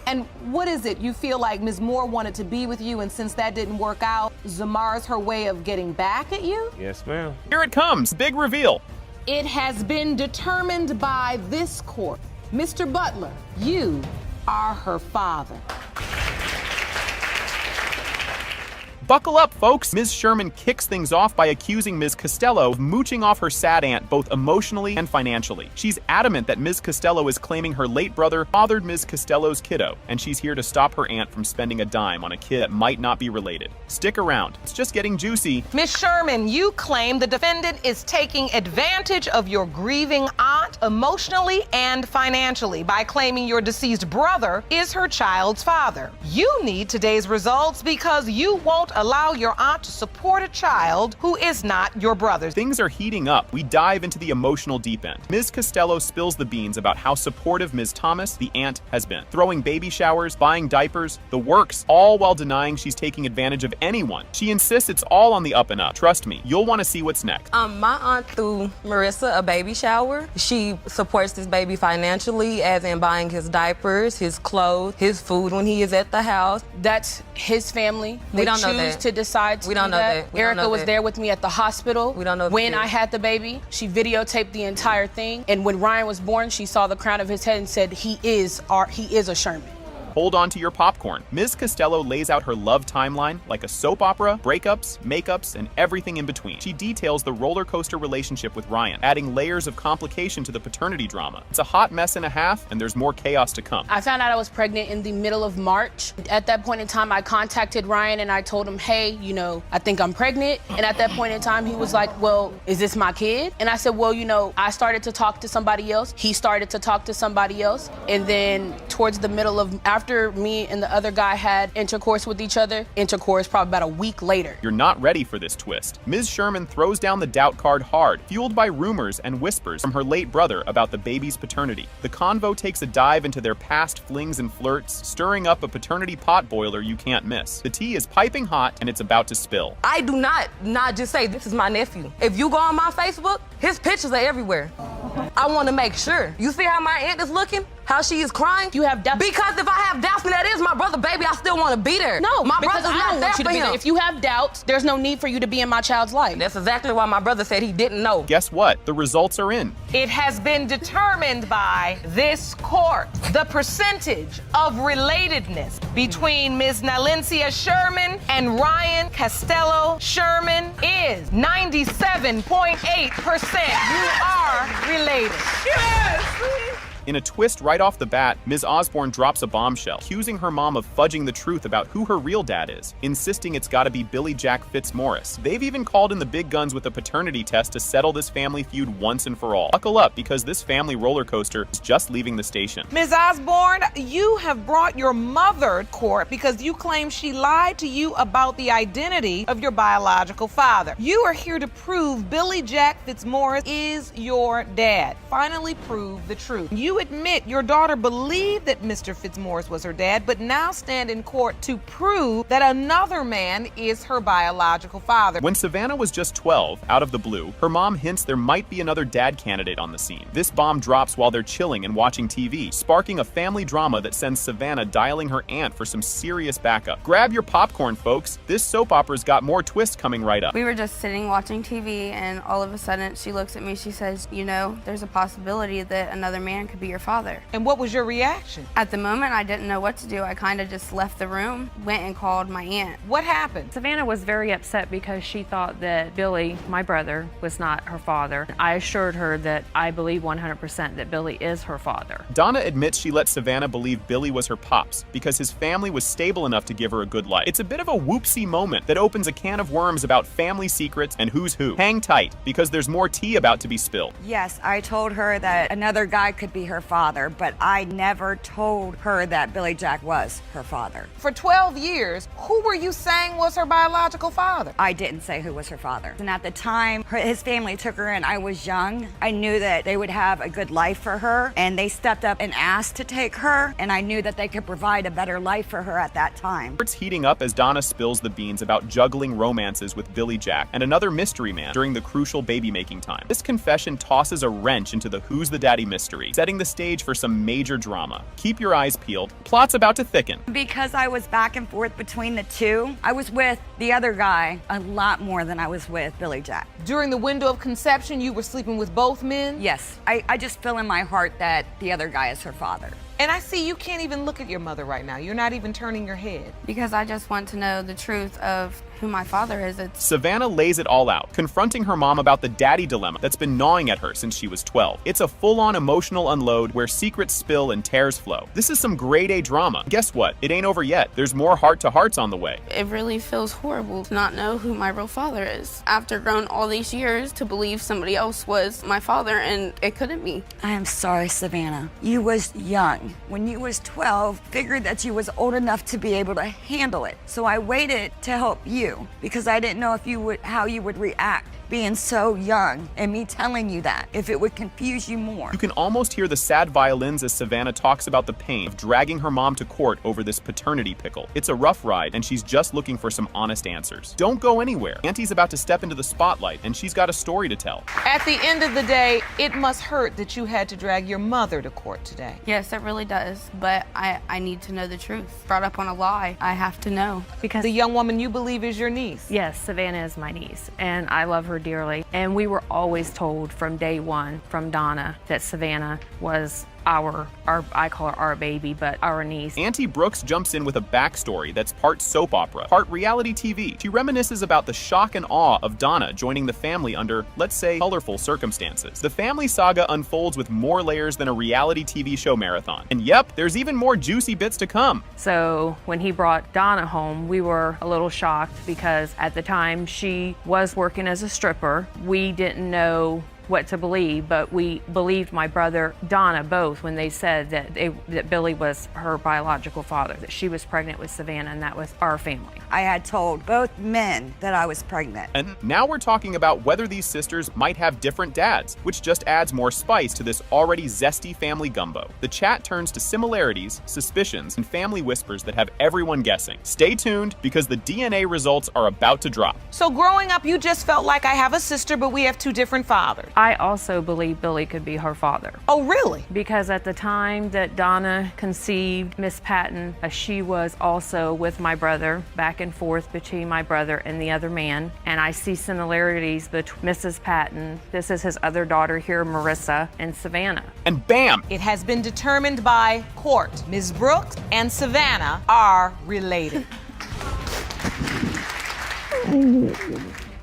S5: And what is it? You feel like Ms. Moore wanted to be with you, and since that didn't work out, Zamar's her way of getting back at you?
S7: Yes, ma'am.
S1: Here it comes. Big reveal.
S5: It has been determined by this court. Mr. Butler, you are her father.
S1: Buckle up, folks! Ms. Sherman kicks things off by accusing Ms. Costello of mooching off her sad aunt both emotionally and financially. She's adamant that Ms. Costello is claiming her late brother fathered Ms. Costello's kiddo, and she's here to stop her aunt from spending a dime on a kid that might not be related. Stick around. It's just getting juicy.
S5: Ms. Sherman, you claim the defendant is taking advantage of your grieving aunt emotionally and financially by claiming your deceased brother is her child's father. You need today's results because you won't allow your aunt to support a child who is not your brother's.
S1: Things are heating up. We dive into the emotional deep end. Ms. Costello spills the beans about how supportive Ms. Thomas, the aunt, has been. Throwing baby showers, buying diapers, the works, all while denying she's taking advantage of anyone. She insists it's all on the up and up. Trust me, you'll want to see what's next.
S10: My aunt threw Marissa a baby shower. She supports this baby financially, as in buying his diapers, his clothes, his food when he is at the house.
S21: That's his family.
S10: We don't know that. that.
S5: to decide to
S10: We don't
S5: do
S10: know
S5: that.
S10: that. We don't
S5: Erica
S10: know
S5: was
S10: that.
S5: there with me at the hospital.
S10: We don't know if
S5: when
S10: she
S5: I
S10: did.
S5: had the baby. She videotaped the entire thing. And when Ryan was born, she saw the crown of his head and said, he is a Sherman.
S1: Hold on to your popcorn. Ms. Costello lays out her love timeline like a soap opera, breakups, makeups, and everything in between. She details the roller coaster relationship with Ryan, adding layers of complication to the paternity drama. It's a hot mess and a half, and there's more chaos to come.
S5: I found out I was pregnant in the middle of March. At that point in time, I contacted Ryan and I told him, hey, I think I'm pregnant. And at that point in time, he was like, well, is this my kid? And I said, well, I started to talk to somebody else. He started to talk to somebody else. And then towards the middle of, after me and the other guy had intercourse with each other, probably about a week later.
S1: You're not ready for this twist. Ms. Sherman throws down the doubt card hard, fueled by rumors and whispers from her late brother about the baby's paternity. The convo takes a dive into their past flings and flirts, stirring up a paternity potboiler you can't miss. The tea is piping hot and it's about to spill.
S10: I do not just say this is my nephew. If you go on my Facebook, his pictures are everywhere. I want to make sure. You see how my aunt is looking? How she is crying?
S5: You have doubts?
S10: Because if I have doubts and that is my brother, baby, I still want to be there.
S5: No,
S10: my
S5: because
S10: brother's
S5: I
S10: not
S5: don't
S10: there
S5: want you to
S10: for
S5: be
S10: him.
S5: there. If you have doubts, there's no need for you to be in my child's life.
S10: That's exactly why my brother said he didn't know.
S1: Guess what? The results are in.
S4: It has been determined by this court. The percentage of relatedness between Ms. Nalencia Sherman and Ryan Costello Sherman is 97.8%. You are related. Yes!
S1: In a twist right off the bat, Ms. Osborne drops a bombshell, accusing her mom of fudging the truth about who her real dad is, insisting it's gotta be Billy Jack Fitzmaurice. They've even called in the big guns with a paternity test to settle this family feud once and for all. Buckle up, because this family roller coaster is just leaving the station.
S4: Ms. Osborne, you have brought your mother to court because you claim she lied to you about the identity of your biological father. You are here to prove Billy Jack Fitzmaurice is your dad. Finally prove the truth. You admit your daughter believed that Mr. Fitzmaurice was her dad, but now stand in court to prove that another man is her biological father.
S1: When Savannah was just 12, out of the blue, her mom hints there might be another dad candidate on the scene. This bomb drops while they're chilling and watching TV, sparking a family drama that sends Savannah dialing her aunt for some serious backup. Grab your popcorn, folks. This soap opera's got more twists coming right up.
S3: We were just sitting watching TV, and all of a sudden she looks at me, she says, there's a possibility that another man could be your father.
S4: And what was your reaction?
S3: At the moment, I didn't know what to do. I kind of just left the room, went and called my aunt.
S4: What happened?
S12: Savannah was very upset because she thought that Billy, my brother, was not her father. I assured her that I believe 100% that Billy is her father.
S1: Donna admits she let Savannah believe Billy was her pops because his family was stable enough to give her a good life. It's a bit of a whoopsie moment that opens a can of worms about family secrets and who's who. Hang tight, because there's more tea about to be spilled.
S23: Yes, I told her that another guy could be her father, but I never told her that Billy Jack was her father.
S4: For 12 years, who were you saying was her biological father?
S23: I didn't say who was her father. And at the time his family took her in, I was young. I knew that they would have a good life for her, and they stepped up and asked to take her, and I knew that they could provide a better life for her at that time.
S1: It's heating up as Donna spills the beans about juggling romances with Billy Jack and another mystery man during the crucial baby-making time. This confession tosses a wrench into the who's the daddy mystery, setting the stage for some major drama. Keep your eyes peeled. Plot's about to thicken.
S23: Because I was back and forth between the two, I was with the other guy a lot more than I was with Billy Jack.
S4: During the window of conception, you were sleeping with both men?
S23: Yes. I just feel in my heart that the other guy is her father.
S4: And I see you can't even look at your mother right now. You're not even turning your head.
S3: Because I just want to know the truth of who my father is.
S1: Savannah lays it all out, confronting her mom about the daddy dilemma that's been gnawing at her since she was 12. It's a full-on emotional unload where secrets spill and tears flow. This is some grade A drama. Guess what? It ain't over yet. There's more heart-to-hearts on the way.
S3: It really feels horrible to not know who my real father is. After growing all these years to believe somebody else was my father, and it couldn't be.
S23: I am sorry, Savannah. You was young. When you was 12, figured that you was old enough to be able to handle it. So I waited to help you because I didn't know if how you would react being so young and me telling you that, if it would confuse you more.
S1: You can almost hear the sad violins as Savannah talks about the pain of dragging her mom to court over this paternity pickle. It's a rough ride, and she's just looking for some honest answers. Don't go anywhere. Auntie's about to step into the spotlight, and she's got a story to tell.
S4: At the end of the day, it must hurt that you had to drag your mother to court today.
S3: Yes, it really does. But I need to know the truth. Brought up on a lie, I have to know.
S4: Because the young woman you believe is your niece.
S12: Yes, Savannah is my niece, and I love her dearly. And we were always told from day one from Donna that Savannah was our I call her our baby, but our niece.
S1: Auntie Brooks jumps in with a backstory that's part soap opera, part reality TV. She reminisces about the shock and awe of Donna joining the family under, let's say, colorful circumstances. The family saga unfolds with more layers than a reality TV show marathon. And yep, there's even more juicy bits to come.
S12: So when he brought Donna home, we were a little shocked because at the time she was working as a stripper. We didn't know what to believe, but we believed my brother, Donna, both when they said that Billy was her biological father, that she was pregnant with Savannah, and that was our family.
S23: I had told both men that I was pregnant.
S1: And now we're talking about whether these sisters might have different dads, which just adds more spice to this already zesty family gumbo. The chat turns to similarities, suspicions, and family whispers that have everyone guessing. Stay tuned, because the DNA results are about to drop.
S4: So growing up, you just felt like I have a sister, but we have two different fathers.
S12: I also believe Billy could be her father.
S4: Oh, really?
S12: Because at the time that Donna conceived Miss Patton, she was also with my brother, back and forth between my brother and the other man. And I see similarities between Mrs. Patton, this is his other daughter here, Marissa, and Savannah.
S1: And bam!
S4: It has been determined by court. Ms. Brooks and Savannah are related.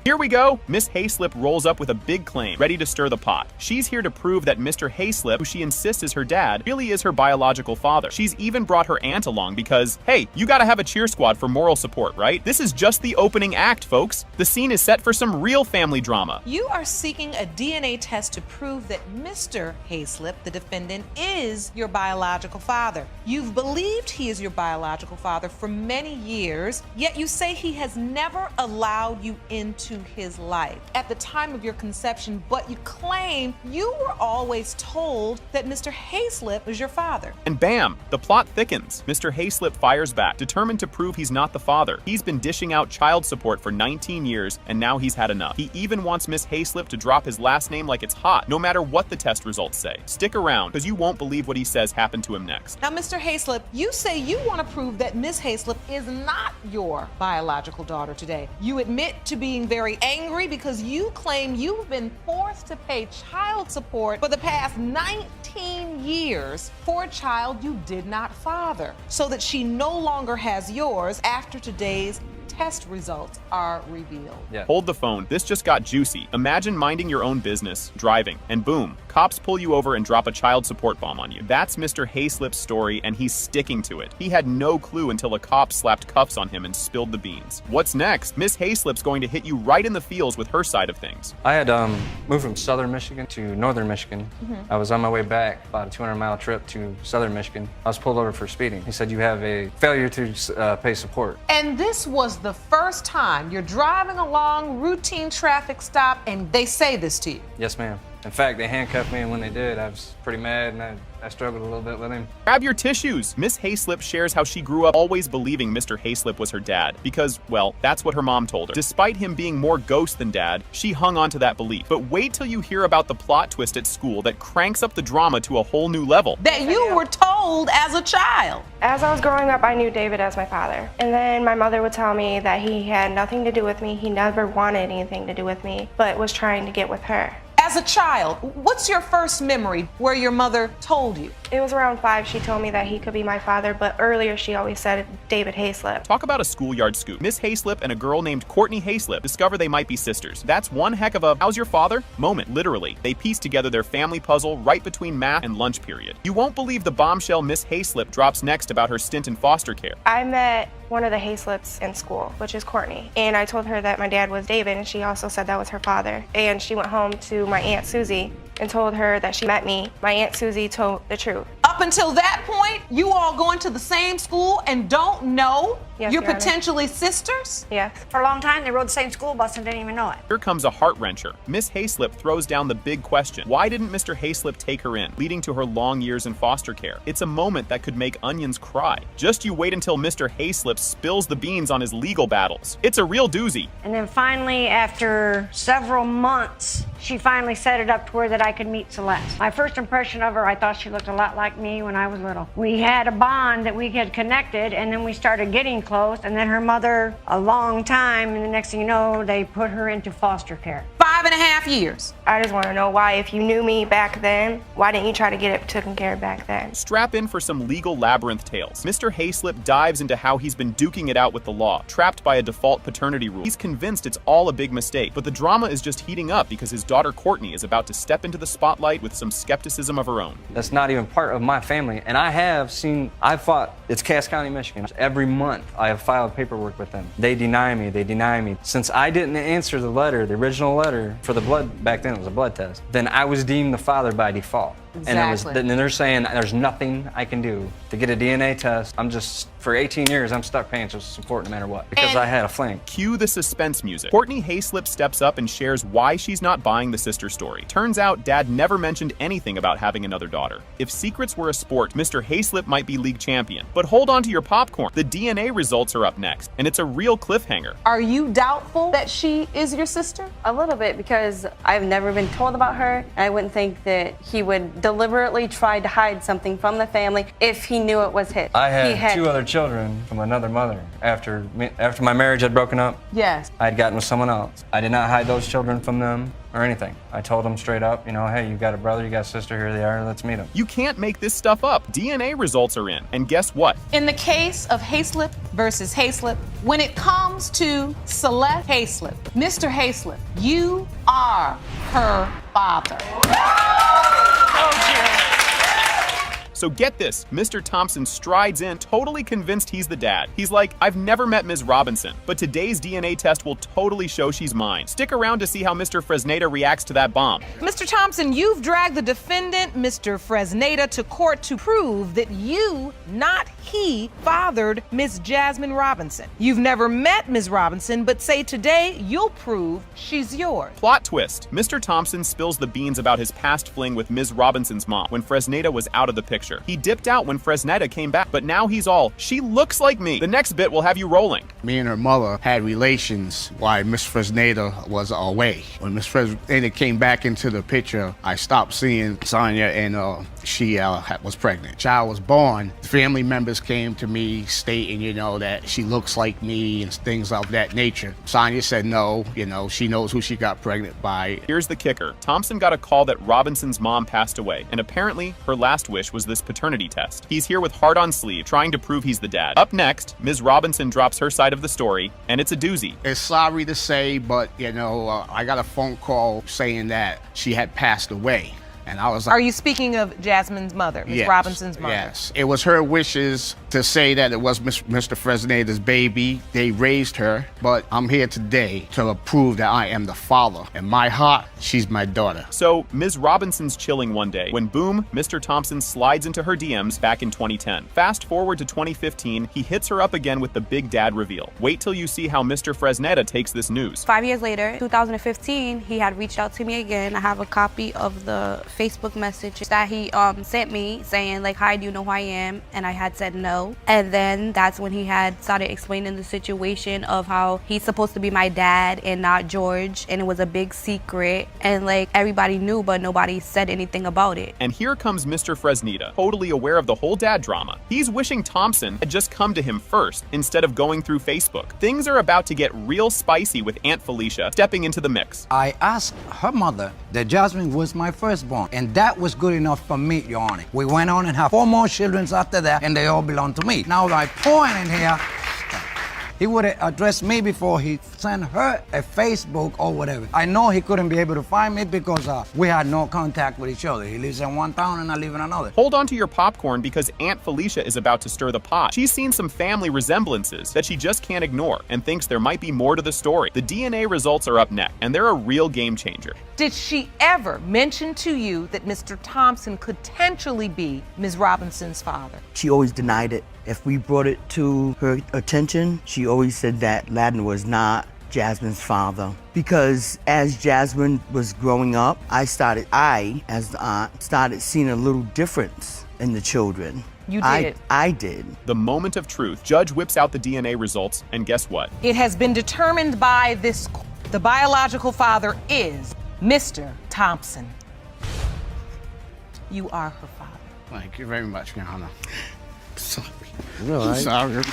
S1: Here we go. Miss Hayslip rolls up with a big claim, ready to stir the pot. She's here to prove that Mr. Hayslip, who she insists is her dad, really is her biological father. She's even brought her aunt along because, hey, you gotta have a cheer squad for moral support, right? This is just the opening act, folks. The scene is set for some real family drama.
S4: You are seeking a DNA test to prove that Mr. Hayslip, the defendant, is your biological father. You've believed he is your biological father for many years, yet you say he has never allowed you into his life at the time of your conception, but you claim you were always told that Mr. Hayslip was your father.
S1: And bam, the plot thickens. Mr. Hayslip fires back, determined to prove he's not the father. He's been dishing out child support for 19 years, and now he's had enough. He even wants Miss Hayslip to drop his last name like it's hot, no matter what the test results say. Stick around, because you won't believe what he says happened to him next.
S4: Now, Mr. Hayslip, you say you want to prove that Miss Hayslip is not your biological daughter today. You admit to being very angry because you claim you've been forced to pay child support for the past 19 years for a child you did not father, so that she no longer has yours after today's test results are revealed.
S1: Yeah. Hold the phone. This just got juicy. Imagine minding your own business, driving, and boom, cops pull you over and drop a child support bomb on you. That's Mr. Hayslip's story, and he's sticking to it. He had no clue until a cop slapped cuffs on him and spilled the beans. What's next? Miss Hayslip's going to hit you right in the feels with her side of things.
S6: I had moved from southern Michigan to northern Michigan. I was on my way back, about a 200-mile trip to southern Michigan. I was pulled over for speeding. He said, you have a failure to pay support.
S4: And this was the first time you're driving along routine traffic stop and they say this to you?
S6: Yes, ma'am. In fact, they handcuffed me, and when they did, I was pretty mad, and I struggled a little bit with him.
S1: Grab your tissues! Miss Hayslip shares how she grew up always believing Mr. Hayslip was her dad because, well, that's what her mom told her. Despite him being more ghost than dad, she hung on to that belief. But wait till you hear about the plot twist at school that cranks up the drama to a whole new level.
S4: That you were told as a child.
S8: As I was growing up, I knew David as my father. And then my mother would tell me that he had nothing to do with me. He never wanted anything to do with me, but was trying to get with her.
S4: As a child, what's your first memory where your mother told you?
S8: It was around 5 she told me that he could be my father, but earlier she always said David Hayslip.
S1: Talk about a schoolyard scoop. Miss Hayslip and a girl named Courtney Hayslip discover they might be sisters. That's one heck of a how's your father moment, literally. They piece together their family puzzle right between math and lunch period. You won't believe the bombshell Miss Hayslip drops next about her stint in foster care.
S8: I met one of the Hayslips in school, which is Courtney, and I told her that my dad was David, and she also said that was her father. And she went home to my Aunt Susie and told her that she met me. My Aunt Susie told the truth.
S4: Up until that point, you all going to the same school and don't know?
S8: Yes,
S5: You're
S8: Your Honor.
S5: potentially sisters?
S8: Yes.
S13: For a long time, they rode the same school bus and didn't even know it.
S1: Here comes a heart-wrencher. Miss Hayslip throws down the big question. Why didn't Mr. Hayslip take her in, leading to her long years in foster care? It's a moment that could make onions cry. Just you wait until Mr. Hayslip spills the beans on his legal battles. It's a real doozy.
S13: And then finally, after several months, she finally set it up to where that I could meet Celeste. My first impression of her, I thought she looked a lot like me when I was little. We had a bond that we had connected, and then we started getting close, and then her mother, a long time, and the next thing you know, they put her into foster care.
S5: 5.5 years.
S8: I just want to know why, if you knew me back then, why didn't you try to get it taken care of back then?
S1: Strap in for some legal labyrinth tales. Mr. Hayslip dives into how he's been duking it out with the law, trapped by a default paternity rule. He's convinced it's all a big mistake, but the drama is just heating up because his daughter Courtney is about to step into the spotlight with some skepticism of her own.
S6: That's not even part of my family. And I fought, it's Cass County, Michigan. Every month I have filed paperwork with them. They deny me. Since I didn't answer the letter, the original letter for the blood, back then it was a blood test, then I was deemed the father by default.
S5: Exactly.
S6: And they're saying there's nothing I can do to get a DNA test. For 18 years, I'm stuck paying social support no matter what, because I had a fling.
S1: Cue the suspense music. Courtney Hayslip steps up and shares why she's not buying the sister story. Turns out Dad never mentioned anything about having another daughter. If secrets were a sport, Mr. Hayslip might be league champion. But hold on to your popcorn. The DNA results are up next, and it's a real cliffhanger.
S5: Are you doubtful that she is your sister?
S16: A little bit, because I've never been told about her. I wouldn't think that he would deliberately try to hide something from the family if he knew it was his.
S6: I had 2 other children from another mother after my marriage had broken up.
S5: Yes.
S6: I had gotten with someone else. I did not hide those children from them or anything. I told them straight up, hey, you got a brother, you got a sister, here they are, let's meet them.
S1: You can't make this stuff up. DNA results are in, and guess what?
S5: In the case of Hayslip versus Hayslip, when it comes to Celeste Hayslip, Mr. Hayslip, you are her father.
S1: So get this, Mr. Thompson strides in, totally convinced he's the dad. He's like, I've never met Ms. Robinson, but today's DNA test will totally show she's mine. Stick around to see how Mr. Fresneda reacts to that bomb.
S5: Mr. Thompson, you've dragged the defendant, Mr. Fresneda, to court to prove that you, not he, fathered Ms. Jasmine Robinson. You've never met Ms. Robinson, but say today you'll prove she's yours.
S1: Plot twist. Mr. Thompson spills the beans about his past fling with Ms. Robinson's mom when Fresneda was out of the picture. He dipped out when Fresneda came back, but now he's all, she looks like me. The next bit will have you rolling.
S17: Me and her mother had relations while Miss Fresneda was away. When Miss Fresneda came back into the picture, I stopped seeing Sonia, and she was pregnant. Child was born. Family members came to me stating, that she looks like me and things of that nature. Sonia said no, she knows who she got pregnant by.
S1: Here's the kicker. Thompson got a call that Robinson's mom passed away, and apparently her last wish was this paternity test. He's here with heart on sleeve, trying to prove he's the dad. Up next, Ms. Robinson drops her side of the story, and it's a doozy.
S17: It's sorry to say, but, I got a phone call saying that she had passed away. And I was like,
S5: are you speaking of Jasmine's mother, Ms. Robinson's mother?
S17: Yes. It was her wishes to say that it was Mr. Fresneda's baby. They raised her, but I'm here today to prove that I am the father. In my heart, she's my daughter.
S1: So, Ms. Robinson's chilling one day when, boom, Mr. Thompson slides into her DMs back in 2010. Fast forward to 2015, he hits her up again with the big dad reveal. Wait till you see how Mr. Fresneda takes this news.
S3: 5 years later, 2015, he had reached out to me again. I have a copy of the Facebook message that he sent me saying like, hi, do you know who I am? And I had said no. And then that's when he had started explaining the situation of how he's supposed to be my dad and not George, and it was a big secret, and like everybody knew but nobody said anything about it.
S1: And here comes Mr. Fresneda, totally aware of the whole dad drama. He's wishing Thompson had just come to him first instead of going through Facebook. Things are about to get real spicy with Aunt Felicia stepping into the mix.
S20: I asked her mother that Jasmine was my firstborn, and that was good enough for me, Your Honor. We went on and had 4 more children after that, and they all belong to me. Now my point in here, he would have addressed me before he sent her a Facebook or whatever. I know he couldn't be able to find me because we had no contact with each other. He lives in one town and I live in another.
S1: Hold on to your popcorn because Aunt Felicia is about to stir the pot. She's seen some family resemblances that she just can't ignore and thinks there might be more to the story. The DNA results are up next, and they're a real game changer.
S5: Did she ever mention to you that Mr. Thompson could potentially be Ms. Robinson's father?
S24: She always denied it.
S11: If we brought it to her attention, she always said that Ladden was not Jasmine's father. Because as Jasmine was growing up, as the aunt, started seeing a little difference in the children.
S4: You did.
S11: I did.
S1: The moment of truth. Judge whips out the DNA results, and guess what?
S4: It has been determined by this court. The biological father is Mr. Thompson. You are her father.
S17: Thank you very much, Your Honor. Sorry.
S18: No,
S17: Sorry.